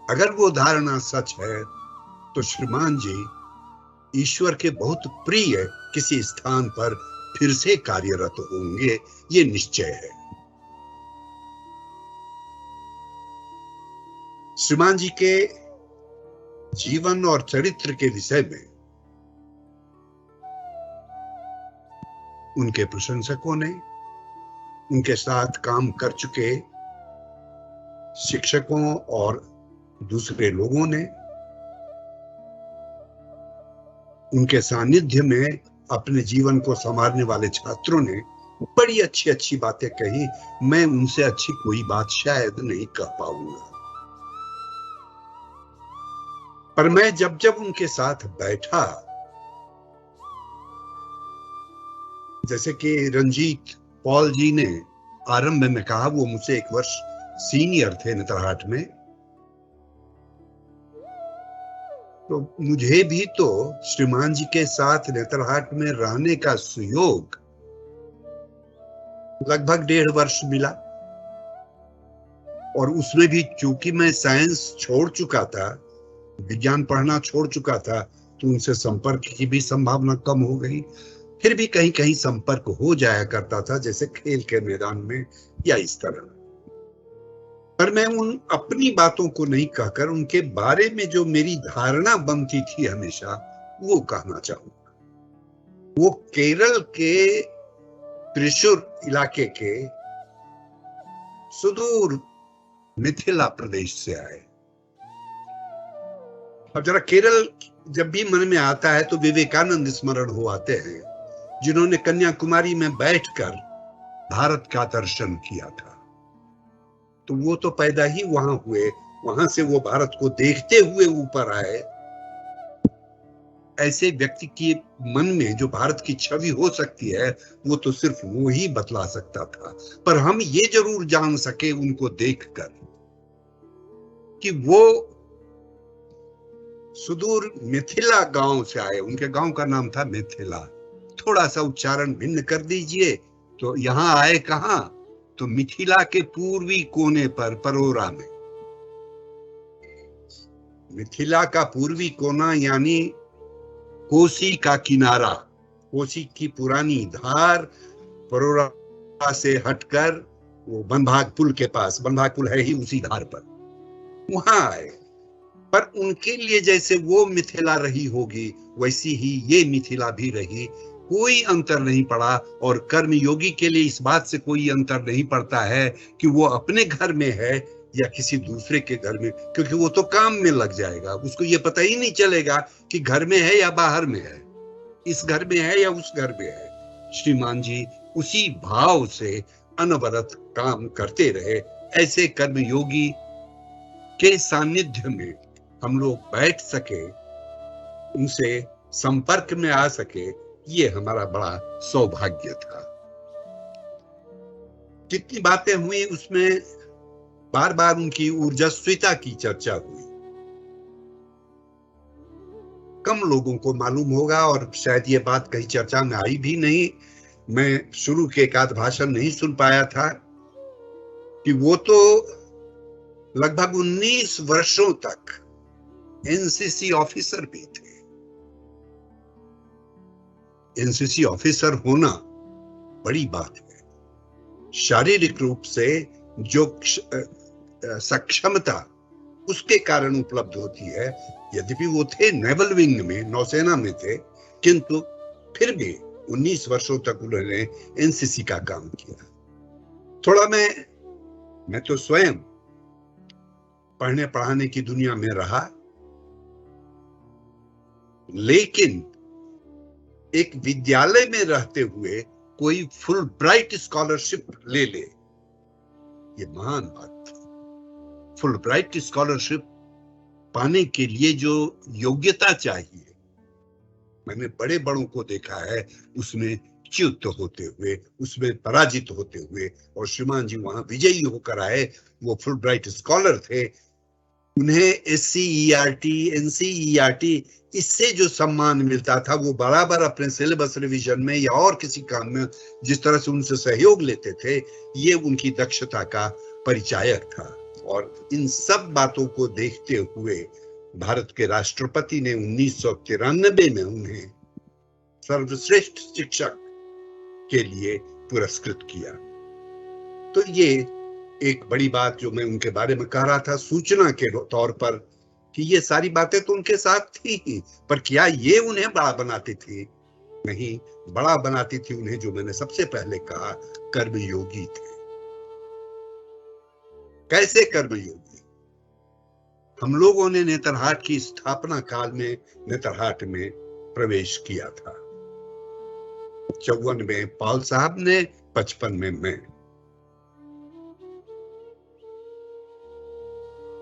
अगर वो धारणा सच है तो श्रीमान जी ईश्वर के बहुत प्रिय किसी स्थान पर फिर से कार्यरत होंगे, ये निश्चय है। श्रीमान जी के जीवन और चरित्र के विषय में उनके प्रशंसकों ने, उनके साथ काम कर चुके शिक्षकों और दूसरे लोगों ने, उनके सानिध्य में अपने जीवन को संवारने वाले छात्रों ने बड़ी अच्छी अच्छी बातें कही। मैं उनसे अच्छी कोई बात शायद नहीं कह पाऊंगा, पर मैं जब जब उनके साथ बैठा, जैसे कि रंजीत पॉल जी ने आरंभ में कहा, वो मुझसे 1 वर्ष सीनियर थे नेतरहाट में, तो मुझे भी तो श्रीमान जी के साथ नेतरहाट में रहने का सुयोग लगभग 1.5 वर्ष मिला। और उसमें भी चूंकि मैं साइंस छोड़ चुका था, विज्ञान पढ़ना छोड़ चुका था, तो उनसे संपर्क की भी संभावना कम हो गई। फिर भी कहीं कहीं संपर्क हो जाया करता था, जैसे खेल के मैदान में या इस तरह। पर मैं उन अपनी बातों को नहीं कहकर उनके बारे में जो मेरी धारणा बनती थी हमेशा, वो कहना चाहूंगा। वो केरल के त्रिशूर इलाके के सुदूर मिथिला प्रदेश से आए। अब जरा केरल जब भी मन में आता है तो विवेकानंद स्मरण हो आते हैं, जिन्होंने कन्याकुमारी में बैठकर भारत का दर्शन किया था। तो वो तो पैदा ही वहां हुए, वहां से वो भारत को देखते हुए ऊपर आए। ऐसे व्यक्ति के मन में जो भारत की छवि हो सकती है, वो तो सिर्फ वो ही बतला सकता था। पर हम ये जरूर जान सके उनको देखकर कि वो सुदूर मिथिला गांव से आए। उनके गांव का नाम था मिथिला। थोड़ा सा उच्चारण भिन्न कर दीजिए तो यहां आए कहां, तो मिथिला के पूर्वी कोने पर परोरा में। मिथिला का पूर्वी कोना यानी कोसी का किनारा, कोसी की पुरानी धार, परोरा से हटकर वो बनभाग पुल के पास, बनभाग पुल है ही उसी धार पर, वहां आए। पर उनके लिए जैसे वो मिथिला रही होगी, वैसी ही ये मिथिला भी रही। कोई अंतर नहीं पड़ा। और कर्मयोगी के लिए इस बात से कोई अंतर नहीं पड़ता है कि वो अपने घर में है या किसी दूसरे के घर में, क्योंकि वो तो काम में लग जाएगा। उसको ये पता ही नहीं चलेगा कि घर में है या बाहर में है, इस घर में है या उस घर में है। श्रीमान जी उसी भाव से अनवरत काम करते रहे। ऐसे कर्मयोगी के सानिध्य में हम लोग बैठ सके, उनसे संपर्क में आ सके, ये हमारा बड़ा सौभाग्य था। जितनी बातें हुई उसमें बार बार उनकी ऊर्जस्विता की चर्चा हुई। कम लोगों को मालूम होगा और शायद ये बात कहीं चर्चा में आई भी नहीं। मैं शुरू के एक आध भाषण नहीं सुन पाया था कि वो तो लगभग 19 वर्षों तक एनसीसी ऑफिसर भी थे। एनसीसी ऑफिसर होना बड़ी बात है। शारीरिक रूप से जो सक्षमता उसके कारण उपलब्ध होती है, यद्यपि वो थे नेवल विंग में, नौसेना में थे, किंतु फिर भी 19 वर्षों तक उन्होंने एनसीसी का काम किया। थोड़ा मैं तो स्वयं पढ़ने पढ़ाने की दुनिया में रहा, लेकिन एक विद्यालय में रहते हुए कोई फुल ब्राइट स्कॉलरशिप ले ले, ये महान बात थी। फुल ब्राइट स्कॉलरशिप पाने के लिए जो योग्यता चाहिए, मैंने बड़े बड़ों को देखा है उसमें च्युत होते हुए, उसमें पराजित होते हुए, और श्रीमान जी वहां विजयी होकर आए। वो फुल ब्राइट स्कॉलर थे। उन्हें SCERT, NCERT इससे जो सम्मान मिलता था, वो बराबर अपने सिलेबस रिवीजन में या और किसी काम में जिस तरह से उनसे सहयोग लेते थे, ये उनकी दक्षता का परिचायक था। और इन सब बातों को देखते हुए भारत के राष्ट्रपति ने 1993 में उन्हें सर्वश्रेष्ठ शिक्षक के लिए पुरस्कृत किया। तो ये एक बड़ी बात जो मैं उनके बारे में कह रहा था सूचना के तौर पर, कि ये सारी बातें तो उनके साथ थी ही, पर क्या ये उन्हें बड़ा बनाती थी? नहीं, बड़ा बनाती थी उन्हें, जो मैंने सबसे पहले कहा, कर्मयोगी थे। कैसे कर्मयोगी? हम लोगों ने नेतरहाट की स्थापना काल में नेतरहाट में प्रवेश किया था। 54 में पॉल साहब ने, 55 में मैं।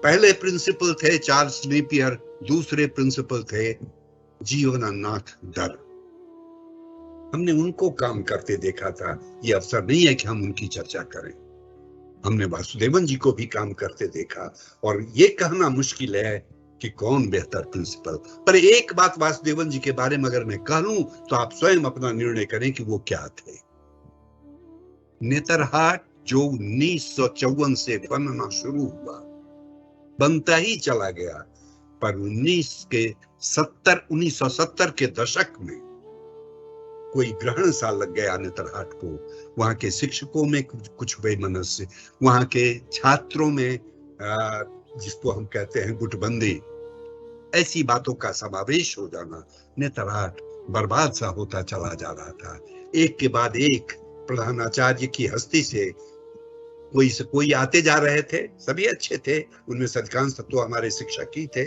पहले प्रिंसिपल थे चार्ल्स नेपियर, दूसरे प्रिंसिपल थे जीवनानाथ डर। हमने उनको काम करते देखा था। ये अवसर नहीं है कि हम उनकी चर्चा करें। हमने वासुदेवन जी को भी काम करते देखा, और ये कहना मुश्किल है कि कौन बेहतर प्रिंसिपल। पर एक बात वासुदेवन जी के बारे में अगर मैं कह लूं तो आप स्वयं अपना निर्णय करें कि वो क्या थे। नेतरहाट जो 1954 से बनना शुरू हुआ, बनता ही चला गया, पर 1970 के दशक में कोई ग्रहण सा लग गया नेतरहाट को। वहां के शिक्षकों में कुछ वैमनस्य, वहां के छात्रों में जिसको हम कहते हैं गुटबंदी, ऐसी बातों का समावेश हो जाना, नेतरहाट बर्बाद सा होता चला जा रहा था। एक के बाद एक प्रधानाचार्य की हस्ती से कोई आते जा रहे थे, सभी अच्छे थे, उनमें अधिकांश तो हमारे शिक्षक ही थे।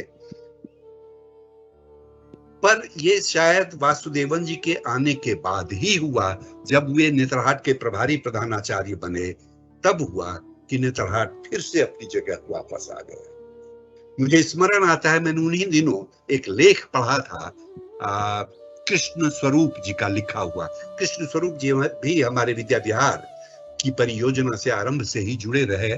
पर ये शायद वासुदेवन जी के आने के बाद ही हुआ, जब वे नेतरहाट के प्रभारी प्रधानाचार्य बने, तब हुआ कि नेतरहाट फिर से अपनी जगह वापस आ गया। मुझे स्मरण आता है, मैंने उन्हीं दिनों एक लेख पढ़ा था कृष्ण स्वरूप जी का लिखा हुआ। कृष्ण स्वरूप जी भी हमारे विद्या विहार की परियोजना से आरंभ से ही जुड़े रहे।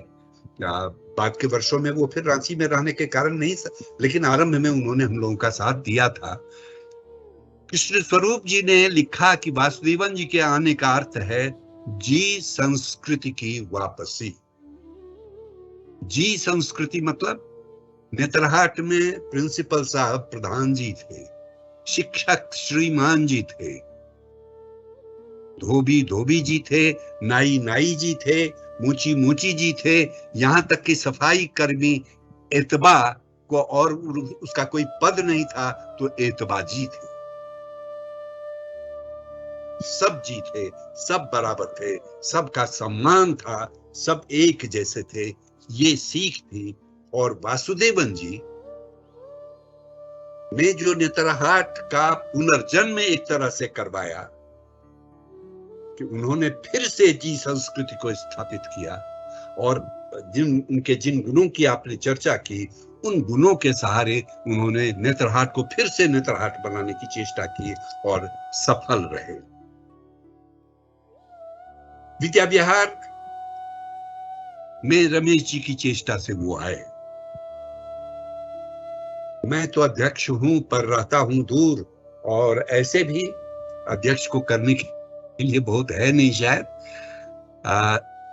बाद के वर्षों में वो फिर रांची में रहने के कारण नहीं, लेकिन आरंभ में उन्होंने हम लोगों का साथ दिया था। कृष्ण स्वरूप जी ने लिखा कि वासुदेवन जी के आने का अर्थ है जी संस्कृति की वापसी। जी संस्कृति मतलब नेतरहाट में प्रिंसिपल साहब प्रधान जी थे, शिक्षक श्रीमान जी थे, धोबी जी थे, नाई जी थे, मूची जी थे, यहां तक कि सफाई कर्मी एतबा को, और उसका कोई पद नहीं था तो एतबा जी थे। सब जी थे, सब बराबर थे, सबका सम्मान था, सब एक जैसे थे, ये सीख थी। और वासुदेवन जी ने जो नेतरहाट का पुनर्जन्म एक तरह से करवाया कि उन्होंने फिर से जी संस्कृति को स्थापित किया, और जिन गुणों की आपने चर्चा की, उन गुणों के सहारे उन्होंने नेतरहाट को फिर से नेतरहाट बनाने की चेष्टा की और सफल रहे। विद्या विहार में रमेश जी की चेष्टा से वो आए। मैं तो अध्यक्ष हूं पर रहता हूं दूर, और ऐसे भी अध्यक्ष को करने के लिए बहुत है नहीं शायद,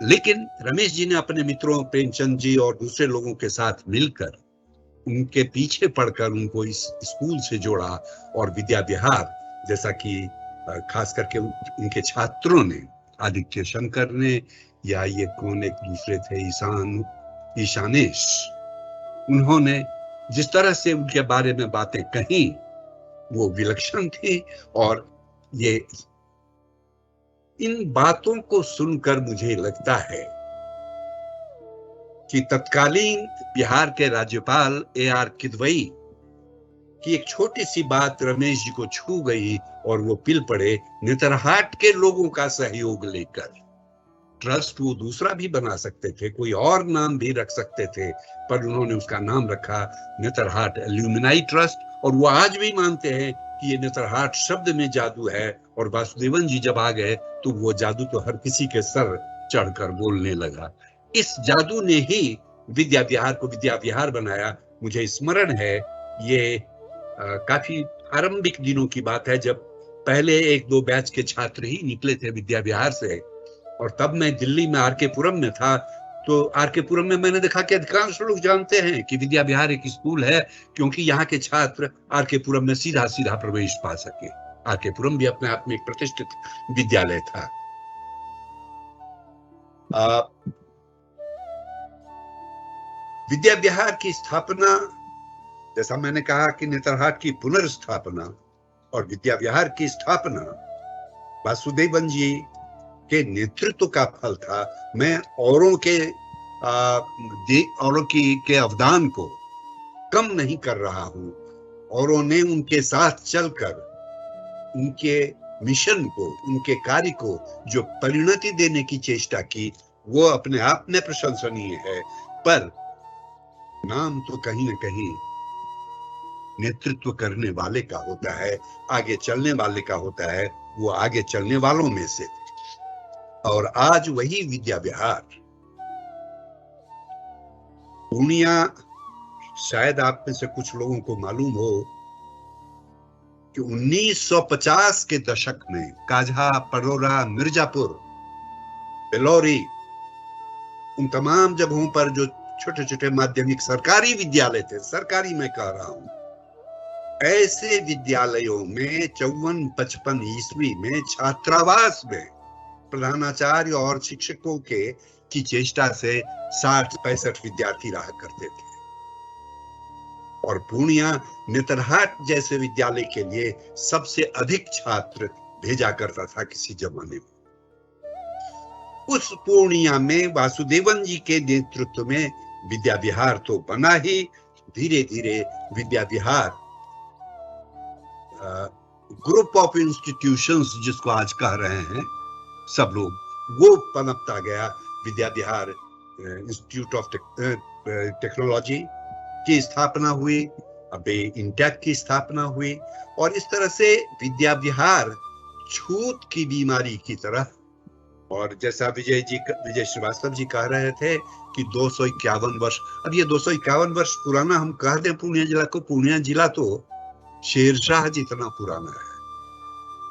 लेकिन रमेश जी ने अपने मित्रों प्रेमचंद जी और दूसरे लोगों के साथ मिलकर उनके पीछे पड़कर उनको इस स्कूल से जोड़ा, और विद्या विहार, जैसा कि खास करके उनके छात्रों ने, आदित्य शंकर ने, या ये कौन एक दूसरे थे, ईशानेश, उन्होंने जिस तरह से उनके बारे में बातें कही वो विलक्षण थी। और ये इन बातों को सुनकर मुझे लगता है कि तत्कालीन बिहार के राज्यपाल A.R. किदवई की एक छोटी सी बात रमेश जी को छू गई, और वो पिल पड़े नेतरहाट के लोगों का सहयोग लेकर। ट्रस्ट वो दूसरा भी बना सकते थे, कोई और नाम भी रख सकते थे, पर उन्होंने उसका नाम रखा नेतरहाट एल्यूमिनाई ट्रस्ट। और वो आज भी मानते हैं कि ये नेतरहाट शब्द में जादू है, और वासुदेवन जी जब आ गए तो वो जादू तो हर किसी के सर चढ़कर बोलने लगा। इस जादू ने ही विद्या विहार को विद्या विहार बनाया। मुझे स्मरण है, ये काफी आरंभिक दिनों की बात है, जब पहले 1-2 बैच के छात्र ही निकले थे विद्या विहार से, और तब मैं दिल्ली में आर के पुरम में था। तो आर के पुरम में मैंने देखा कि अधिकांश लोग जानते हैं कि विद्या विहार एक स्कूल है, क्योंकि यहाँ the छात्र आर के पुरम में सीधा प्रवेश पा सके। आर के पुरम भी अपने आप में एक प्रतिष्ठित विद्यालय था। विद्या विहार की स्थापना, जैसा मैंने कहा कि नेतरहाट की पुनर्स्थापना और विद्या विहार की स्थापना वासुदेवन जी के नेतृत्व का फल था। मैं औरों के अवदान को कम नहीं कर रहा हूं। औरों ने उनके साथ चलकर उनके मिशन को, उनके कार्य को जो परिणति देने की चेष्टा की, वो अपने आप में प्रशंसनीय है। पर नाम तो कहीं न कहीं नेतृत्व करने वाले का होता है, आगे चलने वाले का होता है। वो आगे चलने वालों में से, और आज वही विद्या विहार पूर्णिया, शायद आप में से कुछ लोगों को मालूम हो कि 1950 के दशक में कान्हा, परोरा, मिर्जापुर, बेलोरी, उन तमाम जगहों पर जो छोटे छोटे माध्यमिक सरकारी विद्यालय थे, सरकारी मैं कह रहा हूं, ऐसे विद्यालयों में 54-55 ईस्वी में छात्रावास में प्रधानाचार्य और शिक्षकों की चेष्टा से 60-65 विद्यार्थी रहा करते थे। और पूर्णिया नेतरहाट जैसे विद्यालय के लिए सबसे अधिक छात्र भेजा करता था किसी जमाने में। उस पूर्णिया में वासुदेवन जी के नेतृत्व में विद्या विहार तो बना ही, धीरे धीरे Vidya Vihar group of institutions जिसको आज कह रहे हैं सब लोग, वो पनपता गया। Vidya Vihar institute of technology की स्थापना हुई, अबे इंटेक की स्थापना हुई, और इस तरह से विद्या विहार छूत की बीमारी की तरह। और जैसा विजय श्रीवास्तव जी कह रहे थे कि 251 वर्ष, अब ये 251 वर्ष पुराना हम कह दें पूर्णिया जिला को, पूर्णिया जिला तो शेरशाह जितना पुराना है।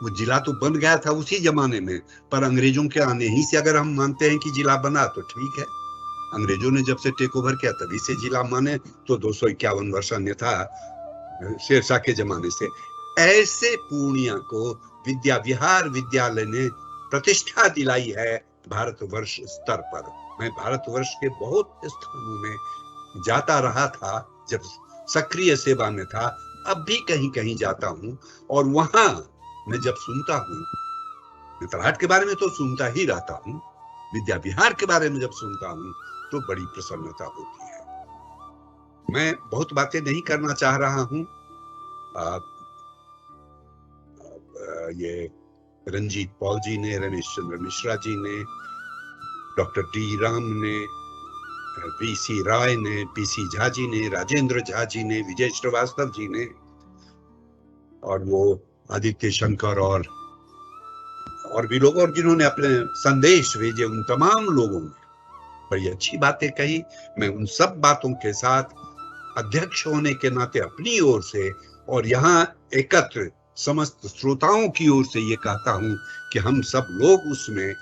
वो जिला तो बन गया था उसी जमाने में, पर अंग्रेजों के आने ही से अगर हम मानते हैं कि जिला बना तो ठीक है। अंग्रेजों ने जब से टेक ओवर किया तभी से जिला माने तो 251 वर्ष, अन्यथा शेरशाह के जमाने से। ऐसे पूर्णिया को विद्या विहार विद्यालय ने प्रतिष्ठा दिलाई है भारतवर्ष स्तर पर। मैं भारतवर्ष के बहुत स्थानों में जाता रहा था जब सक्रिय सेवा में था, अब भी कहीं कहीं जाता हूं, और वहां मैं जब सुनता हूं, नेतरहाट के बारे में तो सुनता ही रहता हूं, विद्या विहार के बारे में जब सुनता हूं तो बड़ी प्रसन्नता होती है। मैं बहुत बातें नहीं करना चाह रहा हूं। ये रंजीत पॉल जी ने, रमेश चंद्र मिश्रा जी ने, डॉक्टर डी राम ने, पीसी राय ने, पीसी झा जी ने, राजेंद्र झा जी ने, विजय श्रीवास्तव जी ने, और वो आदित्य शंकर और भी लोग, और जिन्होंने अपने संदेश भेजे, उन तमाम लोगों ने बड़ी अच्छी बातें कही। मैं उन सब बातों के साथ अध्यक्ष होने के नाते अपनी ओर से और यहाँ एकत्र समस्त श्रोताओं की ओर से ये कहता हूं कि हम सब लोग उसमें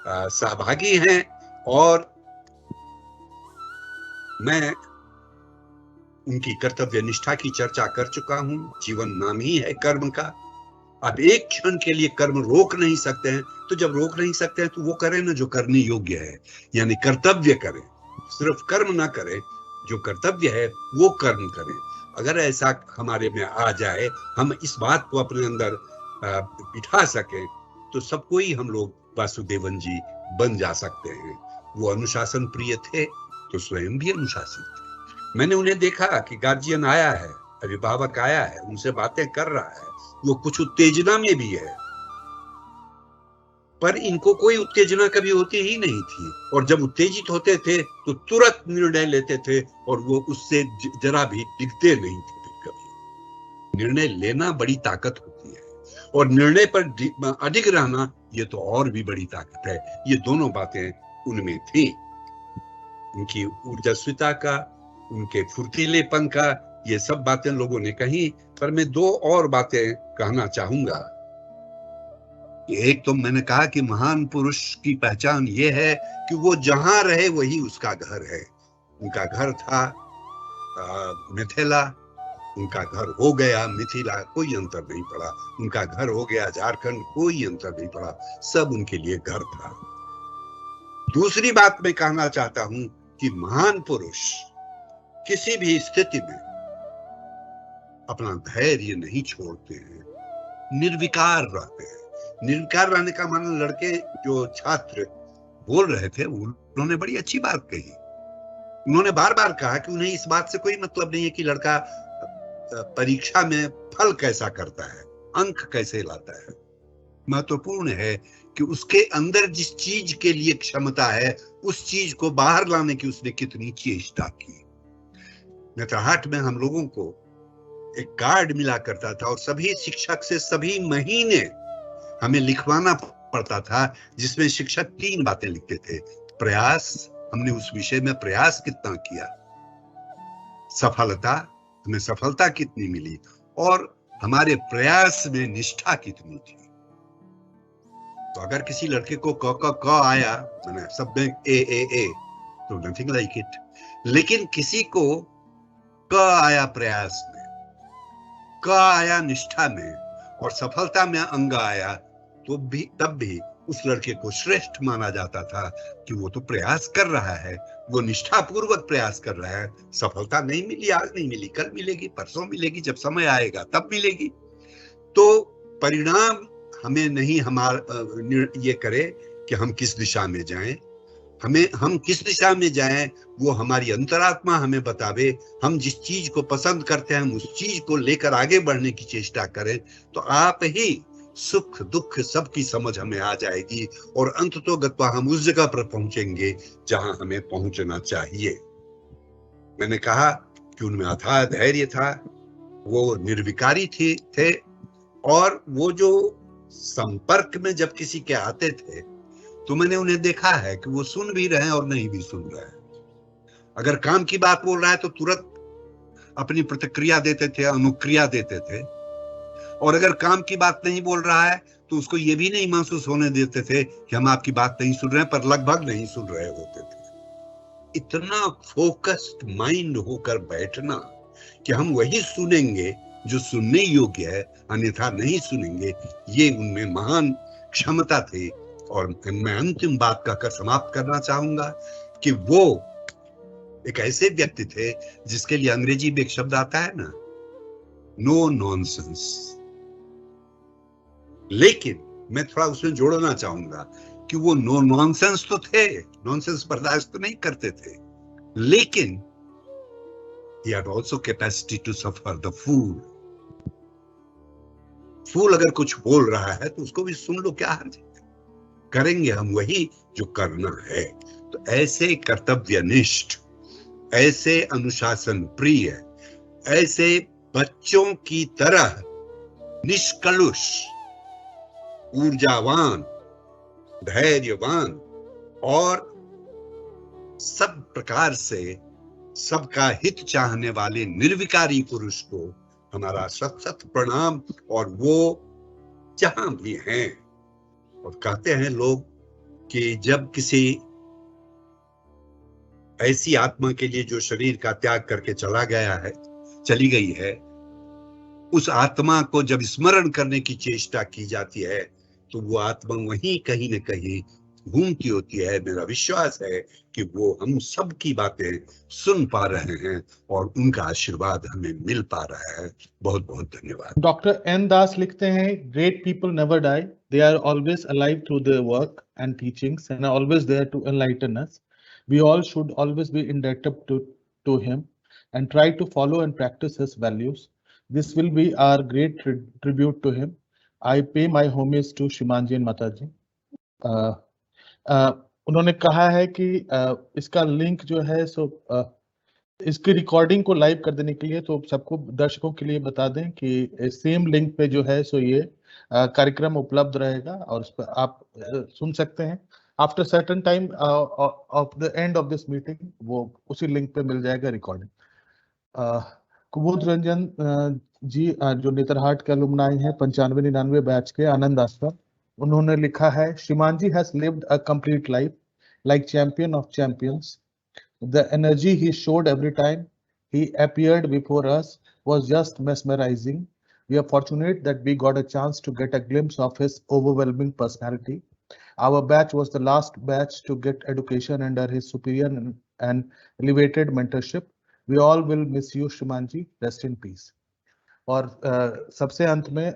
सहभागी हैं। और मैं उनकी कर्तव्य निष्ठा की चर्चा कर चुका हूं। जीवन नाम ही है कर्म का। अब एक क्षण के लिए कर्म रोक नहीं सकते हैं, तो जब रोक नहीं सकते हैं तो वो करें ना जो करने योग्य है, यानी कर्तव्य करें। सिर्फ कर्म ना करें, जो कर्तव्य है वो कर्म करें। अगर ऐसा हमारे में आ जाए, हम इस बात को अपने अंदर बिठा सकें, तो सबको ही हम लोग वासुदेवन जी बन जा सकते हैं। वो अनुशासन प्रिय थे तो स्वयं भी अनुशासित थे। मैंने उन्हें देखा कि गार्जियन आया है, अभिभावक आया है, उनसे बातें कर रहा है, वो कुछ उत्तेजना में भी है, पर इनको कोई उत्तेजना कभी होती ही नहीं थी। और जब उत्तेजित होते थे तो तुरंत निर्णय लेते थे, और वो उससे जरा भी डिगते नहीं थे कभी। निर्णय लेना बड़ी ताकत होती है, और निर्णय पर अडिग रहना ये तो और भी बड़ी ताकत है। ये दोनों बातें उनमें थी, उनकी ऊर्जास्विता का, उनके फुर्तीलेपन का, ये सब बातें लोगों ने कही। पर मैं दो और बातें कहना चाहूंगा। एक तो मैंने कहा कि महान पुरुष की पहचान ये है कि वो जहां रहे वही उसका घर है। उनका घर था मिथिला, उनका घर हो गया मिथिला, कोई अंतर नहीं पड़ा। उनका घर हो गया झारखंड, कोई अंतर नहीं पड़ा, सब उनके लिए घर था। दूसरी बात मैं कहना चाहता हूं कि महान पुरुष किसी भी स्थिति में अपना धैर्य नहीं छोड़ते हैं, निर्विकार रहते हैं। निर्विकार रहने का माने, लड़के जो छात्र बोल रहे थे उन्होंने बड़ी अच्छी बात कही। उन्होंने बार बार कहा कि उन्हें इस बात से कोई मतलब नहीं है कि लड़का परीक्षा में फल कैसा करता है, अंक कैसे लाता है। महत्वपूर्ण है कि उसके अंदर जिस चीज के लिए क्षमता है, उस चीज को बाहर लाने की उसने कितनी चेष्टा की। नेतरहाट में हम लोगों को एक कार्ड मिला करता था, और सभी शिक्षक से सभी महीने हमें लिखवाना पड़ता था, जिसमें शिक्षक 3 बातें लिखते थे। प्रयास, हमने उस विषय में प्रयास कितना किया, सफलता, हमें सफलता कितनी मिली और हमारे प्रयास में निष्ठा कितनी थी। तो अगर किसी लड़के को क आया, मैंने सब में ए तो नथिंग लाइक इट, लेकिन किसी को क आया प्रयास में, क आया निष्ठा में और सफलता में अंग आया, तो भी तब भी उस लड़के को श्रेष्ठ माना जाता था कि वो तो प्रयास कर रहा है, वो निष्ठा पूर्वक प्रयास कर रहा है। सफलता नहीं मिली, आज नहीं मिली, कल मिलेगी, परसों मिलेगी, जब समय आएगा तब मिलेगी। तो परिणाम हमें नहीं ये करे कि हम किस दिशा में जाएं, हम किस दिशा में जाएं वो हमारी अंतरात्मा हमें बतावे। हम जिस चीज को पसंद करते हैं हम उस चीज को लेकर आगे बढ़ने की चेष्टा करें, तो आप ही सुख दुख सबकी समझ हमें आ जाएगी और अंततोगत्वा हम उस जगह पर पहुंचेंगे जहां हमें पहुंचना चाहिए। मैंने कहा कि उनमें अथाह धैर्य था, वो निर्विकारी थे और वो जो संपर्क में जब किसी के आते थे तो मैंने उन्हें देखा है कि वो सुन भी रहे हैं और नहीं भी सुन रहे हैं। अगर काम की बात बोल रहा है तो तुरंत अपनी प्रतिक्रिया देते थे, अनुक्रिया देते थे, और अगर काम की बात नहीं बोल रहा है तो उसको ये भी नहीं महसूस होने देते थे कि हम आपकी बात नहीं सुन रहे हैं, पर लगभग नहीं सुन रहे होते थे। इतना फोकस्ड माइंड होकर बैठना कि हम वही सुनेंगे जो सुनने योग्य है, अन्यथा नहीं सुनेंगे, ये उनमें महान क्षमता थी। और मैं अंतिम बात कहकर समाप्त करना चाहूंगा कि वो एक ऐसे व्यक्ति थे जिसके लिए अंग्रेजी में एक शब्द आता है ना, नो नॉनसेंस। लेकिन मैं थोड़ा उसमें जोड़ना चाहूंगा कि वो नो नॉनसेंस तो थे, नॉनसेंस बर्दाश्त तो नहीं करते थे, लेकिन he had also capacity to suffer the fool. फूल अगर कुछ बोल रहा है तो उसको भी सुन लो, क्या हर्ज है, करेंगे हम वही जो करना है। तो ऐसे कर्तव्यनिष्ठ, ऐसे अनुशासन प्रिय, ऐसे बच्चों की तरह निष्कलुष, ऊर्जावान, धैर्यवान और सब प्रकार से सबका हित चाहने वाले निर्विकारी पुरुष को हमारा सत सत प्रणाम। और वो जहां भी हैं, और कहते हैं लोग कि जब किसी ऐसी आत्मा के लिए जो शरीर का त्याग करके चली गई है, उस आत्मा को जब स्मरण करने की चेष्टा की जाती है तो वो आत्मा वहीं कहीं न कहीं घूमती होती है। मेरा विश्वास है कि वो हम सब की बातें सुन पा रहे हैं और उनका आशीर्वाद हमें मिल पा रहा है। बहुत बहुत धन्यवाद। डॉक्टर एन दास लिखते हैं, great people never die, they are always alive through their work and teachings and always there to enlighten us. We all should always be indebted to him and try to follow and practice his values. This will be our great tribute to him. I pay my homage to Shrimanji and Mataji. उन्होंने कहा है कि इसका link जो है इसकी recording को live कर देने के लिए तो सबको दर्शकों के लिए बता दें कि सेम लिंक पे जो है ये कार्यक्रम उपलब्ध रहेगा और उस पर आप सुन सकते हैं। After certain time of the end of this meeting वो उसी लिंक पे मिल जाएगा रिकॉर्डिंग। कुमुद रंजन जी जो नेतरहाट के अलुमनाई हैं 95-99 बैच के आनंद आश्रम, उन्होंने लिखा है, श्रीमानजी has lived a complete life like champion of champions. The energy he showed every time he appeared before us was just mesmerizing. We are fortunate that we got a chance to get a glimpse of his overwhelming personality. Our batch was the last batch to get education under his superior and elevated mentorship. We all will miss you, Shrimanji. Rest in peace. और सबसे अंत में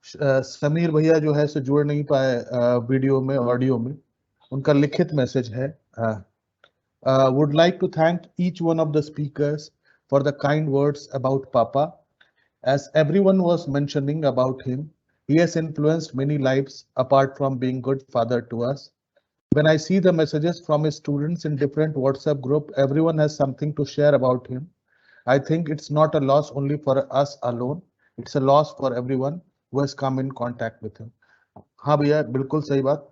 समीर भैया जो है जुड़ नहीं पाए वीडियो में, ऑडियो में, उनका लिखित मैसेज है। Would like to thank each one of the speakers for the kind words about Papa. As everyone was mentioning about him, he has influenced many lives apart from being good father to us. When I see the messages from his students in different WhatsApp group, everyone has something to share about him. I think it's not a loss only for us alone. It's a loss for everyone who has come in contact with him. हाँ भैया, बिल्कुल सही बात।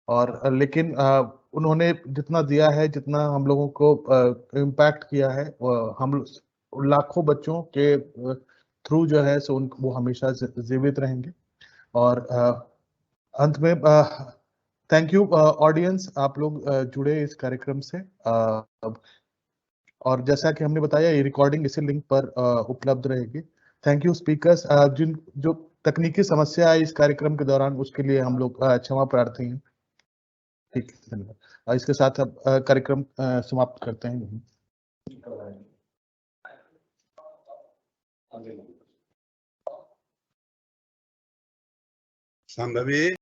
और लेकिन उन्होंने जितना दिया है, जितना हम लोगों को इम्पैक्ट किया है, हम लाखों बच्चों के थ्रू जो है सो वो हमेशा जीवित रहेंगे। और अंत में थैंक यू ऑडियंस, आप लोग जुड़े इस कार्यक्रम से। और जैसा कि हमने बताया, ये रिकॉर्डिंग इसी लिंक पर उपलब्ध रहेगी। Thank you speakers. जिन जो तकनीकी समस्या है इस कार्यक्रम के दौरान, उसके लिए हम लोग क्षमा प्रार्थी हैं। ठीक है, धन्यवाद। इसके साथ अब कार्यक्रम समाप्त करते हैं। संभवी